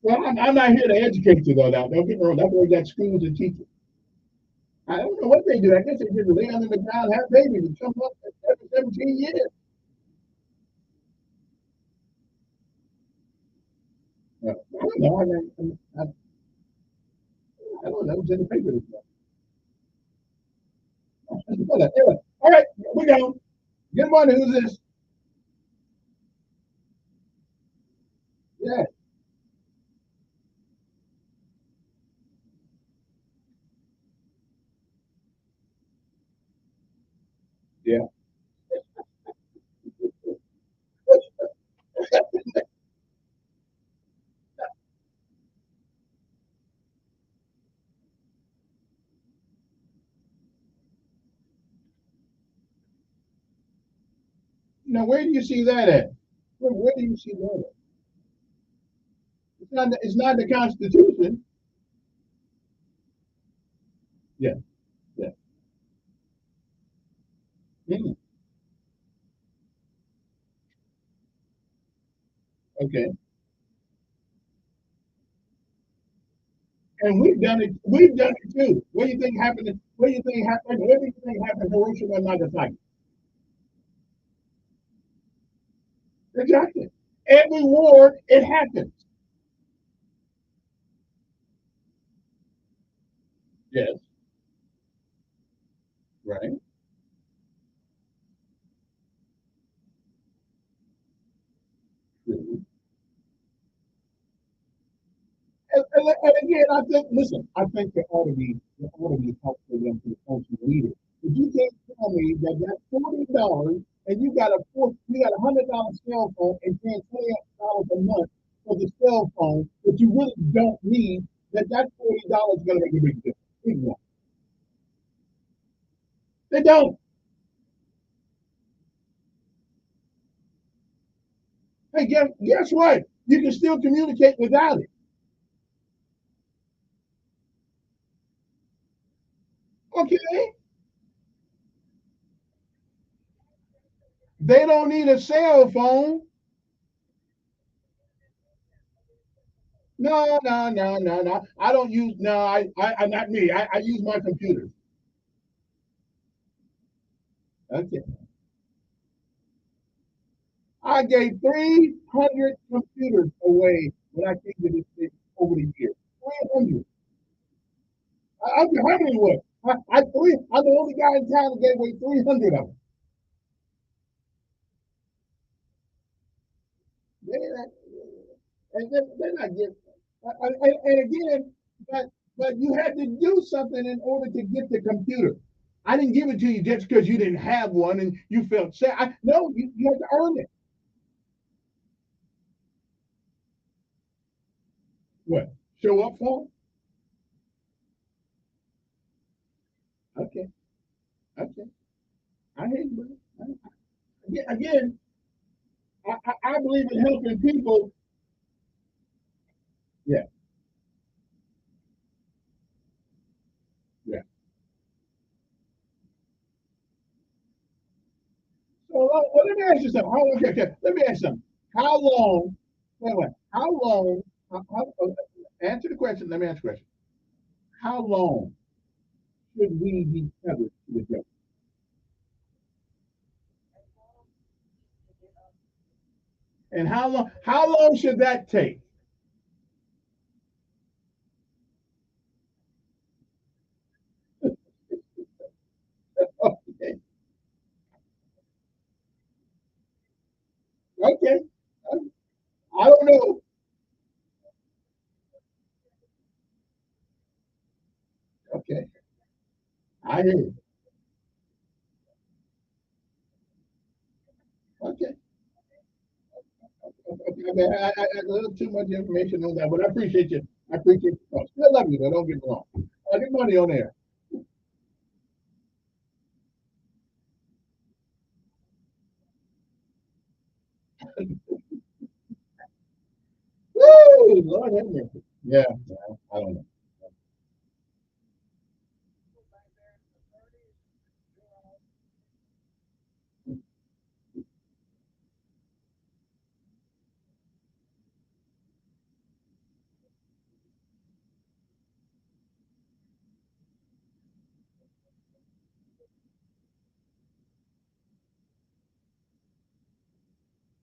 Well, I'm not here to educate you though. Now, don't get me wrong. That's where we got schools and teachers. I don't know what they do. I guess they just lay under the ground, have babies, and come up every 17 years. I don't know. I don't know. It's in the paper. Anyway, all right, we go. Good morning. Who's this? Yeah, yeah. Now, where do you see that at? Where do you see that at? It's not the Constitution. Yeah, yeah. Mm, okay. And we've done it. We've done it too. What do you think happened? What do you think happened? What do you think happened? Hiroshima and Nagasaki. Exactly. Every war, it happens. Yes. Right. True. And again, I think. Listen, I think there ought to be help for them to function leaders. If you can't tell me that that's $40 and you got $100 cell phone and paying $20 a month for the cell phone that you really don't need, that $40 is going to make a big difference. Exactly. They don't. Hey, guess what? You can still communicate without it. Okay. They don't need a cell phone. No, no, no, no, no. I don't use no. I not me. I use my computer. Okay. I gave 300 computers away when I came to this thing over the years. 300. I don't know how many was. I'm the only guy in town that gave away 300 of them. They're, and they're not getting. And again, but but you had to do something in order to get the computer. I didn't give it to you just because you didn't have one and you felt sad. No, you had to earn it. What? Show up for? Okay, okay. I hear you, brother. Again, I believe in helping people. Yeah, yeah. So let me ask you something. Okay, let me ask you something. How long? Wait. How long? Answer the question. Let me ask the question. How long should we be tethered to the devil? And how long should that take? Okay. Okay. I don't know. Okay. I hear you. Okay. Okay. I mean, I a little too much information on that, but I appreciate you. I appreciate you. Oh, still love you, though. Don't get me wrong. Good money on there. Woo! Lord have mercy. Yeah. I don't know.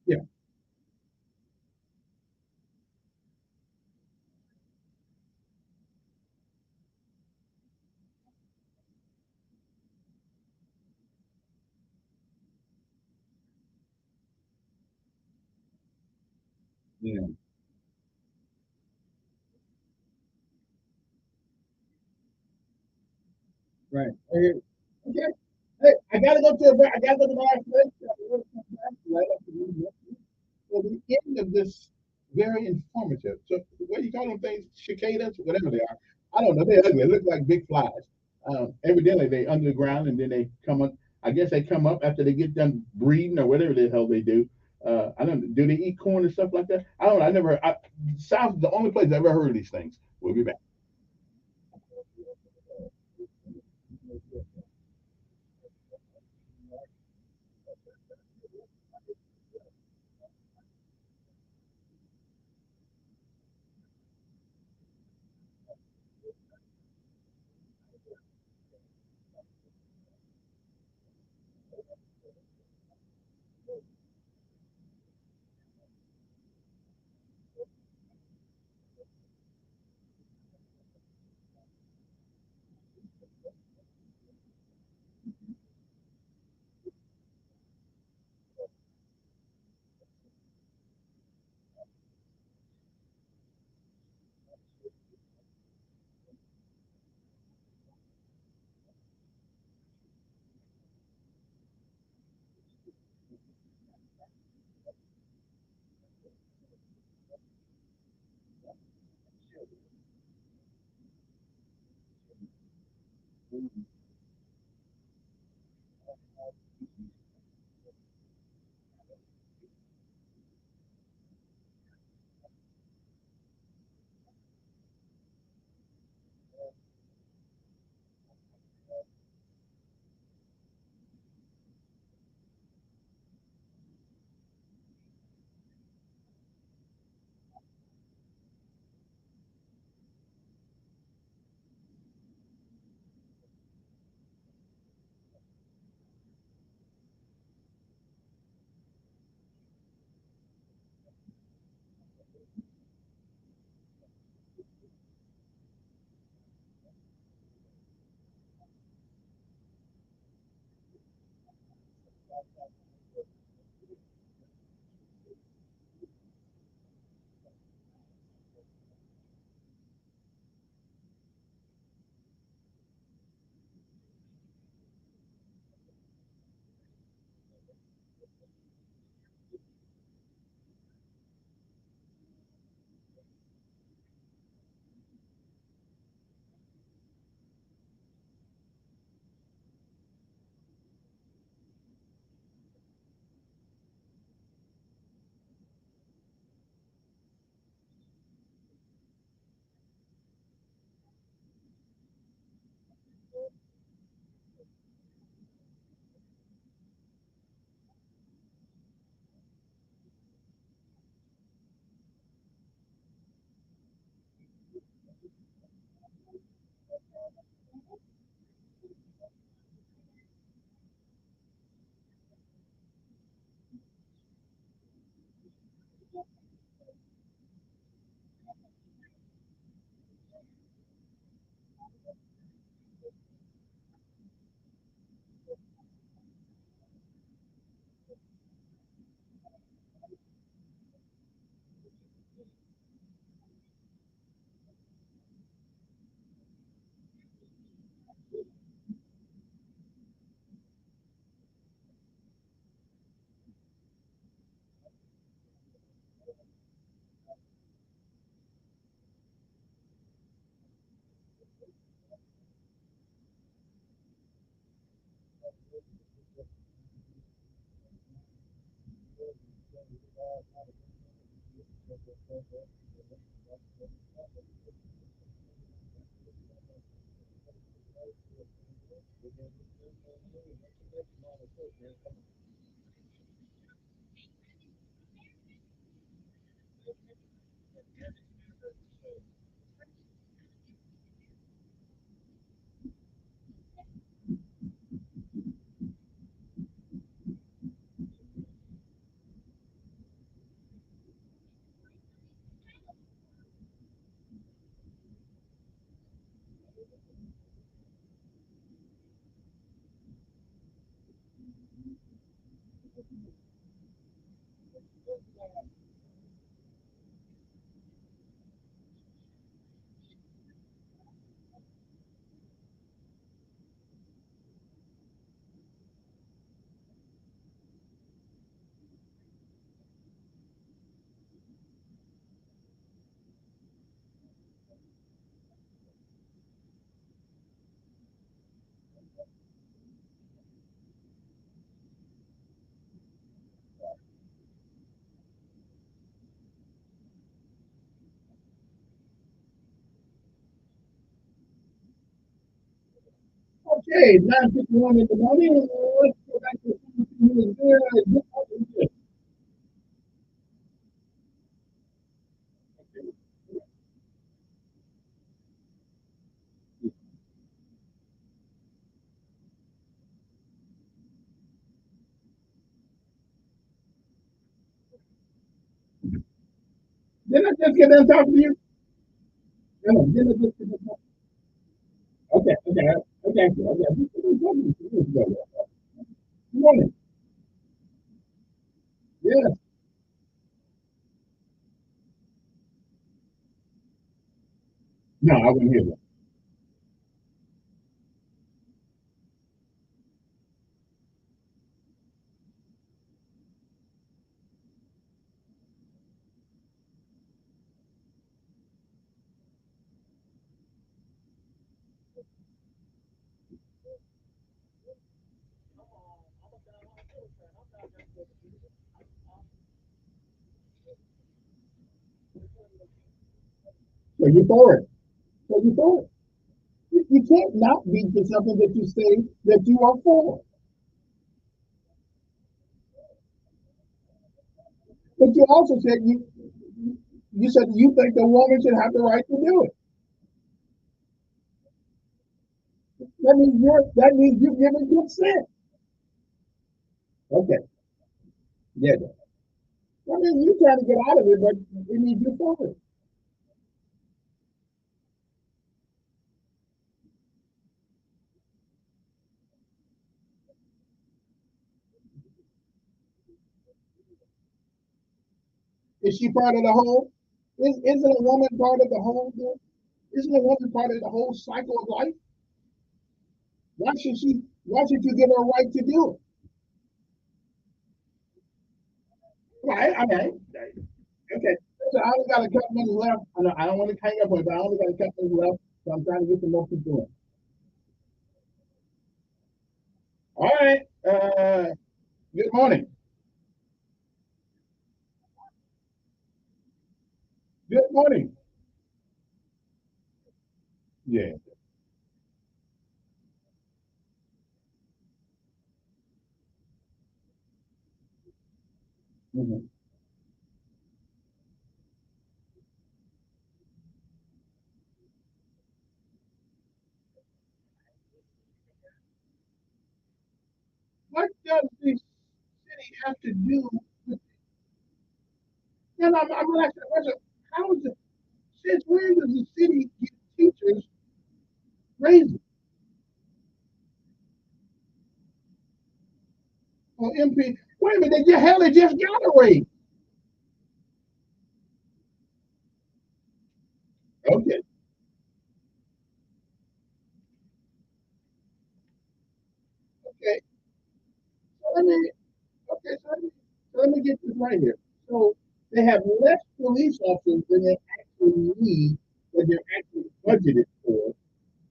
Yeah. Yeah. Right. Okay. Okay. Hey, I gotta go to a break. I gotta go to the last place. Right after the end of this very informative. So what do you call them things? Cicadas, whatever they are. I don't know. They're ugly. They look like big flies. Evidently they under the ground and then they come up. I guess they come up after they get done breeding or whatever the hell they do. I don't know. Do they eat corn and stuff like that? I don't know. I never. South is the only place I've ever heard of these things. We'll be back. Okay, 9:51 in the morning. Let's go back to something there. Didn't I just get done talking to you? No, didn't I just get done talking? Okay, okay, okay, okay. Good morning. Yes. No, I wouldn't hear that. So you for it. So you for it. You can't not be for something that you say that you are for. But you also said you said you think the woman should have the right to do it. That means you're giving consent. Okay. Yeah. I mean, you're trying to get out of it, but it means you're for it. Is she part of the whole? Isn't a woman part of the whole? Isn't a woman part of the whole cycle of life? Why should she? Why should you give her a right to do it? Right. Okay. Okay. So I only got a couple minutes left. I don't want to hang up on it, but I only got a couple minutes left, so I'm trying to get some more people in. All right. Good morning. Good morning. Yeah. Mhm. What does the city have to do with? No, no, I'm asking a question. How is it? Since when does the city give teachers raises or MP? Wait a minute, they hell, they just got a raise. Okay, okay. So let me, okay, so let me get this right here. So they have less police officers than they actually need, that they're actually budgeted for.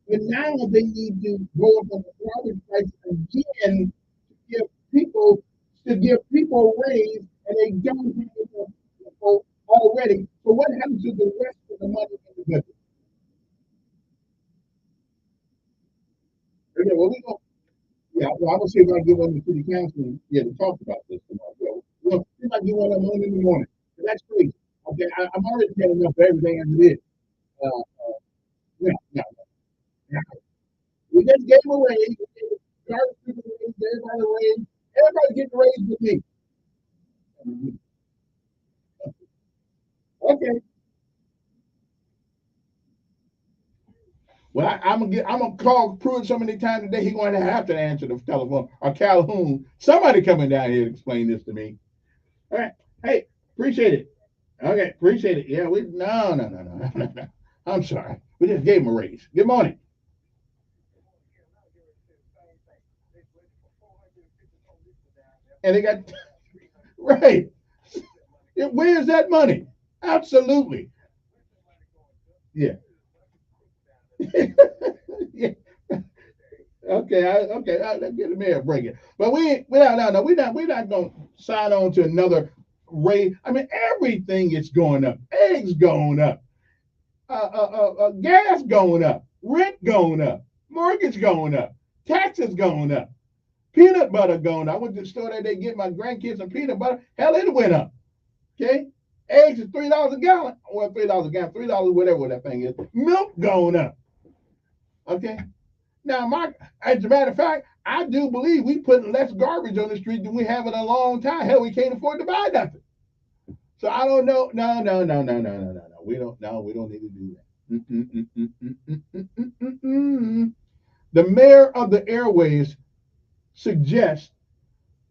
But now they need to go up on the property price again people to give people a raise and they don't give people already. So what happens to the rest of the money in the budget? Okay, well, yeah, well, I'm gonna see if I can get one of the city council to talk about this tomorrow. So, see if I can get one of them on in the morning. That's crazy. Okay, I'm already paying enough for everything as it is. No, no, no. We just gave a raise. We gave garbage people a raise, everybody a raise. Everybody getting a raise with me. Okay. Well, I'm gonna call Pruitt so many times today. He's going to have to answer the telephone or Calhoun. Somebody coming down here to explain this to me. All right. Hey, appreciate it. Okay, appreciate it. Yeah, no. I'm sorry. We just gave him a raise. Good morning. And they got right. Where's that money? Absolutely. Yeah. Yeah. Okay, let's get the mayor break it. But we're not gonna sign on to another raise. I mean, everything is going up. Eggs going up, gas going up, rent going up, mortgage going up, taxes going up, peanut butter going up. I went to the store that they get my grandkids some peanut butter. Hell, it went up. Okay, eggs is $3 a gallon. Well, $3 a gallon, $3 whatever that thing is. Milk going up. Okay. Now, as a matter of fact, I do believe we putting less garbage on the street than we have in a long time. Hell, we can't afford to buy nothing. So I don't know. No. We don't. No, we don't need to do that. The mayor of the airways suggests.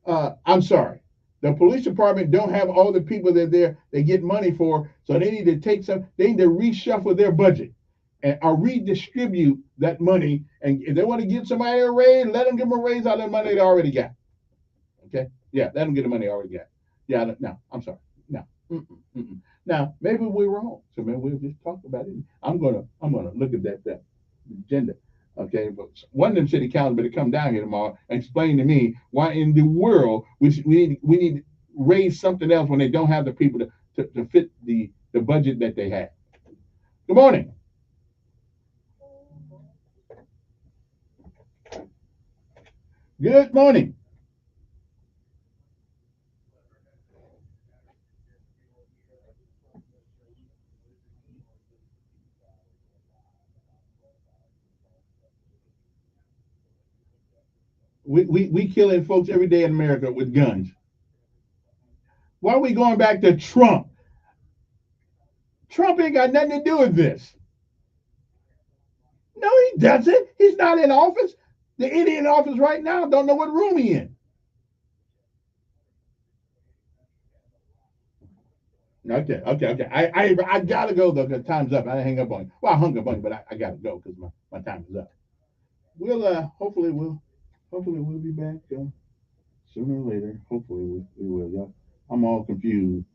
I'm sorry. The police department don't have all the people that they get money for, so they need to take some. They need to reshuffle their budget and or redistribute that money. And if they want to give somebody a raise, let them give them a raise out of the money they already got. Okay? Yeah, let them get the money they already got. Yeah, no, I'm sorry. No. Now, maybe we're wrong. So maybe we'll just talk about it. I'm gonna look at that agenda. Okay, but one of them city council better come down here tomorrow and explain to me why in the world we need to raise something else when they don't have the people to fit the budget that they have. Good morning. Good morning. We killing folks every day in America with guns. Why are we going back to Trump? Trump ain't got nothing to do with this. No, he doesn't. He's not in office. The idiot in office right now don't know what room he in. Okay. I gotta go though because time's up. I hang up on you. Well, I hung up on you, but I gotta go because my time is up. We'll hopefully we'll be back sooner or later. Hopefully we will. Yeah. I'm all confused.